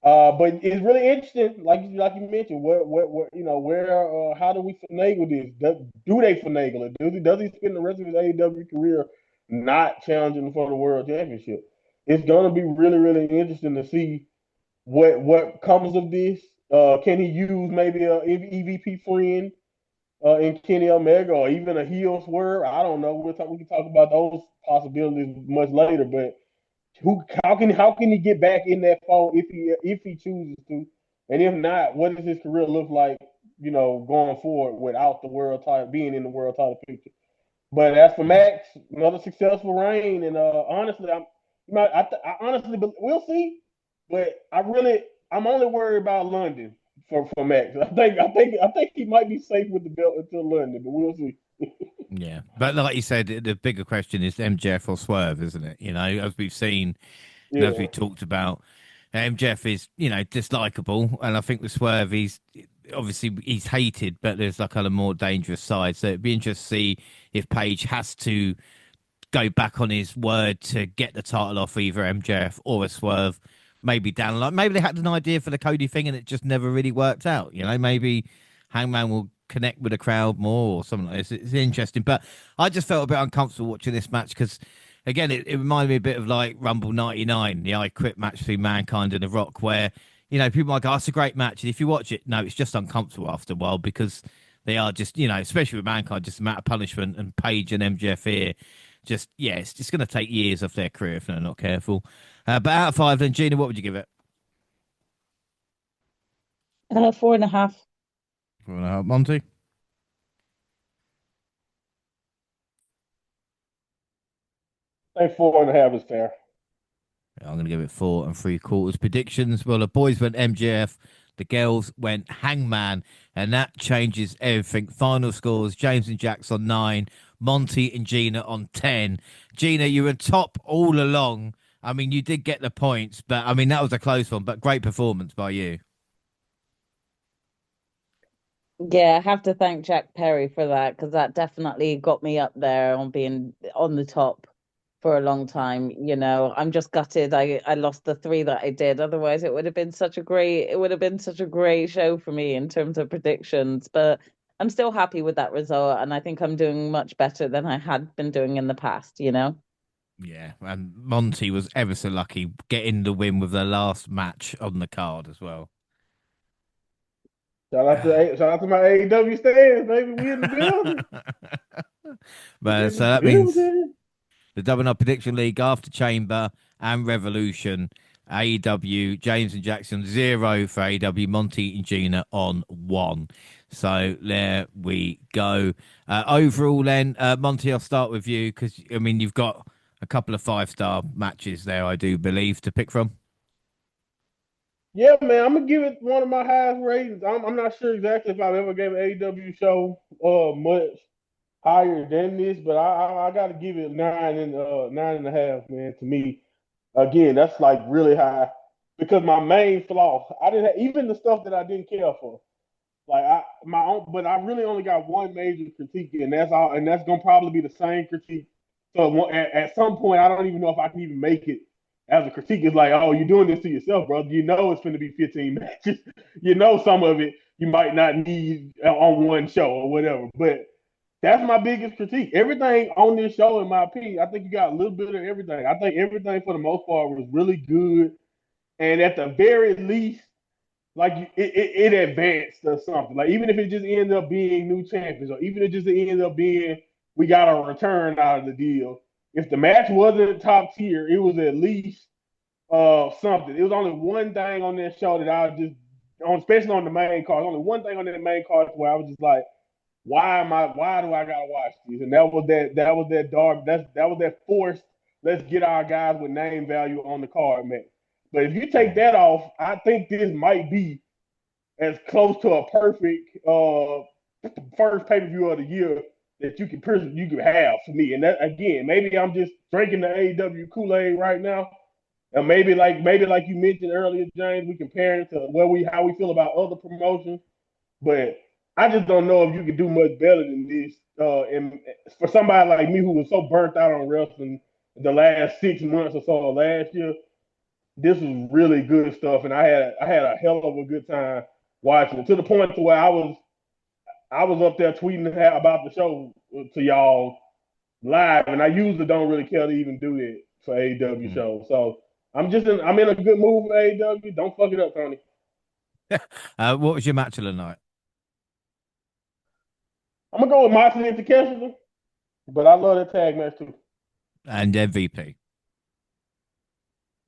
But it's really interesting, like you mentioned, where how do we finagle this? Do they finagle it? Does he spend the rest of his AEW career not challenging for the world championship? It's gonna be really really interesting to see what comes of this. Can he use maybe a EVP friend in Kenny Omega or even a heel Swerve? I don't know. We can talk about those possibilities much later. But how can he get back in that fold if he chooses to, and if not, what does his career look like? Going forward without the world title being in the world title picture. But as for Max, another successful reign, and honestly, I honestly, we'll see. But I'm only worried about London for Max. I think he might be safe with the belt until London, but we'll see. Yeah, but like you said, the bigger question is MJF or Swerve, isn't it? As we've seen, as we Yeah, talked about. MJF is, dislikable, and I think with Swerve, he's hated, but there's like a more dangerous side. So it'd be interesting to see if Page has to go back on his word to get the title off either MJF or a Swerve. Maybe down the line. Maybe they had an idea for the Cody thing and it just never really worked out. Maybe Hangman will connect with the crowd more or something like this. It's interesting. But I just felt a bit uncomfortable watching this match because, again, it reminded me a bit of like Rumble 99, the I Quit match between Mankind and The Rock, where, people might go, oh, it's a great match. And if you watch it, no, it's just uncomfortable after a while because they are just, especially with Mankind, just a matter of punishment, and Page and MJF here. Just, yeah, it's just going to take years off their career if they're not careful. But out of 5, then, Gina, what would you give it? 4.5. 4.5. Monty? I think 4.5 is fair. I'm going to give it 4.75. Predictions. Well, the boys went MJF, the girls went Hangman, and that changes everything. Final scores: James and Jax on 9, Monty and Gina on 10. Gina, you were top all along. I mean, you did get the points, but I mean, that was a close one, but great performance by you. Yeah, I have to thank Jack Perry for that because that definitely got me up there on being on the top for a long time. I'm just gutted I lost the 3 that I did. Otherwise, it would have been such a great show for me in terms of predictions. But I'm still happy with that result, and I think I'm doing much better than I had been doing in the past. Yeah, and Monty was ever so lucky getting the win with the last match on the card as well. Shout out to my AEW stands, baby. We in the building. We But in so the that means building. the Double Up Prediction League after Chamber and Revolution. AEW, James and Jackson 0 for AEW, Monty and Gina on 1. So there we go. Overall, then, Monty, I'll start with you because, I mean, you've got a couple of 5-star matches there, I do believe, to pick from. Yeah, man, I'm gonna give it one of my highest ratings. I'm not sure exactly if I've ever gave an AEW show much higher than this, but I got to give it 9.5, man. To me, again, that's like really high because my main flaw, I didn't have, even the stuff that I didn't care for. Like my own, but I really only got one major critique, and that's all, and that's gonna probably be the same critique. So at some point, I don't even know if I can even make it as a critique. It's like, oh, you're doing this to yourself, bro. You know it's going to be 15 matches. You know some of it you might not need on one show or whatever. But that's my biggest critique. Everything on this show, in my opinion, I think you got a little bit of everything. I think everything for the most part was really good, and at the very least like it advanced or something. Like even if it just ended up being new champions, or even if it just ended up being we got a return out of the deal. If the match wasn't top tier, it was at least something. It was only one thing on that show that I just on, especially on the main card. Only one thing on that main card where I was just like, why do I gotta watch these? And that was that forced, let's get our guys with name value on the card, man. But if you take that off, I think this might be as close to a perfect first pay per view of the year that you could have for me. And that again, maybe I'm just drinking the AEW Kool Aid right now, and maybe like you mentioned earlier, James, we compare it to how we feel about other promotions, but I just don't know if you could do much better than this. And for somebody like me who was so burnt out on wrestling the last 6 months or so of last year, this was really good stuff, and I had a hell of a good time watching it to the point to where I was up there tweeting about the show to y'all live, and I usually don't really care to even do it for AEW shows. So I'm in a good mood for AEW. Don't fuck it up, Tony. What was your match of the night? I'm gonna go with Moxley and Takeshita, but I love that tag match too. And MVP.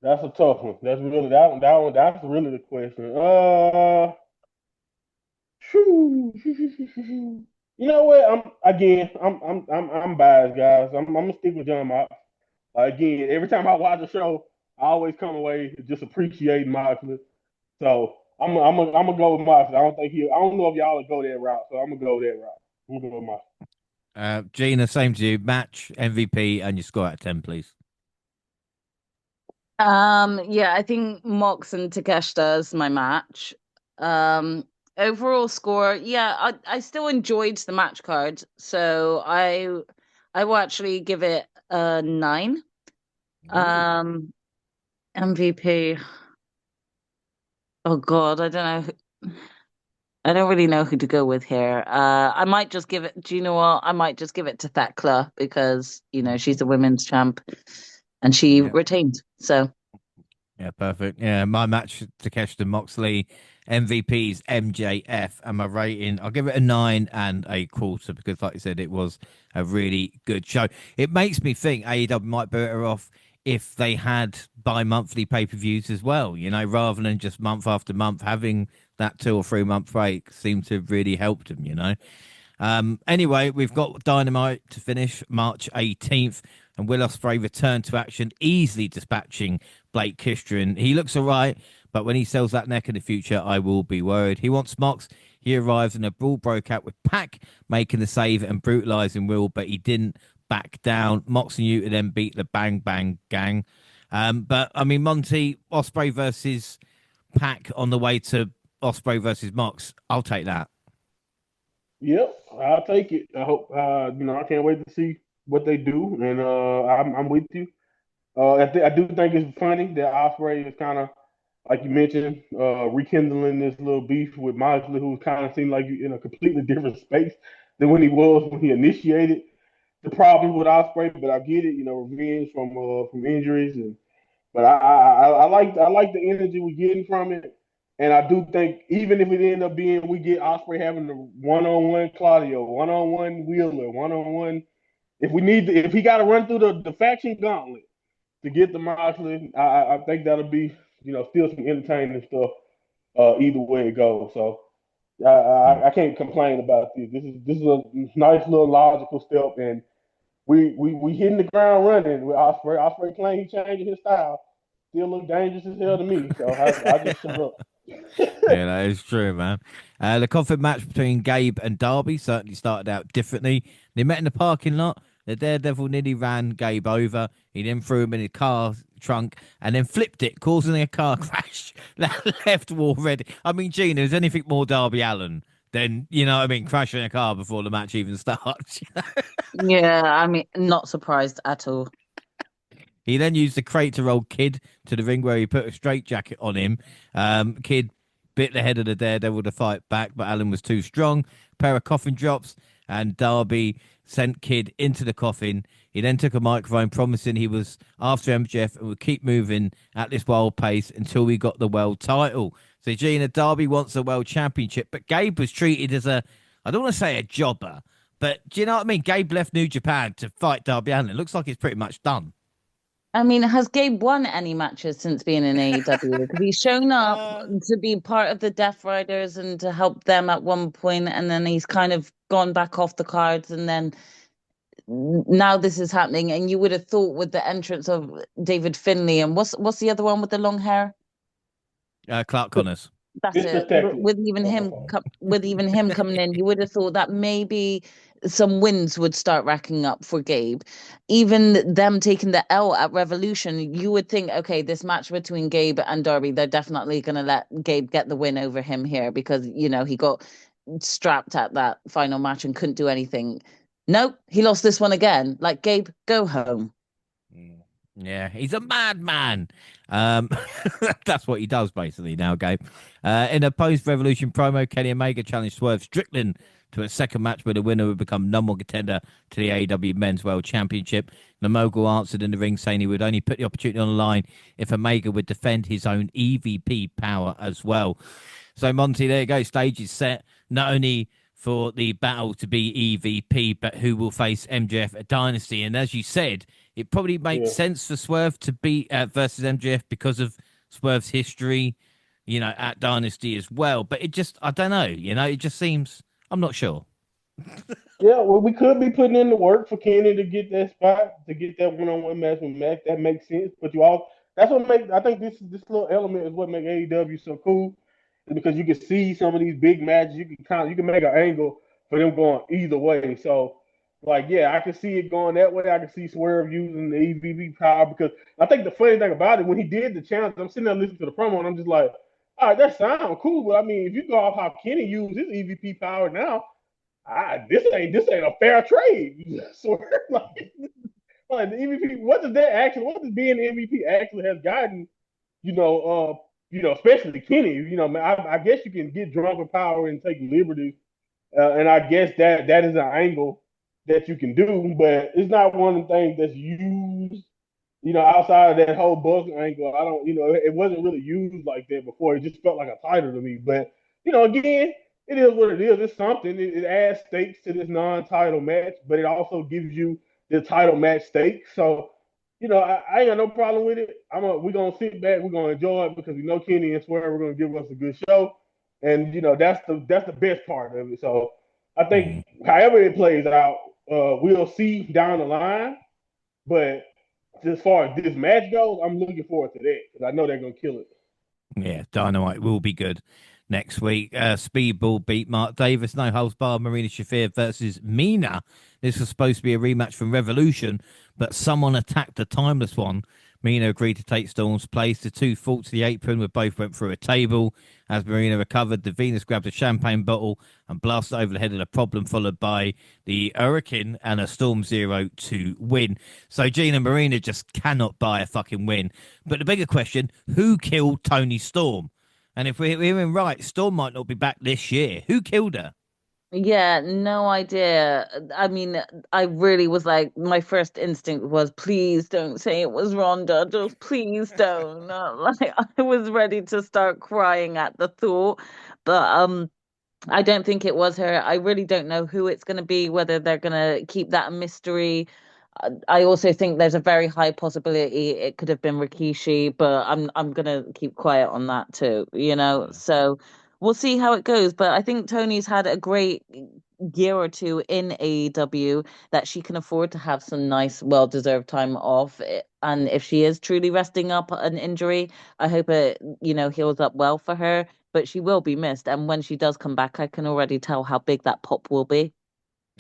That's a tough one. That's really that one. That one. That's really the question. You know what? I'm biased, guys. I'm gonna stick with John Mox. Again, every time I watch a show, I always come away just appreciating Moxley. So I'm gonna go with Moxley. I don't know if y'all will go that route. So I'm gonna go that route. I'm gonna go with Moxley. Gina, same to you. Match, MVP, and your score out of 10, please. Yeah, I think Mox and Takeshita is my match. Um, Overall score, yeah, I still enjoyed the match card, so I will actually give it a 9. Um, MVP. Oh God, I don't know. I don't really know who to go with here. I might just give it. Do you know what? I might just give it to Thekla because she's a women's champ and she Yeah. retained. So. Yeah, perfect. Yeah, my match to Keston Moxley, MVP's MJF, and my rating, I'll give it a 9.25 because, like you said, it was a really good show. It makes me think AEW might be better off if they had bi-monthly pay-per-views as well, rather than just month after month. Having that 2 or 3 month break seemed to have really helped them. Anyway, we've got Dynamite to finish March 18th, and Will Ospreay returned to action, easily dispatching Blake Christian. He looks all right, but when he sells that neck in the future, I will be worried. He wants Mox. He arrives, and a brawl broke out with Pac making the save and brutalizing Will, but he didn't back down. Mox and Utah then beat the Bang Bang Gang. But I mean, Monty, Ospreay versus Pac on the way to Ospreay versus Mox. I'll take that. Yep, I'll take it. I hope I can't wait to see what they do, and I'm with you. I do think it's funny that Osprey is kind of like you mentioned, rekindling this little beef with Moxley, who kind of seemed like in a completely different space than when he was when he initiated the problem with Osprey. But I get it, revenge from injuries, but I like the energy we're getting from it, and I do think even if it end up being we get Osprey having the one-on-one Claudio, one-on-one Wheeler, one-on-one. If he got to run through the faction gauntlet to get the Moxley, I think that'll be still some entertaining stuff either way it goes. So I can't complain about this. This is a nice little logical step, and we hitting the ground running with Osprey. Osprey claim he changing his style. Still look dangerous as hell to me. So I just shut up. Yeah, that is true, man. The coffin match between Gabe and Darby certainly started out differently. They met in the parking lot. The Daredevil nearly ran Gabe over. He then threw him in his car trunk and then flipped it, causing a car crash that left already. I mean, Gina, is anything more Darby Allen than, crashing a car before the match even starts? Yeah, I mean, not surprised at all. He then used the crate to roll Kid to the ring where he put a straitjacket on him. Kid bit the head of the Daredevil to fight back, but Allen was too strong. Pair of coffin drops, and Darby sent Kid into the coffin. He then took a microphone, promising he was after MJF and would keep moving at this wild pace until we got the world title. So Gina, Darby wants a world championship, but Gabe was treated as I don't want to say a jobber, but do you know what I mean? Gabe left New Japan to fight Darby Allin. It looks like it's pretty much done. I mean, has Gabe won any matches since being in AEW? Because he's shown up Uh, to be part of the Death Riders and to help them at one point, and then he's kind of gone back off the cards, and then now this is happening. And you would have thought with the entrance of David Finlay and what's the other one with the long hair? Clark Connors. That's it. Disrespected. With even him coming in, you would have thought that maybe some wins would start racking up for Gabe. Even them taking the L at Revolution, you would think, okay, this match between Gabe and Darby, they're definitely going to let Gabe get the win over him here because he got strapped at that final match and couldn't do anything. Nope, he lost this one again. Like, Gabe, go home. Yeah, he's a madman. Um, that's what he does basically now, Gabe. In a post-Revolution promo, Kenny Omega challenged Swerve Strickland to a second match where the winner would become number one contender to the AEW Men's World Championship. The Mogul answered in the ring saying he would only put the opportunity on the line if Omega would defend his own EVP power as well. So, Monty, there you go. Stage is set. Not only for the battle to be EVP, but who will face MJF at Dynasty. And as you said, it probably makes Yeah. sense for Swerve to be versus MJF because of Swerve's history, at Dynasty as well. But I don't know, it just seems, I'm not sure. Yeah, well, we could be putting in the work for Kenny to get that spot, to get that one-on-one match with Mac. That makes sense. But that's what makes. I think this little element is what makes AEW so cool, is because you can see some of these big matches. You can make an angle for them going either way. So Like, yeah, I can see it going that way. I can see Swerve using the EVP power because I think the funny thing about it, when he did the challenge, I'm sitting there listening to the promo and I'm just like, all right, that sounds cool, but I mean, if you go off how Kenny used his EVP power now, this ain't a fair trade. Swerve, like the EVP, what does being the MVP actually has gotten, especially Kenny, man, I guess you can get drunk with power and take liberties, and I guess that is an angle that you can do, but it's not one of the things that's used, outside of that whole buzz angle. I don't, it wasn't really used like that before. It just felt like a title to me. But, again, it is what it is. It's something. It adds stakes to this non-title match, but it also gives you the title match stakes. So, I ain't got no problem with it. We're gonna sit back, we're gonna enjoy it because we know Kenny and Swear we're gonna give us a good show. And that's the best part of it. So I think however it plays out, we'll see down the line. But as far as this match goes, I'm looking forward to that because I know they're gonna kill it. Yeah, Dynamite will be good next week. Speedball beat Mark Davis. No holds barred. Marina Shafir versus Mina. This was supposed to be a rematch from Revolution, but someone attacked the Timeless One. Mina agreed to take Storm's place. The two fought to the apron where both went through a table. As Marina recovered, the Venus grabbed a champagne bottle and blasted over the head of the problem, followed by the Hurricane and a Storm Zero to win. So Gina Marina just cannot buy a fucking win. But the bigger question, who killed Tony Storm? And if we're hearing right, Storm might not be back this year. Who killed her? Yeah, no idea. I mean, I really was like, my first instinct was, please don't say it was Rhonda. Just please don't. Like, I was ready to start crying at the thought. But I don't think it was her. I really don't know who it's going to be, whether they're going to keep that a mystery. I also think there's a very high possibility it could have been Rikishi, but I'm gonna keep quiet on that too, you know. So we'll see how it goes. But I think Tony's had a great year or two in AEW that she can afford to have some nice, well-deserved time off. And if she is truly resting up an injury, I hope it, heals up well for her. But she will be missed. And when she does come back, I can already tell how big that pop will be.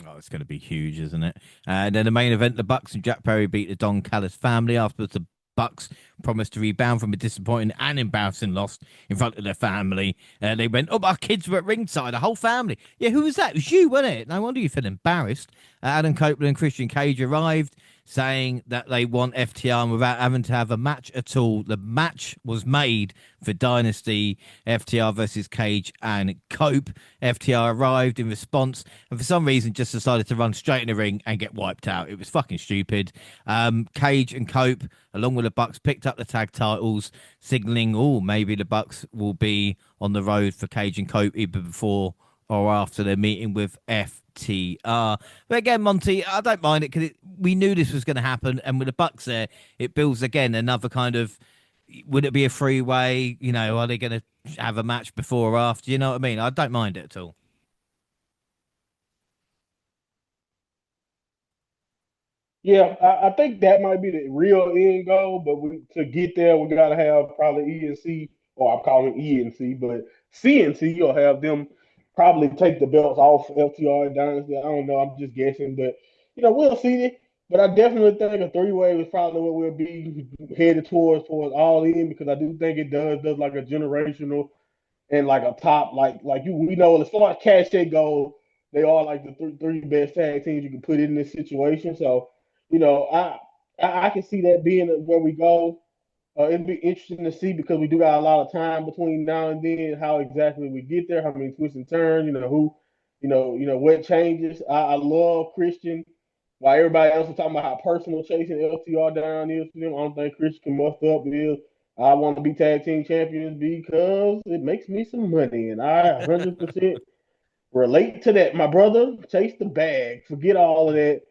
Oh, it's going to be huge, isn't it? And then the main event, the Bucks and Jack Perry beat the Don Callis family. Afterwards, the Bucks promised to rebound from a disappointing and embarrassing loss in front of their family. They went, oh, our kids were at ringside, the whole family. Yeah, who was that? It was you, wasn't it? No wonder you feel embarrassed. Adam Copeland and Christian Cage arrived, saying that they want FTR without having to have a match at all. The match was made for Dynasty, FTR versus Cage and Cope. FTR arrived in response and for some reason just decided to run straight in the ring and get wiped out. It was fucking stupid. Cage and Cope, along with the Bucks, picked up the tag titles, signaling, maybe the Bucks will be on the road for Cage and Cope either before or after their meeting with FTR. But again, Monty, I don't mind it because we knew this was going to happen. And with the Bucks there, it builds again another kind of, would it be a freeway? Are they going to have a match before or after? You know what I mean? I don't mind it at all. Yeah, I think that might be the real end goal, but to get there, we gotta have probably ENC, or I'm calling ENC, but CNC will have them probably take the belts off FTR and Dynasty. I don't know, I'm just guessing, but we'll see it. But I definitely think a three-way is probably what we'll be headed towards all in because I do think it does like a generational and like a top like we know as far as cachet goes, they are like the three best tag teams you can put in this situation. So, I can see that being where we go. It'd be interesting to see because we do got a lot of time between now and then. How exactly we get there? How many twists and turns? Who? What changes? I love Christian. While everybody else is talking about how personal chasing LTR down is for them, I don't think Christian can muster up is I want to be tag team champions because it makes me some money, and I 100% relate to that. My brother, chase the bag. Forget all of that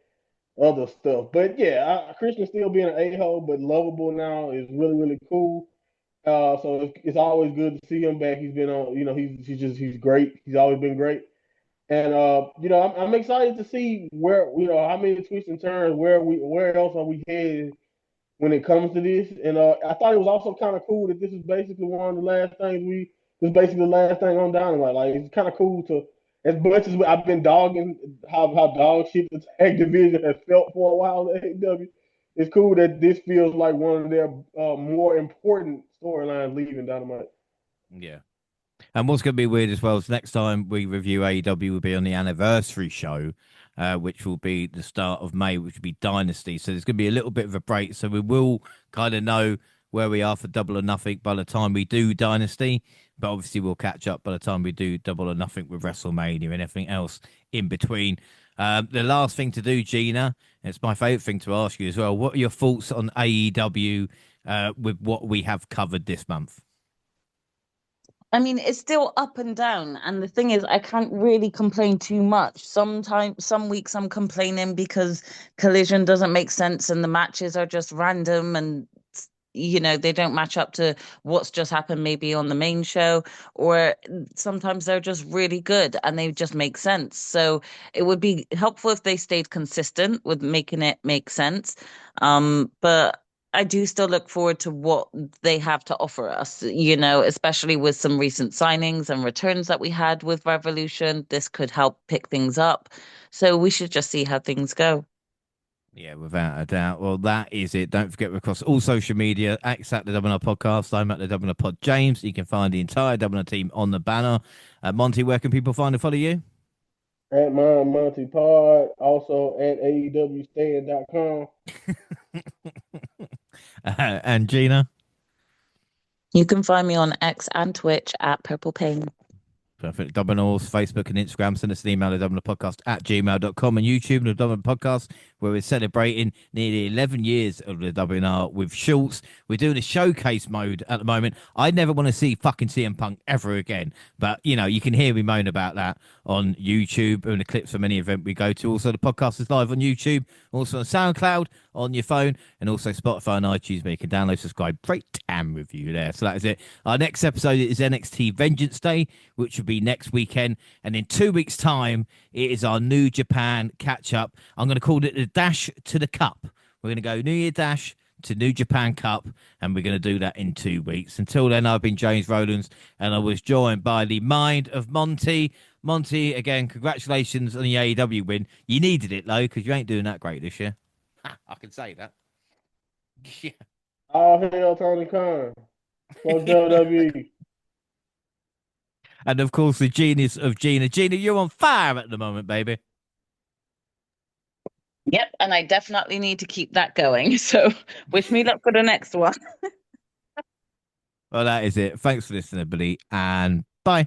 other stuff. But yeah, Christian still being an a-hole, but lovable now is really, really cool. So it's always good to see him back. He's been on, he's great. He's always been great. And I'm excited to see where how many twists and turns, where else are we headed when it comes to this. And I thought it was also kind of cool that this is basically one of the last things this is basically the last thing on Dynamite. Like it's kind of cool to as much as I've been dogging how dog shit the tag division has felt for a while at AEW, it's cool that this feels like one of their more important storylines leaving Dynamite. Yeah. And what's going to be weird as well is next time we review AEW will be on the anniversary show, which will be the start of May, which will be Dynasty. So there's going to be a little bit of a break. So we will kind of know where we are for Double or Nothing by the time we do Dynasty. But obviously we'll catch up by the time we do Double or Nothing with WrestleMania and everything else in between. The last thing to do, Gina, it's my favourite thing to ask you as well. What are your thoughts on AEW with what we have covered this month? I mean, it's still up and down. And the thing is, I can't really complain too much. Sometimes, some weeks I'm complaining because Collision doesn't make sense and the matches are just random and, they don't match up to what's just happened maybe on the main show. Or sometimes they're just really good and they just make sense. So it would be helpful if they stayed consistent with making it make sense. But I do still look forward to what they have to offer us, especially with some recent signings and returns that we had with Revolution. This could help pick things up. So we should just see how things go. Yeah, without a doubt. Well, that is it. Don't forget, we're across all social media, at the WNR Podcast. I'm at the WNR Pod James. You can find the entire WNR team on the banner. Monty, where can people find and follow you? At my Monty Pod, also at AEWStand.com. And Gina? You can find me on X and Twitch at Purple Pain. Perfect. Domino's Facebook and Instagram. Send us an email at podcast@gmail.com and YouTube and the Domino Podcast, where we're celebrating nearly 11 years of the WNR with Schultz. We're doing a showcase mode at the moment. I never want to see fucking CM Punk ever again. But, you can hear me moan about that on YouTube and the clips from any event we go to. Also, the podcast is live on YouTube, also on SoundCloud, on your phone, and also Spotify and iTunes, where you can download, subscribe, rate, and review there. So that is it. Our next episode is NXT Vengeance Day, which will be next weekend. And in 2 weeks' time, it is our New Japan catch-up. I'm going to call it the Dash to the Cup. We're going to go New Year Dash to New Japan Cup, and we're going to do that in 2 weeks. Until then, I've been James Rowlands, and I was joined by the mind of Monty. Monty, again, congratulations on the AEW win. You needed it, though, because you ain't doing that great this year. I can say that. Yeah. All hail Tony Khan. Fuck WWE. And of course, the genius of Gina. Gina, you're on fire at the moment, baby. Yep, and I definitely need to keep that going. So wish me luck for the next one. Well, that is it. Thanks for listening, everybody, and bye.